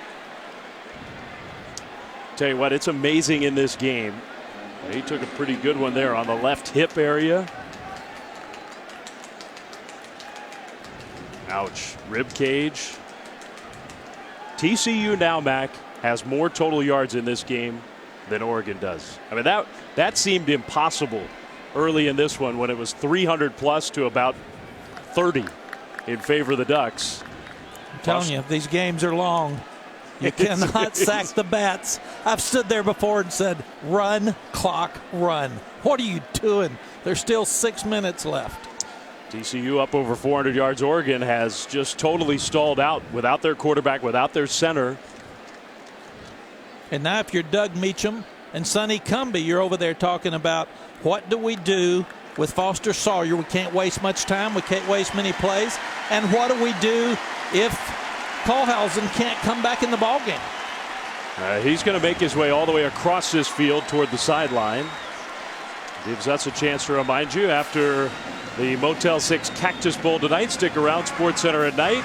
A: Tell you what, it's amazing in this game. He took a pretty good one there on the left hip area. Ouch. Rib cage. TCU now, Mac, has more total yards in this game than Oregon does. I mean, that seemed impossible early in this one when it was 300+ to about 30 in favor of the Ducks.
B: I'm telling you, these games are long. You cannot sack the bats. I've stood there before and said, run, clock, run. What are you doing? There's still 6 minutes left.
A: TCU up over 400 yards. Oregon has just totally stalled out without their quarterback, without their center.
B: And now if you're Doug Meacham and Sonny Cumbie, you're over there talking about what do we do with Foster Sawyer? We can't waste much time. We can't waste many plays. And what do we do if Kohlhausen can't come back in the ballgame?
A: He's going to make his way all the way across this field toward the sideline. Gives us a chance to remind you after the Motel 6 Cactus Bowl tonight. Stick around, Sports Center at night.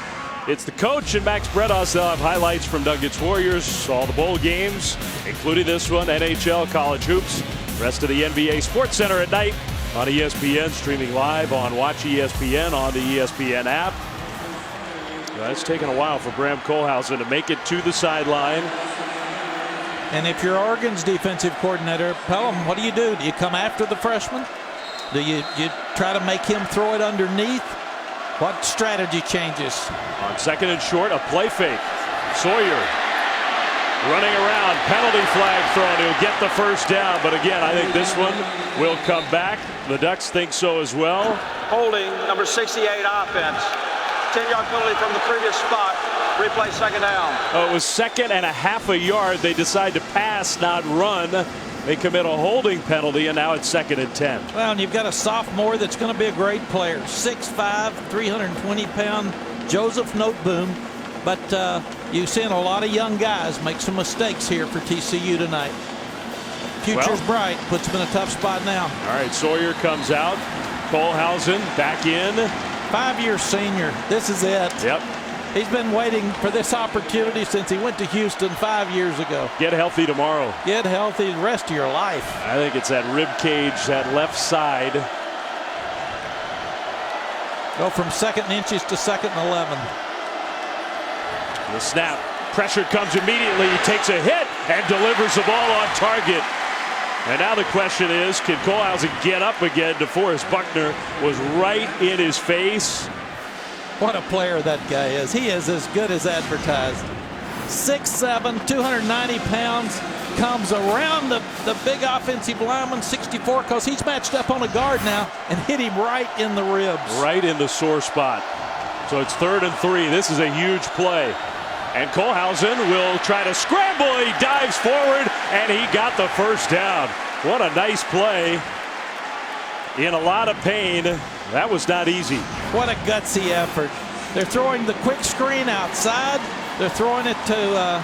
A: It's the coach and Max Bredos. They'll have highlights from Nuggets Warriors, all the bowl games, including this one, NHL, college hoops. Rest of the NBA. Sports Center at night on ESPN, streaming live on Watch ESPN on the ESPN app. It's taken a while for Bram Kohlhausen to make it to the sideline.
B: And if you're Oregon's defensive coordinator, Pelham, what do? Do you come after the freshman? Do you try to make him throw it underneath? What strategy changes?
A: On 2nd and short, a play fake. Sawyer running around, penalty flag thrown. He'll get the first down, but again, I think this one will come back. The Ducks think so as well.
C: Holding number 68 offense. 10-yard penalty from the previous spot. Replay 2nd down.
A: Oh, it was 2nd and a half a yard. They decide to pass, not run. They commit a holding penalty, and now it's 2nd and 10.
B: Well, and you've got a sophomore that's going to be a great player. 6'5", 320-pound Joseph Noteboom. But you've seen a lot of young guys make some mistakes here for TCU tonight. Future's bright. Puts them in a tough spot now.
A: All right, Sawyer comes out. Kohlhausen back in.
B: 5-year senior. This is it.
A: Yep.
B: He's been waiting for this opportunity since he went to Houston 5 years ago.
A: Get healthy tomorrow.
B: Get healthy the rest of your life.
A: I think it's that rib cage, that left side.
B: Go from 2nd and inches to 2nd and 11.
A: The snap. Pressure comes immediately. He takes a hit and delivers the ball on target. And now the question is, can Kohlhausen get up again? DeForest Buckner was right in his face.
B: What a player that guy is. He is as good as advertised. 6'7", 290 pounds. Comes around the big offensive lineman, 64, because he's matched up on a guard now and hit him right in the ribs.
A: Right in the sore spot. So it's 3rd and 3. This is a huge play. And Kohlhausen will try to scramble. He dives forward, and he got the first down. What a nice play. In a lot of pain. That was not easy.
B: What a gutsy effort. They're throwing the quick screen outside. They're throwing it to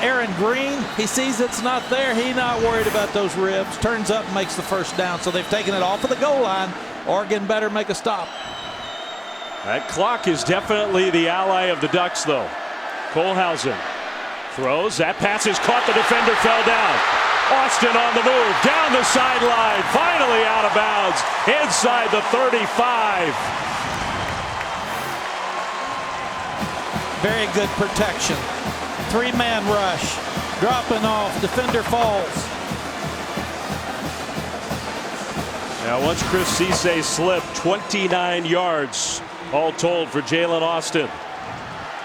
B: Aaron Green. He sees it's not there. He's not worried about those ribs. Turns up and makes the first down. So they've taken it off of the goal line. Oregon better make a stop.
A: That clock is definitely the ally of the Ducks, though. Kohlhausen throws. That pass is caught. The defender fell down. Austin on the move. Down the sideline. Finally out of bounds. Inside the 35.
B: Very good protection. 3-man rush. Dropping off. Defender falls.
A: Now once Chris Cisse slipped, 29 yards all told for Jalen Austin.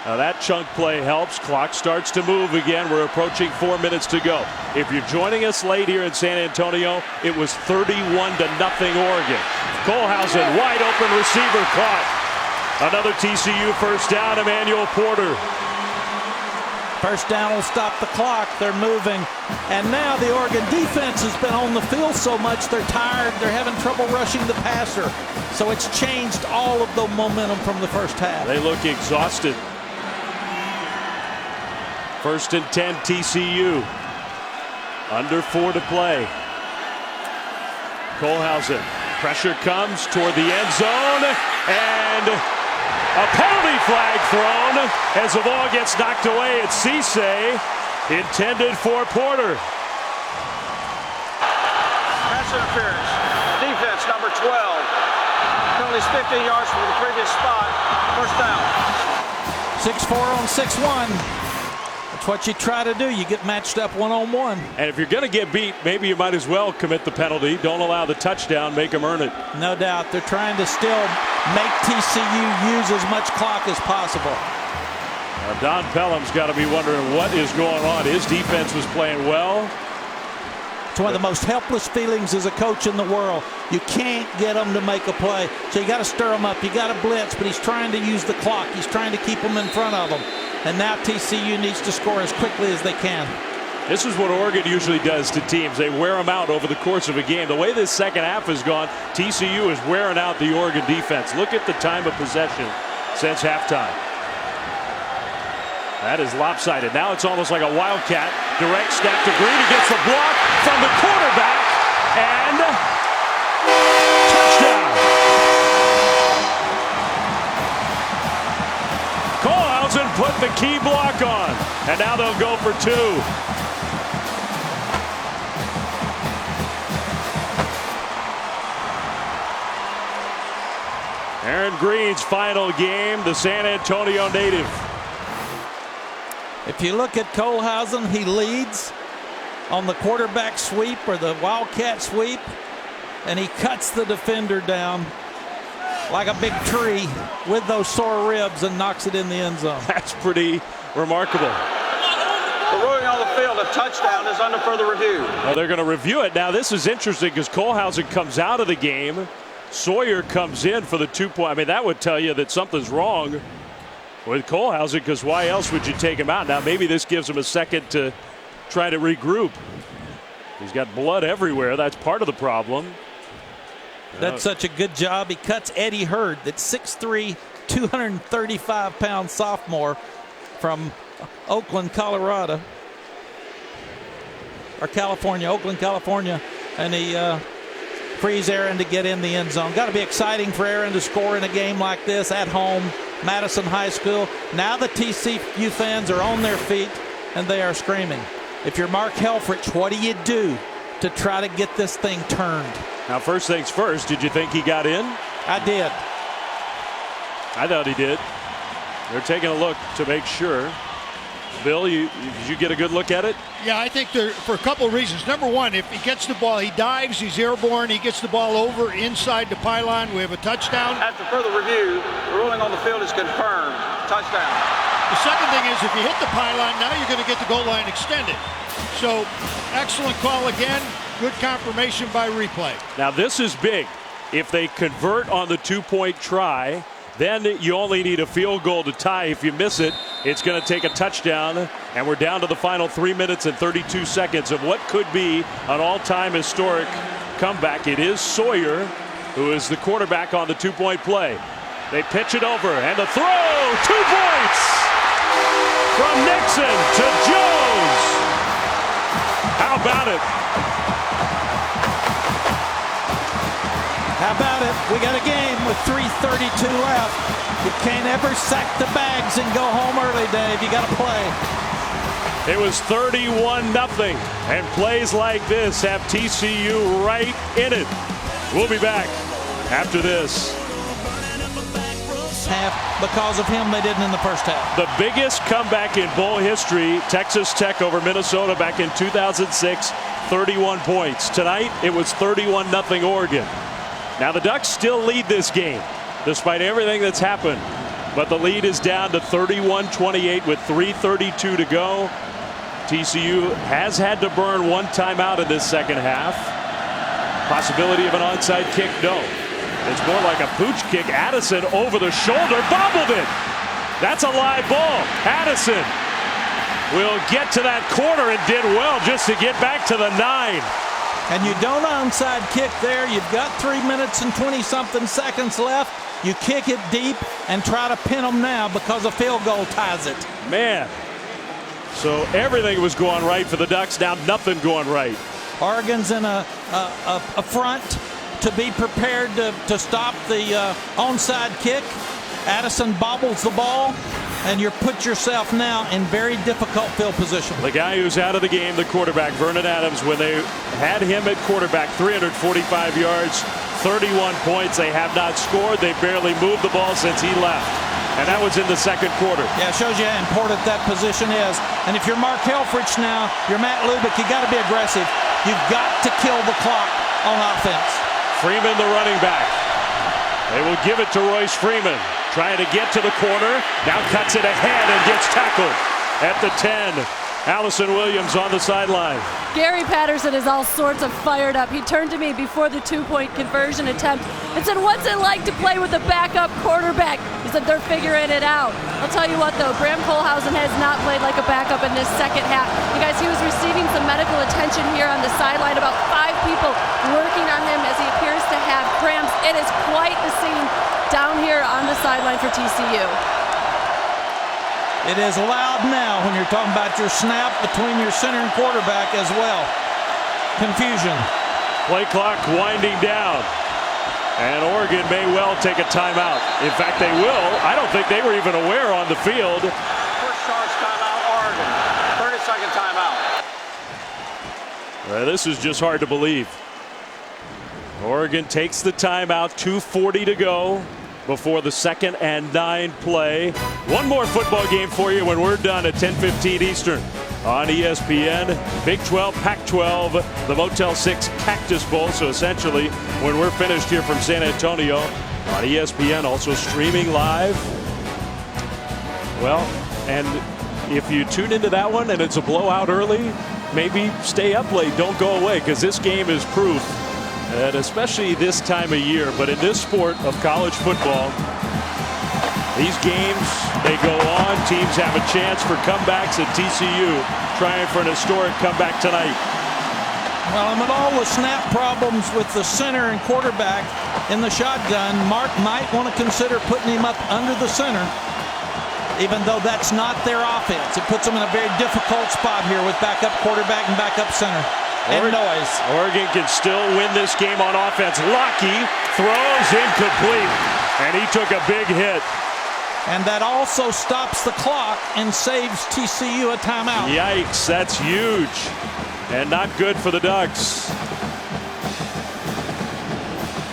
A: Now that chunk play helps. Clock starts to move again. We're approaching 4 minutes to go. If you're joining us late here in San Antonio, it was 31-0 Oregon. Kohlhausen wide open, receiver caught. Another TCU first down, Emmanuel Porter.
B: First down will stop the clock. They're moving. And now the Oregon defense has been on the field so much they're tired. They're having trouble rushing the passer. So it's changed all of the momentum from the first half.
A: They look exhausted. First and 10 TCU. Under 4 to play. Kohlhausen. Pressure comes toward the end zone. And a penalty flag thrown as the ball gets knocked away at Cisse, intended for Porter.
C: Pass interference. Defense number 12. Penalties 15 yards from the previous spot. First down.
B: 6-4 on 6-1. That's what you try to do. You get matched up one-on-one.
A: And if you're going to get beat, maybe you might as well commit the penalty. Don't allow the touchdown. Make them earn it.
B: No doubt. They're trying to still make TCU use as much clock as possible.
A: Don Pelham's got to be wondering what is going on. His defense was playing well.
B: It's one of the most helpless feelings as a coach in the world. You can't get them to make a play. So you got to stir them up. You got to blitz, but he's trying to use the clock. He's trying to keep them in front of them. And now TCU needs to score as quickly as they can.
A: This is what Oregon usually does to teams. They wear them out over the course of a game. The way this second half has gone, TCU is wearing out the Oregon defense. Look at the time of possession since halftime. That is lopsided. Now it's almost like a wildcat. Direct snap to Green. He gets the block from the quarterback. And touchdown. Kohlhausen put the key block on. And now they'll go for 2. Aaron Green's final game, the San Antonio native.
B: If you look at Kohlhausen, he leads on the quarterback sweep or the wildcat sweep, and he cuts the defender down like a big tree with those sore ribs and knocks it in the end zone.
A: That's pretty remarkable.
C: The ruling on the field, a touchdown, is under further review.
A: Well, they're going to review it. Now, this is interesting because Kohlhausen comes out of the game. Sawyer comes in for the 2-point. I mean, that would tell you that something's wrong with Kohlhausen, because why else would you take him out? Now, maybe this gives him a second to try to regroup. He's got blood everywhere. That's part of the problem.
B: That's such a good job. He cuts Eddie Hurd, that's 6'3", 235-pound sophomore from Oakland, Colorado. Or California, Oakland, California. And he frees Aaron to get in the end zone. Got to be exciting for Aaron to score in a game like this at home. Madison High School. Now the TCU fans are on their feet and they are screaming. If you're Mark Helfrich, what do you do to try to get this thing turned?
A: Now, first things first, did you think he got in?
B: I did.
A: I thought he did. They're taking a look to make sure. Bill, did you get a good look at it?
D: Yeah, I think for a couple of reasons. Number one, if he gets the ball, he dives, he's airborne, he gets the ball over inside the pylon, we have a touchdown.
C: After further review, the ruling on the field is confirmed. Touchdown.
D: The second thing is if you hit the pylon, now you're going to get the goal line extended. So, excellent call again. Good confirmation by replay.
A: Now, this is big. If they convert on the 2-point try, then you only need a field goal to tie. If you miss it, it's going to take a touchdown, and we're down to the final 3 minutes and 32 seconds of what could be an all-time historic comeback. It is Sawyer who is the quarterback on the 2-point play. They pitch it over, and the throw, 2 points from Nixon to Jones. How about it?
B: How about it? We got a game with 3:32 left. You can't ever sack the bags and go home early, Dave. You got to play.
A: It was 31-0, and plays like this have TCU right in it. We'll be back after this.
B: Half because of him, they didn't in the first half.
A: The biggest comeback in bowl history, Texas Tech over Minnesota back in 2006, 31 points. Tonight, it was 31-0 Oregon. Now, the Ducks still lead this game, despite everything that's happened. But the lead is down to 31-28 with 3:32 to go. TCU has had to burn 1 timeout in this second half. Possibility of an onside kick, no. It's more like a pooch kick. Addison over the shoulder, bobbled it. That's a live ball. Addison will get to that corner and did well just to get back to the 9.
B: And you don't onside kick there. You've got 3 minutes and 20-something seconds left. You kick it deep and try to pin them now because a field goal ties it.
A: Man. So everything was going right for the Ducks. Now nothing going right.
B: Oregon's in a front to be prepared to stop the onside kick. Addison bobbles the ball, and you put yourself now in very difficult field position.
A: The guy who's out of the game, the quarterback, Vernon Adams, when they had him at quarterback, 345 yards, 31 points. They have not scored. They barely moved the ball since he left. And that was in the second quarter.
B: Yeah, it shows you how important that position is. And if you're Mark Helfrich now, you're Matt Lubick, you got to be aggressive. You've got to kill the clock on offense.
A: Freeman, the running back. They will give it to Royce Freeman. Trying to get to the corner. Now cuts it ahead and gets tackled at the 10. Allison Williams on the sideline.
E: Gary Patterson is all sorts of fired up. He turned to me before the 2-point conversion attempt and said, "What's it like to play with a backup quarterback?" He said they're figuring it out. I'll tell you what, though, Graham Kohlhausen has not played like a backup in this second half. You guys, he was receiving some medical attention here on the sideline. About 5 people working on him as he appears to have cramps. It is quite the scene down here on the sideline for TCU.
B: It is loud now when you're talking about your snap between your center and quarterback as well. Confusion.
A: Play clock winding down. And Oregon may well take a timeout. In fact, they will. I don't think they were even aware on the field.
C: First charge timeout, Oregon. 30-second timeout.
A: This is just hard to believe. Oregon takes the timeout, 2:40 to go before the 2nd and 9 play. One more football game for you when we're done at 10:15 Eastern on ESPN. Big 12, Pac-12, the Motel 6 Cactus Bowl. So essentially, when we're finished here from San Antonio on ESPN, also streaming live. Well, and if you tune into that one and it's a blowout early, maybe stay up late. Don't go away, because this game is proof. And especially this time of year, but in this sport of college football, these games, they go on. Teams have a chance for comebacks, at TCU trying for an historic comeback tonight.
B: Well, amid all the snap problems with the center and quarterback in the shotgun, Mark might want to consider putting him up under the center, even though that's not their offense. It puts them in a very difficult spot here with backup quarterback and backup center.
A: Oregon can still win this game on offense. Lockie throws incomplete, and he took a big hit.
B: And that also stops the clock and saves TCU a timeout.
A: Yikes, that's huge. And not good for the Ducks.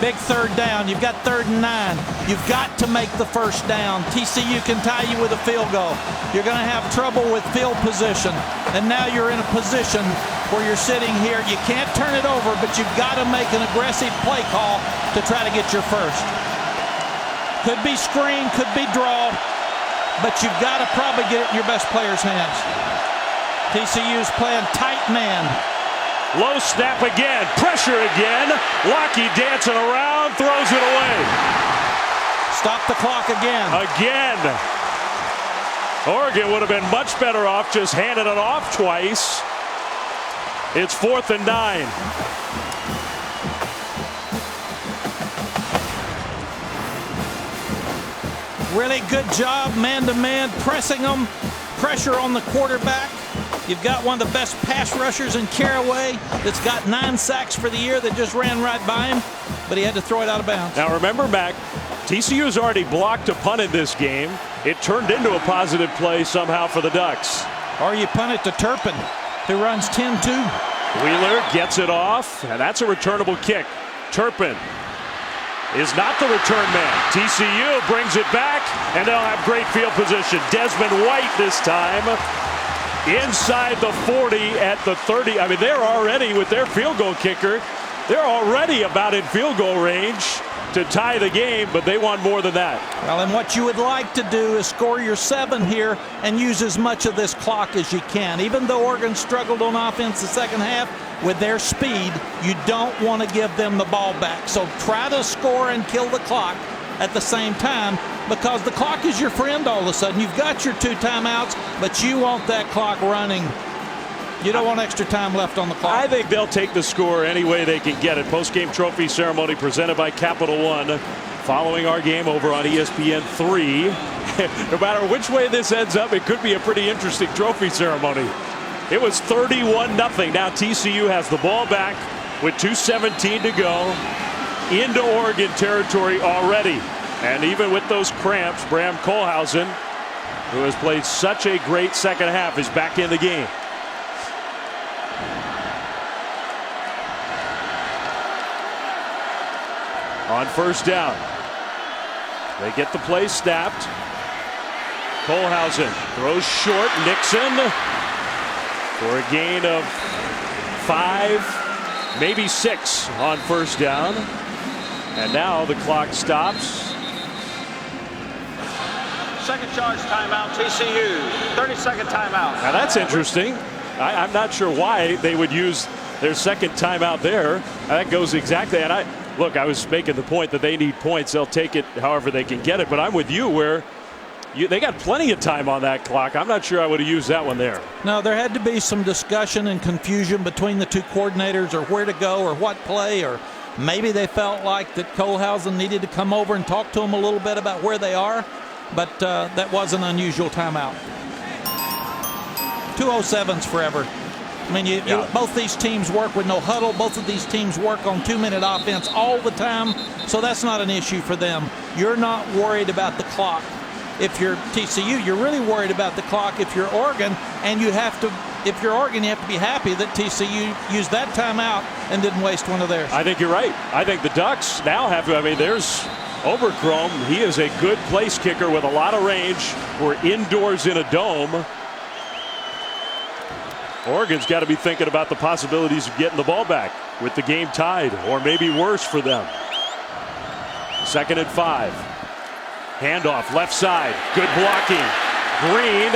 B: Big 3rd down. You've got 3rd and 9. You've got to make the 1st down. TCU can tie you with a field goal. You're going to have trouble with field position. And now you're in a position where you're sitting here. You can't turn it over, but you've got to make an aggressive play call to try to get your 1st. Could be screen, could be draw, but you've got to probably get it in your best player's hands. TCU's playing tight man.
A: Low snap again, pressure again. Lockie dancing around, throws it away.
B: Stop the clock again.
A: Again. Oregon would have been much better off just handing it off twice. It's 4th and 9.
B: Really good job, man-to-man, pressing them, pressure on the quarterback. You've got one of the best pass rushers in Caraway that's got 9 sacks for the year that just ran right by him, but he had to throw it out of bounds.
A: Now remember, Mac, TCU has already blocked a punt in this game. It turned into a positive play somehow for the Ducks.
B: Or you punt it to Turpin, who runs 10-2.
A: Wheeler gets it off, and that's a returnable kick. Turpin is not the return man. TCU brings it back, and they'll have great field position. Desmond White this time inside the 40 at the 30. I mean, they're already, with their field goal kicker, they're already about in field goal range to tie the game, but they want more than that.
B: Well, and what you would like to do is score your 7 here and use as much of this clock as you can. Even though Oregon struggled on offense the second half, with their speed, you don't want to give them the ball back. So try to score and kill the clock at the same time, because the clock is your friend all of a sudden. You've got your 2 timeouts, but you want that clock running. You don't want extra time left on the clock.
A: I think they'll take the score any way they can get it. Post-game trophy ceremony presented by Capital One following our game over on ESPN 3. No matter which way this ends up, it could be a pretty interesting trophy ceremony. It was 31-0. Now TCU has the ball back with 2:17 to go into Oregon territory already. And even with those cramps, Bram Kohlhausen, who has played such a great second half, is back in the game. On first down, they get the play snapped. Kohlhausen throws short. Nixon for a gain of 5, maybe 6 on first down. And now the clock stops.
C: Second charge timeout, TCU. 30-second timeout.
A: Now that's interesting. I'm not sure why they would use their second timeout there. That goes exactly. And I was making the point that they need points. They'll take it however they can get it. But I'm with you where they got plenty of time on that clock. I'm not sure I would have used that one there.
B: No, there had to be some discussion and confusion between the 2 coordinators, or where to go or what play, or maybe they felt like that Kohlhausen needed to come over and talk to them a little bit about where they are. But that was an unusual timeout. 2:07's forever. I mean, both these teams work with no huddle. Both of these teams work on 2-minute offense all the time. So that's not an issue for them. You're not worried about the clock. If you're TCU, you're really worried about the clock. If you're Oregon, and if you're Oregon, you have to be happy that TCU used that timeout and didn't waste one of theirs.
A: I think you're right. I think the Ducks now have to. I mean, there's Overchrome. He is a good place kicker with a lot of range. We're indoors in a dome. Oregon's got to be thinking about the possibilities of getting the ball back with the game tied, or maybe worse for them. 2nd and 5. Handoff left side. Good blocking. Green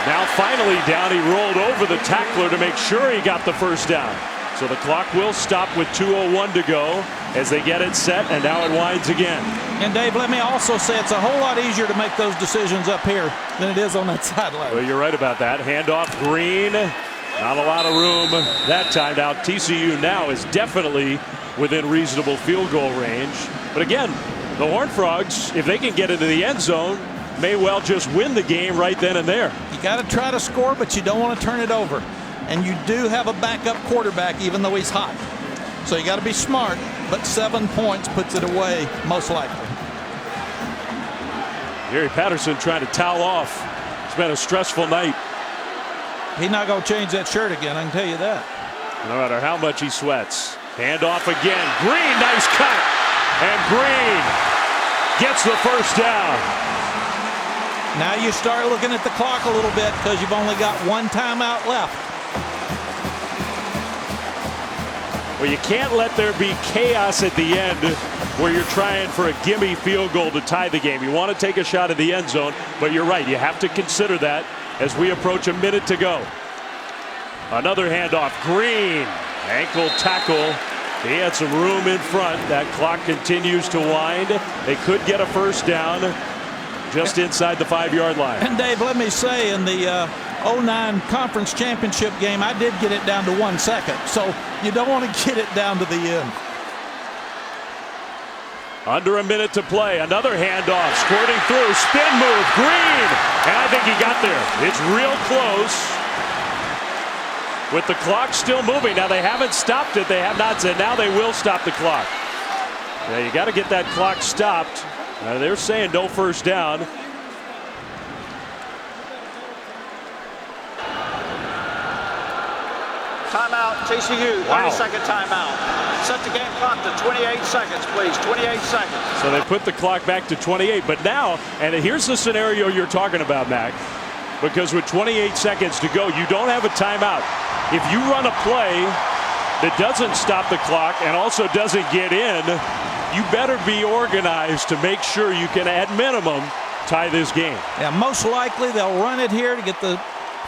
A: now finally down. He rolled over the tackler to make sure he got the first down. So the clock will stop with 2:01 to go as they get it set, and now it winds again.
B: And Dave, let me also say it's a whole lot easier to make those decisions up here than it is on that sideline.
A: Well, you're right about that. Handoff, Green. Not a lot of room that time. Now TCU now is definitely within reasonable field goal range. But again, the Horned Frogs, if they can get into the end zone, may well just win the game right then and there.
B: You got to try to score, but you don't want to turn it over. And you do have a backup quarterback, even though he's hot. So you got to be smart, but 7 points puts it away, most likely.
A: Gary Patterson trying to towel off. It's been a stressful night.
B: He's not going to change that shirt again, I can tell you that.
A: No matter how much he sweats. Handoff again. Green, nice cut. And Green gets the first down.
B: Now you start looking at the clock a little bit because you've only got 1 timeout left.
A: Well, you can't let there be chaos at the end where you're trying for a gimme field goal to tie the game. You want to take a shot at the end zone, but you're right. You have to consider that as we approach a minute to go. Another handoff. Green, ankle tackle. He had some room in front. That clock continues to wind. They could get a first down just inside the 5-yard line.
B: And Dave, let me say, in the 09 conference championship game, I did get it down to 1 second. So you don't want to get it down to the end.
A: Under a minute to play. Another handoff. Squirting through. Spin move. Green. And I think he got there. It's real close. With the clock still moving. Now they haven't stopped it. They have not said. Now they will stop the clock. Yeah, you got to get that clock stopped. They're saying no first down.
C: Timeout, TCU, 30-second timeout. Set the game clock to 28 seconds, please. 28 seconds.
A: So they put the clock back to 28. But now, and here's the scenario you're talking about, Mac. Because with 28 seconds to go, you don't have a timeout. If you run a play that doesn't stop the clock and also doesn't get in, you better be organized to make sure you can, at minimum, tie this game.
B: Yeah, most likely they'll run it here to get the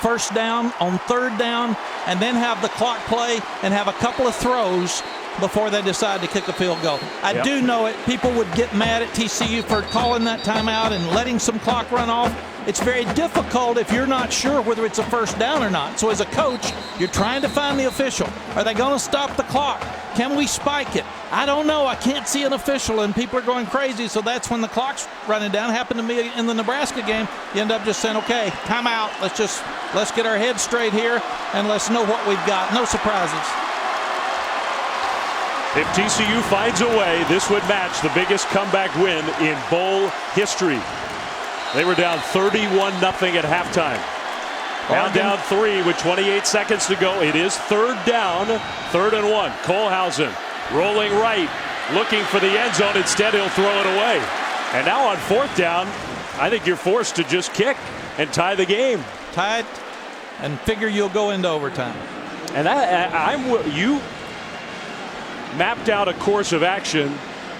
B: first down on third down and then have the clock play and have a couple of throws before they decide to kick a field goal. I do know it. People would get mad at TCU for calling that timeout and letting some clock run off. It's very difficult if you're not sure whether it's a first down or not. So as a coach, you're trying to find the official. Are they going to stop the clock? Can we spike it? I don't know. I can't see an official, and people are going crazy. So that's when the clock's running down. Happened to me in the Nebraska game. You end up just saying, okay, timeout. Let's get our heads straight here, and let's know what we've got. No surprises.
A: If TCU finds a way, this would match the biggest comeback win in bowl history. They were down 31-0 at halftime. Now down 3 with 28 seconds to go. It is third down, 3rd and 1. Kohlhausen rolling right, looking for the end zone. Instead, he'll throw it away. And now on 4th down, I think you're forced to just kick and tie the game.
B: Tie it and figure you'll go into overtime.
A: And you mapped out a course of action.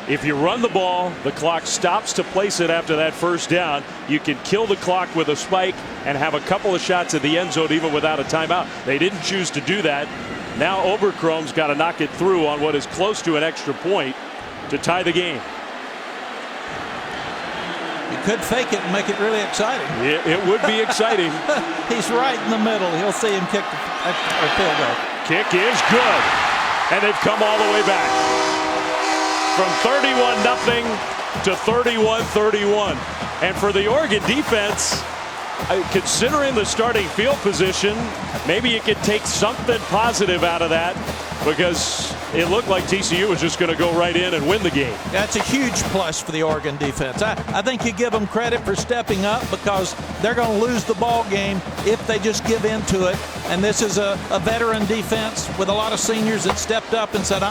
A: If you run the ball, the clock stops to place it after that first down. You can kill the clock with a spike and have a couple of shots at the end zone even without a timeout. They didn't choose to do that. Now Oberkrom's got to knock it through on what is close to an extra point to tie the game.
B: You could fake it and make it really exciting.
A: It would be exciting.
B: He's right in the middle. He'll see him kick a field goal.
A: Kick is good. And they've come all the way back. From 31-0 to 31-31. And for the Oregon defense, considering the starting field position, maybe you could take something positive out of that, because it looked like TCU was just going to go right in and win the game.
B: That's a huge plus for the Oregon defense. I think you give them credit for stepping up, because they're going to lose the ball game if they just give into it. And this is a veteran defense with a lot of seniors that stepped up and said,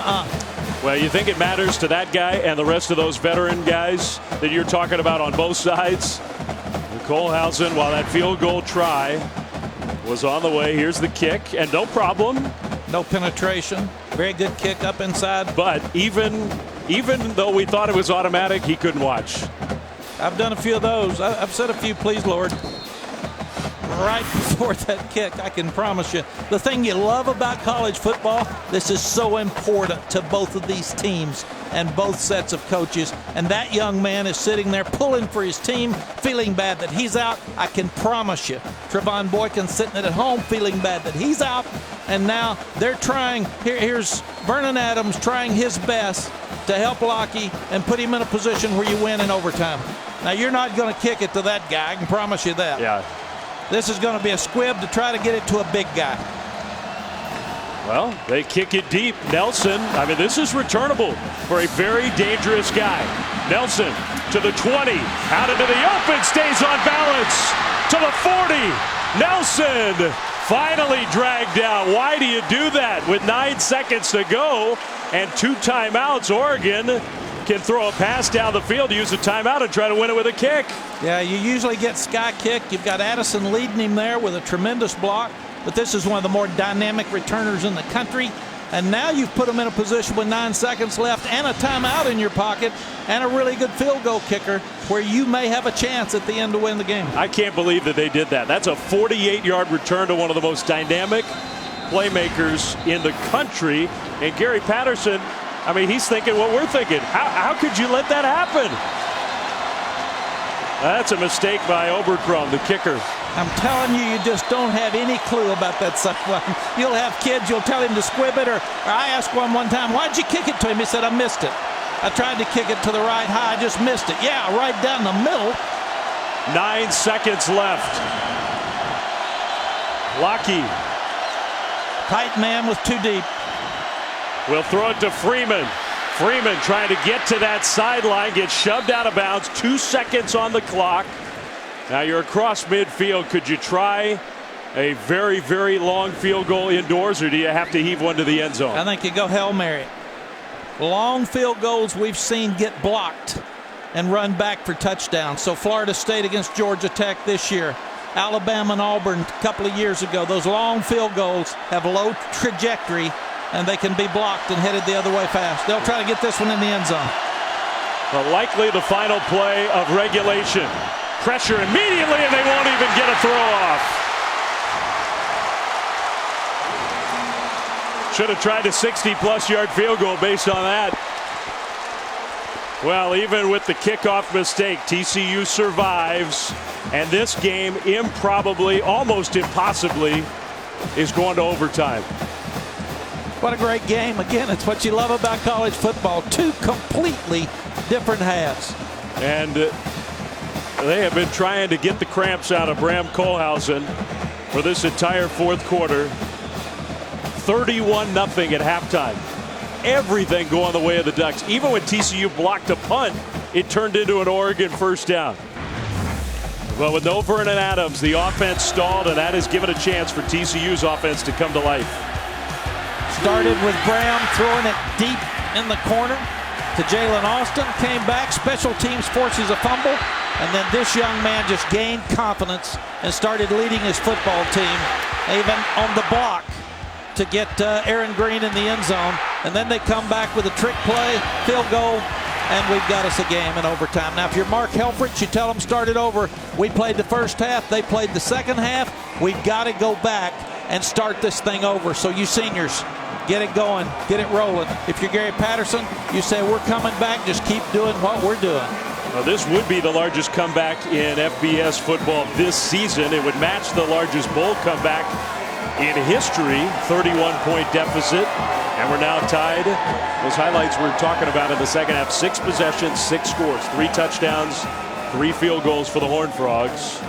A: Well, you think it matters to that guy and the rest of those veteran guys that you're talking about on both sides? Kohlhausen, while that field goal try was on the way, here's the kick, and no problem.
B: No penetration. Very good kick up inside.
A: But even though we thought it was automatic, he couldn't watch.
B: I've done a few of those. I've said a few, please, Lord. Right before that kick, I can promise you. The thing you love about college football, this is so important to both of these teams and both sets of coaches. And that young man is sitting there pulling for his team, feeling bad that he's out. I can promise you, Trevon Boykin's sitting at home feeling bad that he's out. And now they're trying. Here's Vernon Adams trying his best to help Lockie and put him in a position where you win in overtime. Now, you're not going to kick it to that guy. I can promise you that.
A: Yeah.
B: This is going to be a squib to try to get it to a big guy.
A: Well, they kick it deep. Nelson, I mean, this is returnable for a very dangerous guy. Nelson to the 20, out into the open, stays on balance to the 40. Nelson finally dragged down. Why do you do that with 9 seconds to go and 2 timeouts? Oregon can throw a pass down the field, use a timeout, and try to win it with a kick.
B: Yeah, you usually get sky kick. You've got Addison leading him there with a tremendous block, but this is one of the more dynamic returners in the country. And now you've put him in a position with 9 seconds left and a timeout in your pocket and a really good field goal kicker where you may have a chance at the end to win the game.
A: I can't believe that they did that. That's a 48-yard return to one of the most dynamic playmakers in the country. And Gary Patterson, I mean, he's thinking what we're thinking. How could you let that happen? That's a mistake by Oberkrom, the kicker.
B: I'm telling you, you just don't have any clue about that sideline. You'll have kids, you'll tell him to squib it, or I asked one time, why'd you kick it to him? He said, I missed it. I tried to kick it to the right high, I just missed it. Yeah, right down the middle.
A: 9 seconds left. Lockie.
B: Tight man with 2 deep.
A: We'll throw it to Freeman. Freeman trying to get to that sideline, gets shoved out of bounds. 2 seconds on the clock. Now you're across midfield. Could you try a very, very long field goal indoors, or do you have to heave one to the end zone?
B: I think you go Hail Mary. Long field goals we've seen get blocked and run back for touchdowns. So Florida State against Georgia Tech this year. Alabama and Auburn a couple of years ago. Those long field goals have low trajectory, and they can be blocked and headed the other way fast. They'll try to get this one in the end zone.
A: Well, likely the final play of regulation. Pressure immediately, and they won't even get a throw off. Should have tried a 60-plus yard field goal based on that. Well, even with the kickoff mistake, TCU survives. And this game, improbably, almost impossibly, is going to overtime.
B: What a great game. Again, it's what you love about college football. Two completely different halves.
A: And they have been trying to get the cramps out of Bram Kohlhausen for this entire fourth quarter. 31-0 at halftime. Everything going the way of the Ducks. Even when TCU blocked a punt, it turned into an Oregon first down. But with no Vernon Adams, the offense stalled, and that has given a chance for TCU's offense to come to life.
B: Started with Bram throwing it deep in the corner to Jalen Austin. Came back. Special teams forces a fumble. And then this young man just gained confidence and started leading his football team, even on the block, to get Aaron Green in the end zone. And then they come back with a trick play, field goal, and we've got us a game in overtime. Now, if you're Mark Helfrich, you tell them start it over. We played the first half. They played the second half. We've got to go back and start this thing over. So you seniors, get it going, get it rolling. If you're Gary Patterson, you say we're coming back. Just keep doing what we're doing.
A: Well, this would be the largest comeback in FBS football this season. It would match the largest bowl comeback in history, 31-point deficit, and we're now tied. Those highlights we're talking about in the second half: 6 possessions, 6 scores, 3 touchdowns, 3 field goals for the Horned Frogs.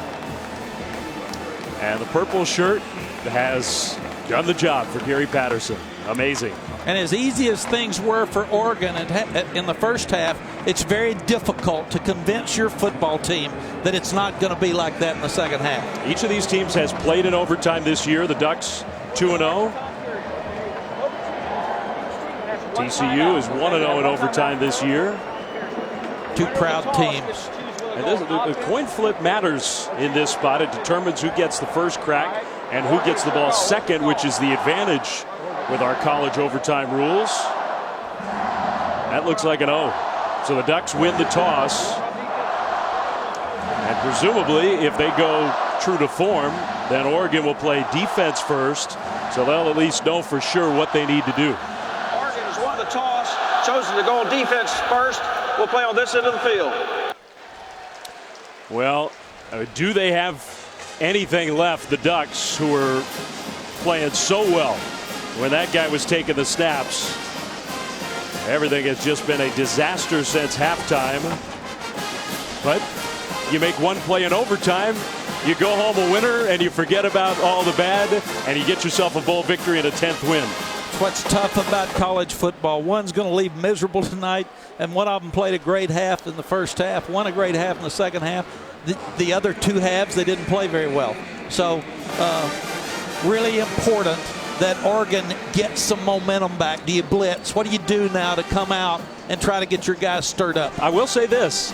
A: And the purple shirt has done the job for Gary Patterson. Amazing.
B: And as easy as things were for Oregon in the first half, it's very difficult to convince your football team that it's not going to be like that in the second half.
A: Each of these teams has played in overtime this year. The Ducks 2-0. TCU is 1-0 in overtime this year.
B: Two proud teams.
A: And the coin flip matters in this spot. It determines who gets the first crack and who gets the ball second, which is the advantage with our college overtime rules. That looks like an O. So the Ducks win the toss. And presumably, if they go true to form, then Oregon will play defense first. So they'll at least know for sure what they need to do.
C: Oregon has won the toss, chosen to go defense first. We'll play on this end of the field.
A: Well, do they have anything left, the Ducks, who are playing so well? When that guy was taking the snaps, everything has just been a disaster since halftime. But you make one play in overtime, you go home a winner, and you forget about all the bad, and you get yourself a bowl victory and a 10th win.
B: What's tough about college football, one's going to leave miserable tonight, and one of them played a great half in the first half, one a great half in the second half. The other 2 halves, they didn't play very well. So really important that Oregon gets some momentum back. Do you blitz? What do you do now to come out and try to get your guys stirred up?
A: I will say this.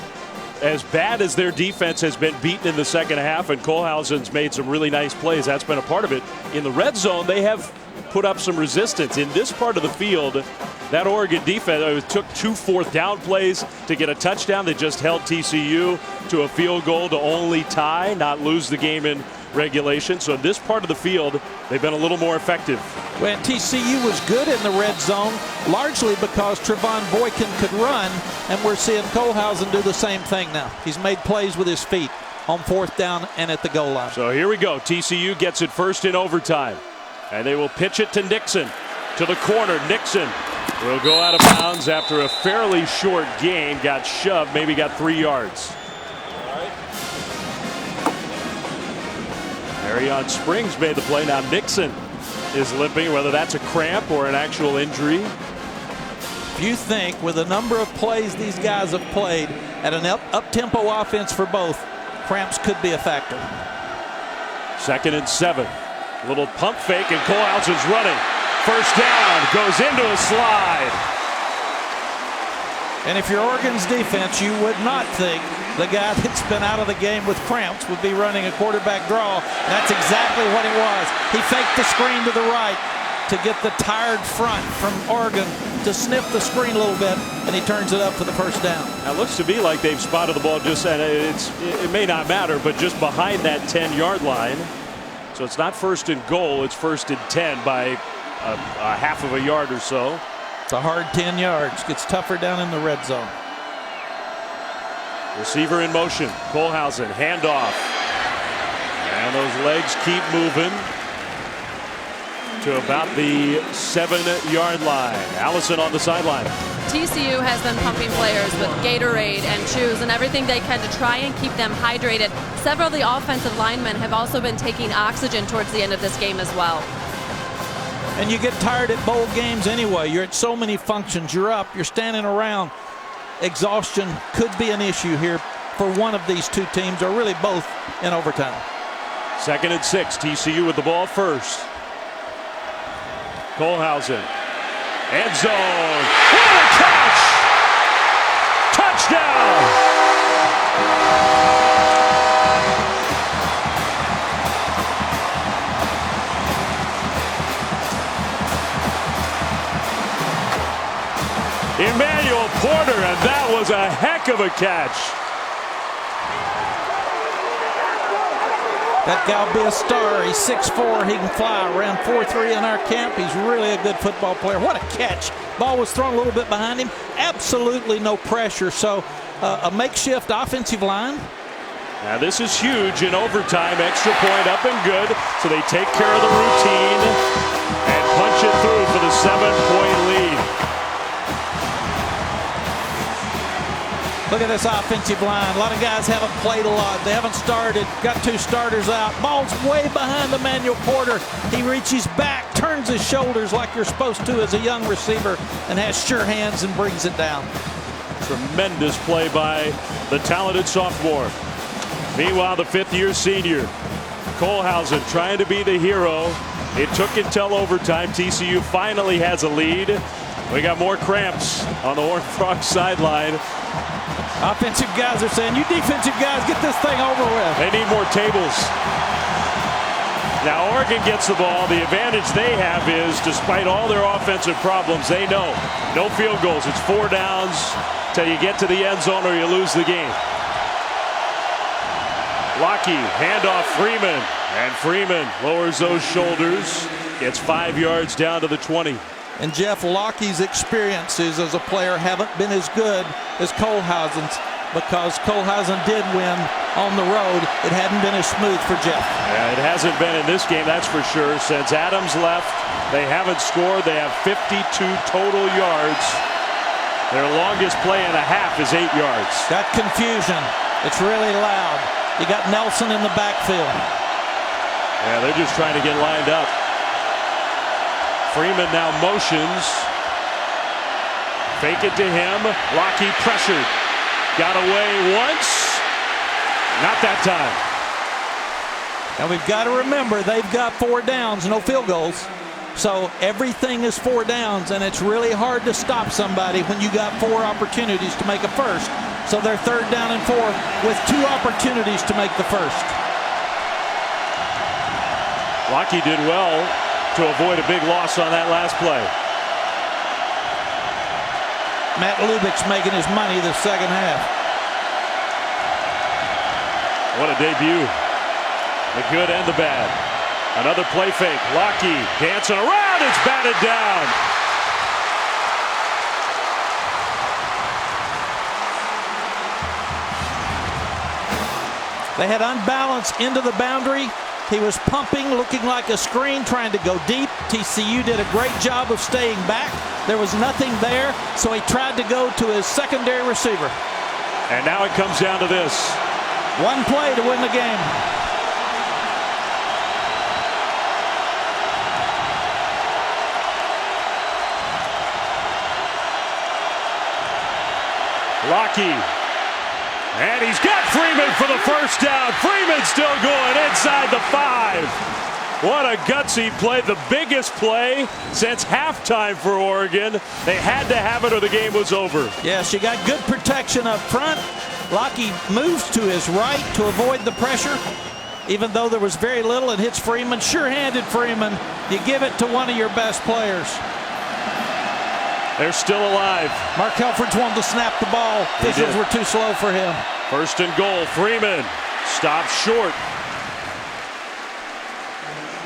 A: As bad as their defense has been beaten in the second half, and Kohlhausen's made some really nice plays, that's been a part of it. In the red zone, they have put up some resistance. In this part of the field, that Oregon defense took 2 fourth-down plays to get a touchdown that just held TCU to a field goal to only tie, not lose the game in regulation. So in this part of the field, they've been a little more effective.
B: When TCU was good in the red zone, largely because Trevon Boykin could run, and we're seeing Kohlhausen do the same thing now. He's made plays with his feet on 4th down and at the goal line.
A: So here we go. TCU gets it first in overtime, and they will pitch it to Nixon, to the corner. Nixon will go out of bounds after a fairly short gain. Got shoved, maybe got 3 yards. Marion Springs made the play. Now Nixon is limping, whether that's a cramp or an actual injury.
B: If you think with the number of plays these guys have played at an up-tempo offense for both, cramps could be a factor.
A: 2nd and 7. Little pump fake, and Kohlhausen's running. First down, goes into a slide.
B: And if you're Oregon's defense, you would not think the guy that's been out of the game with cramps would be running a quarterback draw. That's exactly what it was. He faked the screen to the right to get the tired front from Oregon to sniff the screen a little bit, and he turns it up for the first down.
A: Now, it looks to me like they've spotted the ball just, and it may not matter, but just behind that 10-yard line. So it's not 1st and goal, it's 1st and 10 by a half of a yard or so.
B: It's a hard 10 yards. Gets tougher down in the red zone.
A: Receiver in motion. Kohlhausen, handoff. And those legs keep moving to about the 7-yard line. Allison on the sideline.
E: TCU has been pumping players with Gatorade and chews and everything they can to try and keep them hydrated. Several of the offensive linemen have also been taking oxygen towards the end of this game as well.
B: And you get tired at bowl games anyway. You're at so many functions. You're up. You're standing around. Exhaustion could be an issue here for one of these two teams, or really both, in overtime.
A: 2nd and 6. TCU with the ball first. Kohlhausen. End zone. What a catch! Touchdown! Emmanuel Porter, and that was a heck of a catch.
B: That guy'll be a star. He's 6'4". He can fly. Around 4'3" in our camp. He's really a good football player. What a catch. Ball was thrown a little bit behind him. Absolutely no pressure. So a makeshift offensive line.
A: Now this is huge in overtime. Extra point up and good. So they take care of the routine and punch it through for the 7-point lead.
B: Look at this offensive line. A lot of guys haven't played a lot. They haven't started. Got 2 starters out. Ball's way behind Emmanuel Porter. He reaches back, turns his shoulders like you're supposed to as a young receiver, and has sure hands and brings it down.
A: Tremendous play by the talented sophomore. Meanwhile, the 5th-year senior, Kohlhausen, trying to be the hero. It took until overtime. TCU finally has a lead. We got more cramps on the Horned Frogs sideline.
B: Offensive guys are saying, you defensive guys, get this thing over with.
A: They need more tables. Now Oregon gets the ball. The advantage they have is, despite all their offensive problems, they know no field goals. It's 4 downs till you get to the end zone or you lose the game. Lockey, handoff Freeman. And Freeman lowers those shoulders. Gets 5 yards down to the 20.
B: And Jeff, Lockey's experiences as a player haven't been as good as Kohlhausen's, because Kohlhausen did win on the road. It hadn't been as smooth for Jeff.
A: Yeah, it hasn't been in this game, that's for sure. Since Adams left, they haven't scored. They have 52 total yards. Their longest play and a half is 8 yards.
B: That confusion, it's really loud. You got Nelson in the backfield.
A: Yeah, they're just trying to get lined up. Freeman now motions. Fake it to him. Lockey pressured. Got away once. Not that time.
B: And we've got to remember, they've got 4 downs, no field goals. So everything is 4 downs, and it's really hard to stop somebody when you got 4 opportunities to make a first. So they're 3rd down and 4 with 2 opportunities to make the first.
A: Lockey did well to avoid a big loss on that last play.
B: Matt Lubick's making his money the second half.
A: What a debut. The good and the bad. Another play fake. Lockey dancing around. It's batted down.
B: They had unbalance into the boundary. He was pumping, looking like a screen, trying to go deep. TCU did a great job of staying back. There was nothing there, so he tried to go to his secondary receiver.
A: And now it comes down to this.
B: 1 play to win the game.
A: Lockey. And he's got Freeman for the first down. Freeman still going inside the 5. What a gutsy play. The biggest play since halftime for Oregon. They had to have it or the game was over.
B: Yes, you got good protection up front. Lockey moves to his right to avoid the pressure, even though there was very little, and hits Freeman. Sure-handed Freeman. You give it to one of your best players.
A: They're still alive.
B: Mark Helford's wanted to snap the ball. Officials were too slow for him.
A: 1st and goal. Freeman stops short.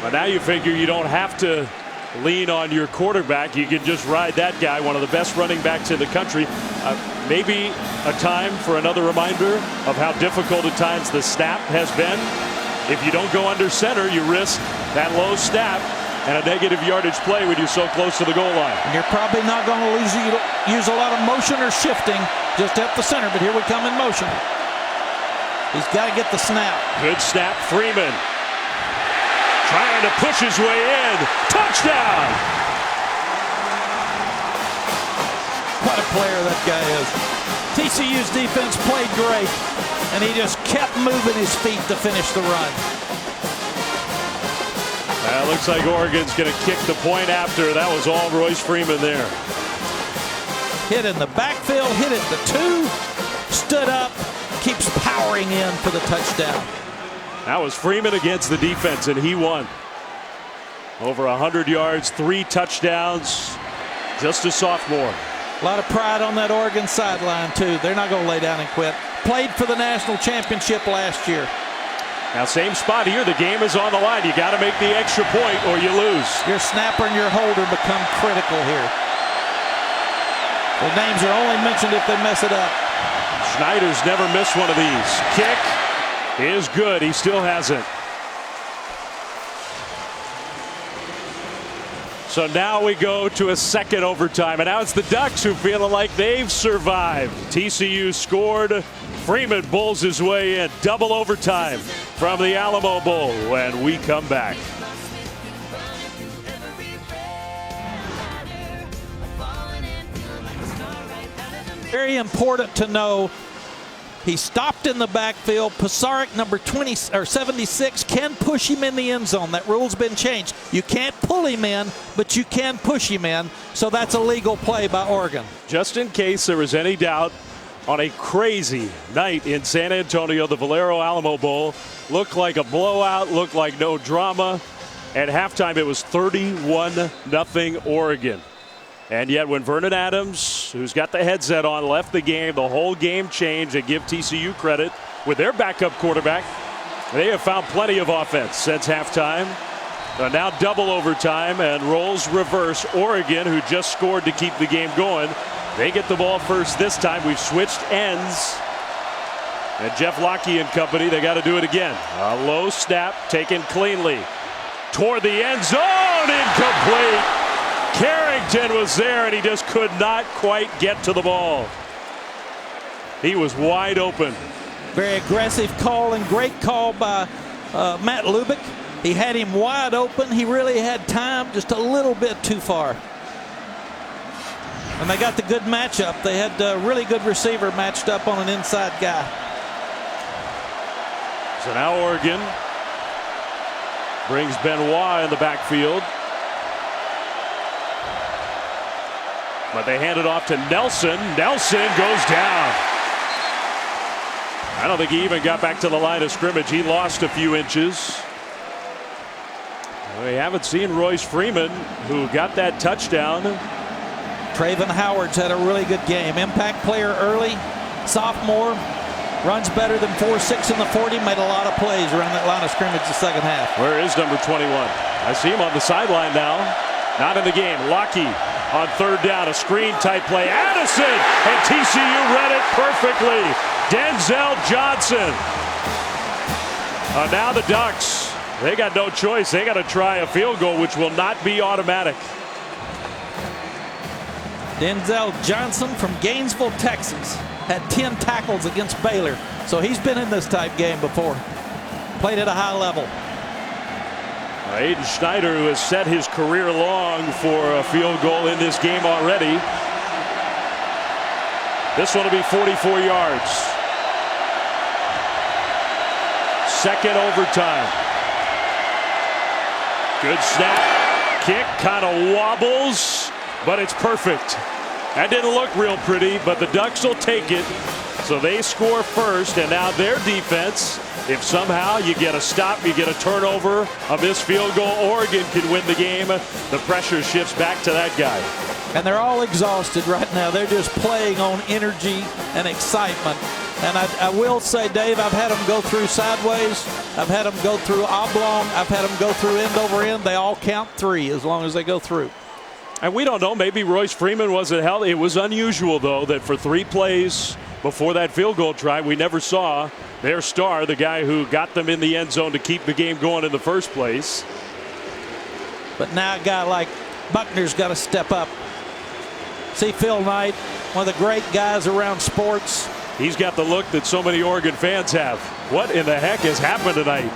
A: But now you figure you don't have to lean on your quarterback. You can just ride that guy, one of the best running backs in the country. Maybe a time for another reminder of how difficult at times the snap has been. If you don't go under center, you risk that low snap and a negative yardage play when you're so close to the goal line.
B: And you're probably not going to use a lot of motion or shifting just at the center, but here we come in motion. He's got to get the snap.
A: Good snap, Freeman. Trying to push his way in. Touchdown!
B: What a player that guy is. TCU's defense played great, and he just kept moving his feet to finish the run.
A: Looks like Oregon's going to kick the point after. That was all Royce Freeman there.
B: Hit in the backfield, hit at the 2, stood up, keeps powering in for the touchdown.
A: That was Freeman against the defense, and he won. Over 100 yards, 3 touchdowns, just a sophomore.
B: A lot of pride on that Oregon sideline, too. They're not going to lay down and quit. Played for the national championship last year.
A: Now, same spot here. The game is on the line. You got to make the extra point or you lose.
B: Your snapper and your holder become critical here. Their names are only mentioned if they mess it up.
A: Schneider's never missed one of these. Kick is good. He still hasn't. So now we go to a second overtime, and now it's the Ducks who feeling like they've survived. TCU scored. Freeman bowls his way in. Double overtime from the Alamo Bowl when we come back.
B: Very important to know. He stopped in the backfield. Pasaric, number 76, can push him in the end zone. That rule's been changed. You can't pull him in, but you can push him in. So that's a legal play by Oregon.
A: Just in case there was any doubt, on a crazy night in San Antonio, the Valero Alamo Bowl looked like a blowout, looked like no drama. At halftime, it was 31-0 Oregon. And yet when Vernon Adams, who's got the headset on, left the game, the whole game changed. And give TCU credit with their backup quarterback. They have found plenty of offense since halftime. Now double overtime and roles reverse. Oregon, who just scored to keep the game going, they get the ball first this time. We've switched ends. And Jeff Locke and company, they got to do it again. A low snap taken cleanly. Toward the end zone, incomplete. Carrington was there, and he just could not quite get to the ball. He was wide open.
B: Very aggressive call and great call by Matt Lubick. He had him wide open. He really had time, just a little bit too far. And they got the good matchup. They had a really good receiver matched up on an inside guy.
A: So now Oregon brings Benoit in the backfield. But they hand it off to Nelson. Nelson goes down. I don't think he even got back to the line of scrimmage. He lost a few inches. We haven't seen Royce Freeman, who got that touchdown.
B: Traven Howard's had a really good game. Impact player early. Sophomore. Runs better than 4.6 in the 40. Made a lot of plays around that line of scrimmage the second half.
A: Where is number 21? I see him on the sideline now. Not in the game. Locke on third down. A screen type play. Addison! And TCU read it perfectly. Denzel Johnson. Now the Ducks. They got no choice. They got to try a field goal, which will not be automatic.
B: Denzel Johnson from Gainesville, Texas, had 10 tackles against Baylor. So he's been in this type game before. Played at a high level.
A: Aiden Schneider, who has set his career long for a field goal in this game already. This one will be 44 yards. Second overtime. Good snap. Kick kind of wobbles, but it's perfect. That didn't look real pretty, but the Ducks will take it. So they score first, and now their defense, if somehow you get a stop, you get a turnover, a missed field goal, Oregon can win the game. The pressure shifts back to that guy.
B: And they're all exhausted right now. They're just playing on energy and excitement. And I will say, Dave, I've had them go through sideways. I've had them go through oblong. I've had them go through end over end. They all count 3 as long as they go through.
A: And we don't know. Maybe Royce Freeman wasn't healthy. It was unusual, though, that for 3 plays before that field goal try, we never saw their star, the guy who got them in the end zone to keep the game going in the first place.
B: But now a guy like Buckner's got to step up. See Phil Knight, one of the great guys around sports.
A: He's got the look that so many Oregon fans have. What in the heck has happened tonight?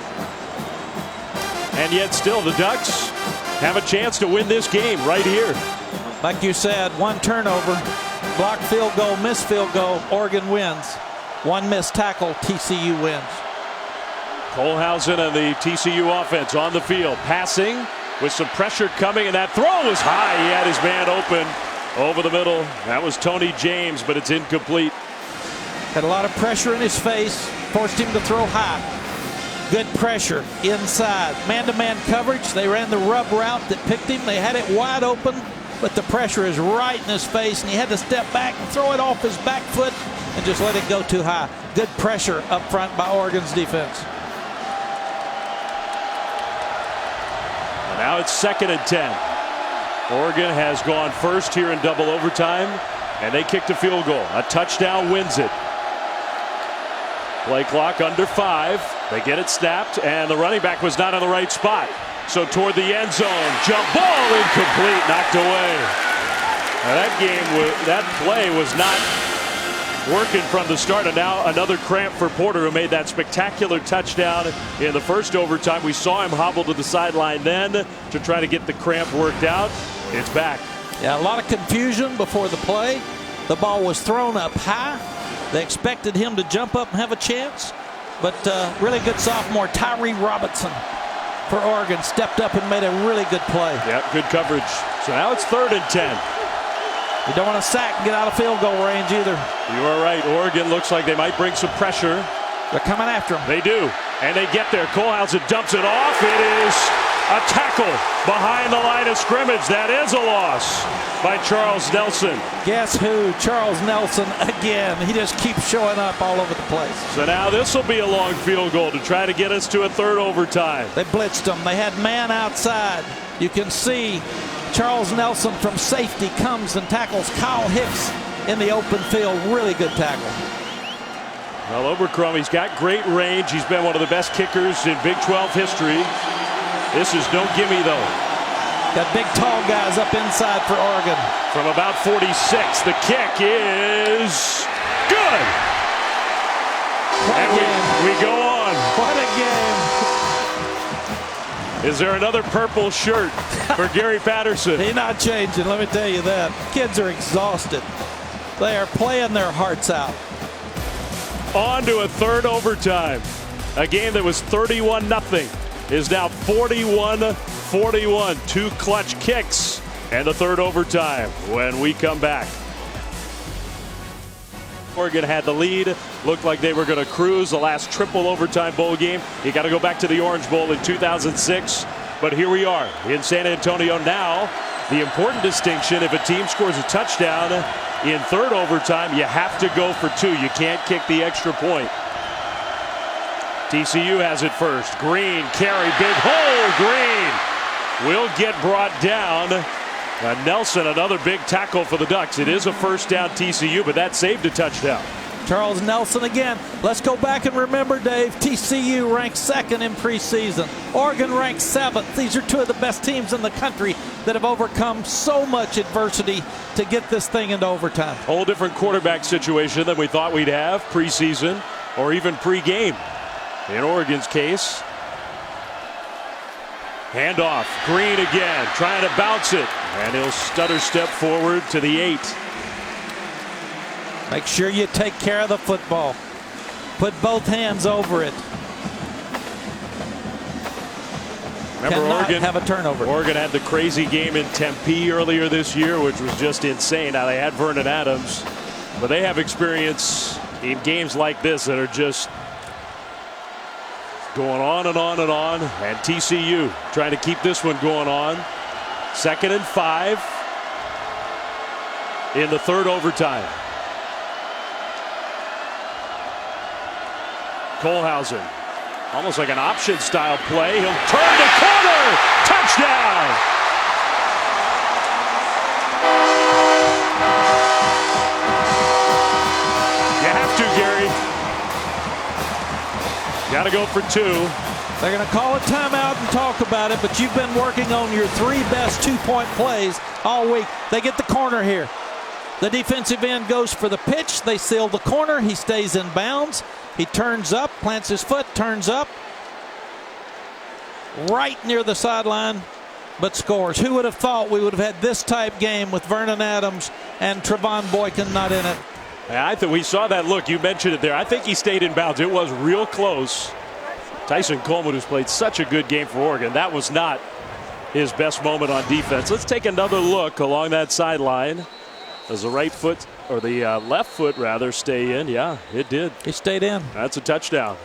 A: And yet still the Ducks have a chance to win this game right here.
B: Like you said, 1 turnover, blocked field goal, missed field goal, Oregon wins. 1 missed tackle, TCU wins.
A: Kohlhausen and the TCU offense on the field, passing with some pressure coming, and that throw was high. He had his man open over the middle. That was Tony James, but it's incomplete.
B: Had a lot of pressure in his face, forced him to throw high. Good pressure inside. Man-to-man coverage. They ran the rub route that picked him. They had it wide open, but the pressure is right in his face, and he had to step back and throw it off his back foot and just let it go too high. Good pressure up front by Oregon's defense.
A: And now it's 2nd and 10. Oregon has gone first here in double overtime, and they kicked a field goal. A touchdown wins it. Play clock under 5. They get it snapped, and the running back was not in the right spot. So toward the end zone, jump ball incomplete, knocked away. Now that play was not working from the start, and now another cramp for Porter, who made that spectacular touchdown in the first overtime. We saw him hobble to the sideline then to try to get the cramp worked out. It's back.
B: Yeah, a lot of confusion before the play. The ball was thrown up high. They expected him to jump up and have a chance, but really good sophomore Tyree Robinson for Oregon stepped up and made a really good play.
A: Yep, good coverage. So now it's 3rd and 10.
B: You don't want to sack and get out of field goal range either.
A: You are right. Oregon looks like they might bring some pressure.
B: They're coming after him.
A: They do, and they get there. Kohlhausen dumps it off. It is a tackle behind the line of scrimmage. That is a loss by Charles Nelson.
B: Guess who? Charles Nelson again. He just keeps showing up all over the place.
A: So now this will be a long field goal to try to get us to a 3rd overtime.
B: They blitzed them. They had man outside. You can see Charles Nelson from safety comes and tackles Kyle Hicks in the open field. Really good tackle.
A: Well, Oberkrum, he's got great range. He's been one of the best kickers in Big 12 history. This is no gimme, though.
B: Got big, tall guys up inside for Oregon.
A: From about 46, the kick is good. And we go on.
B: What a game.
A: Is there another purple shirt for Gary Patterson?
B: He's not changing, let me tell you that. Kids are exhausted. They are playing their hearts out.
A: On to a 3rd overtime. A game that was 31-0 is now 41-41. 2 clutch kicks and the 3rd overtime when we come back. Oregon had the lead. Looked like they were going to cruise the last triple overtime bowl game. You got to go back to the Orange Bowl in 2006. But here we are in San Antonio now. The important distinction, if a team scores a touchdown in 3rd overtime, you have to go for 2. You can't kick the extra point. TCU has it first. Green carry, big hole. Green will get brought down. Nelson, another big tackle for the Ducks. It is a 1st down TCU, but that saved a touchdown.
B: Charles Nelson again. Let's go back and remember, Dave, TCU ranked 2nd in preseason. Oregon ranked 7th. These are 2 of the best teams in the country that have overcome so much adversity to get this thing into overtime.
A: Whole different quarterback situation than we thought we'd have preseason or even pregame. In Oregon's case, handoff. Green again, trying to bounce it, and he'll stutter step forward to the 8.
B: Make sure you take care of the football. Put both hands over it.
A: Remember, Oregon
B: have a turnover.
A: Oregon had the crazy game in Tempe earlier this year, which was just insane. Now they had Vernon Adams, but they have experience in games like this that are just going on and on and on. And TCU trying to keep this one going on. 2nd and 5 in the 3rd overtime. Kohlhausen, almost like an option style play. He'll turn the corner. Touchdown. You have to, Gary. Got to go for 2.
B: They're going to call a timeout and talk about it, but you've been working on your 3 best 2-point plays all week. They get the corner here. The defensive end goes for the pitch. They seal the corner. He stays in bounds. He turns up, plants his foot, turns up. Right near the sideline, but scores. Who would have thought we would have had this type game with Vernon Adams and Trevon Boykin not in it?
A: I think we saw that look. You mentioned it there. I think he stayed in bounds. It was real close. Tyson Coleman, who's played such a good game for Oregon, that was not his best moment on defense. Let's take another look along that sideline. Does the right foot, or the left foot rather, stay in? Yeah, it did.
B: He stayed in.
A: That's a touchdown.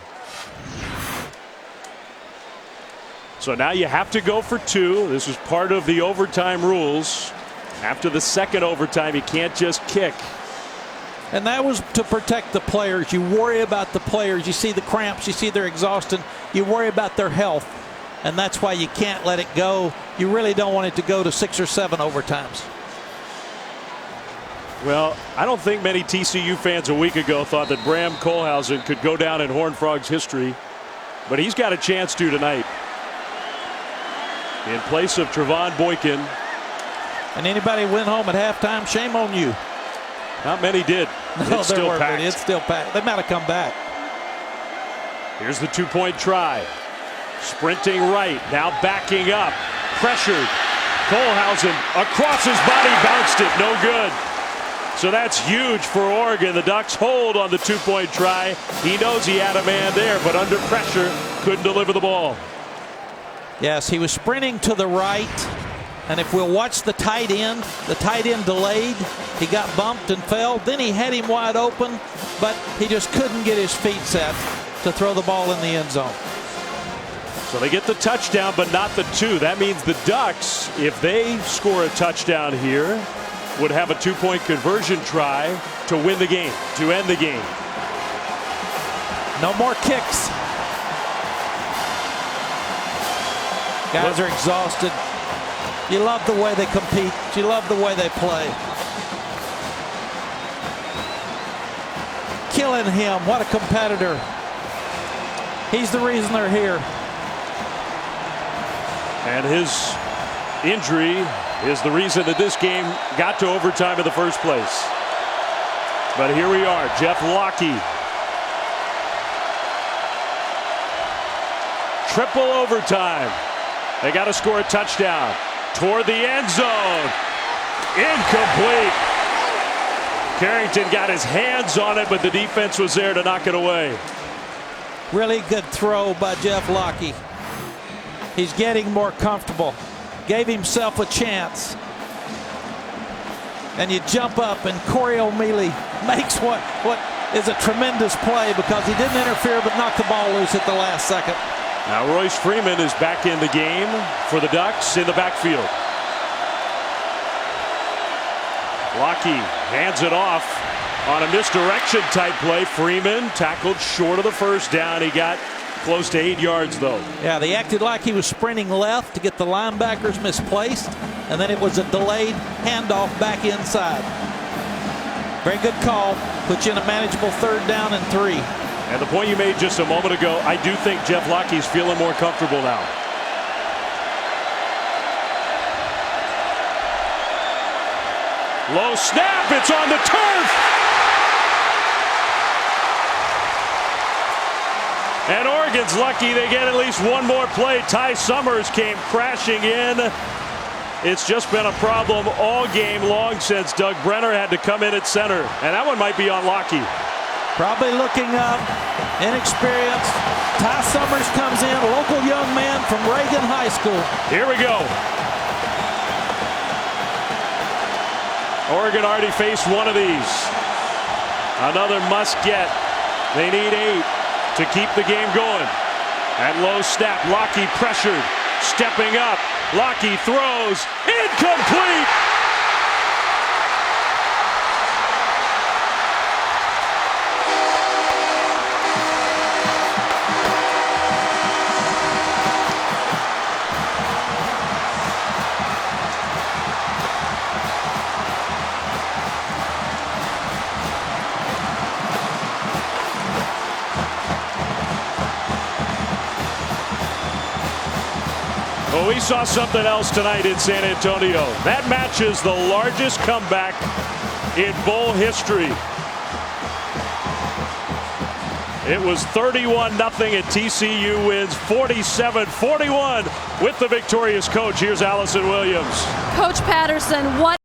A: So now you have to go for 2. This is part of the overtime rules. After the second overtime, you can't just kick.
B: And that was to protect the players. You worry about the players. You see the cramps. You see they're exhausted. You worry about their health. And that's why you can't let it go. You really don't want it to go to 6 or 7 overtimes.
A: Well, I don't think many TCU fans a week ago thought that Bram Kohlhausen could go down in Horned Frogs history. But he's got a chance to tonight. In place of Trevon Boykin.
B: And anybody went home at halftime, shame on you.
A: Not many did.
B: No,
A: it's still packed.
B: It's still packed. They might have come back.
A: Here's the 2-point try. Sprinting right, now backing up. Pressured. Kohlhausen across his body, bounced it, no good. So that's huge for Oregon. The Ducks hold on the 2-point try. He knows he had a man there, but under pressure, couldn't deliver the ball.
B: Yes, he was sprinting to the right. And if we'll watch the tight end delayed. He got bumped and fell. Then he had him wide open, but he just couldn't get his feet set to throw the ball in the end zone.
A: So they get the touchdown, but not the 2. That means the Ducks, if they score a touchdown here, would have a 2-point conversion try to win the game, to end the game.
B: No more kicks. Guys are exhausted. You love the way they compete. You love the way they play. Killing him. What a competitor. He's the reason they're here.
A: And his injury is the reason that this game got to overtime in the first place. But here we are. Jeff Locke. Triple overtime. They got to score a touchdown. Toward the end zone. Incomplete. Carrington got his hands on it, but the defense was there to knock it away.
B: Really good throw by Jeff Locke. He's getting more comfortable. Gave himself a chance. And you jump up, and Corey O'Mealy makes what is a tremendous play because he didn't interfere but knocked the ball loose at the last second.
A: Now Royce Freeman is back in the game for the Ducks in the backfield. Locke hands it off on a misdirection type play. Freeman tackled short of the first down. He got close to 8 yards though.
B: Yeah, they acted like he was sprinting left to get the linebackers misplaced, and then it was a delayed handoff back inside. Very good call. Put you in a manageable 3rd down and 3.
A: And the point you made just a moment ago, I do think Jeff Lockhe's feeling more comfortable now. Low snap, it's on the turf. And Oregon's lucky they get at least one more play. Ty Summers came crashing in. It's just been a problem all game long since Doug Brenner had to come in at center. And that one might be on Locke.
B: Probably looking up, inexperienced. Ty Summers comes in, a local young man from Reagan High School.
A: Here we go. Oregon already faced one of these. Another must get. They need 8 to keep the game going. At low snap, Locke pressured, stepping up. Locke throws, incomplete. Well, we saw something else tonight in San Antonio. That matches the largest comeback in bowl history. It was 31-0, and TCU wins 47-41 with the victorious coach. Here's Allison Williams.
E: Coach Patterson, what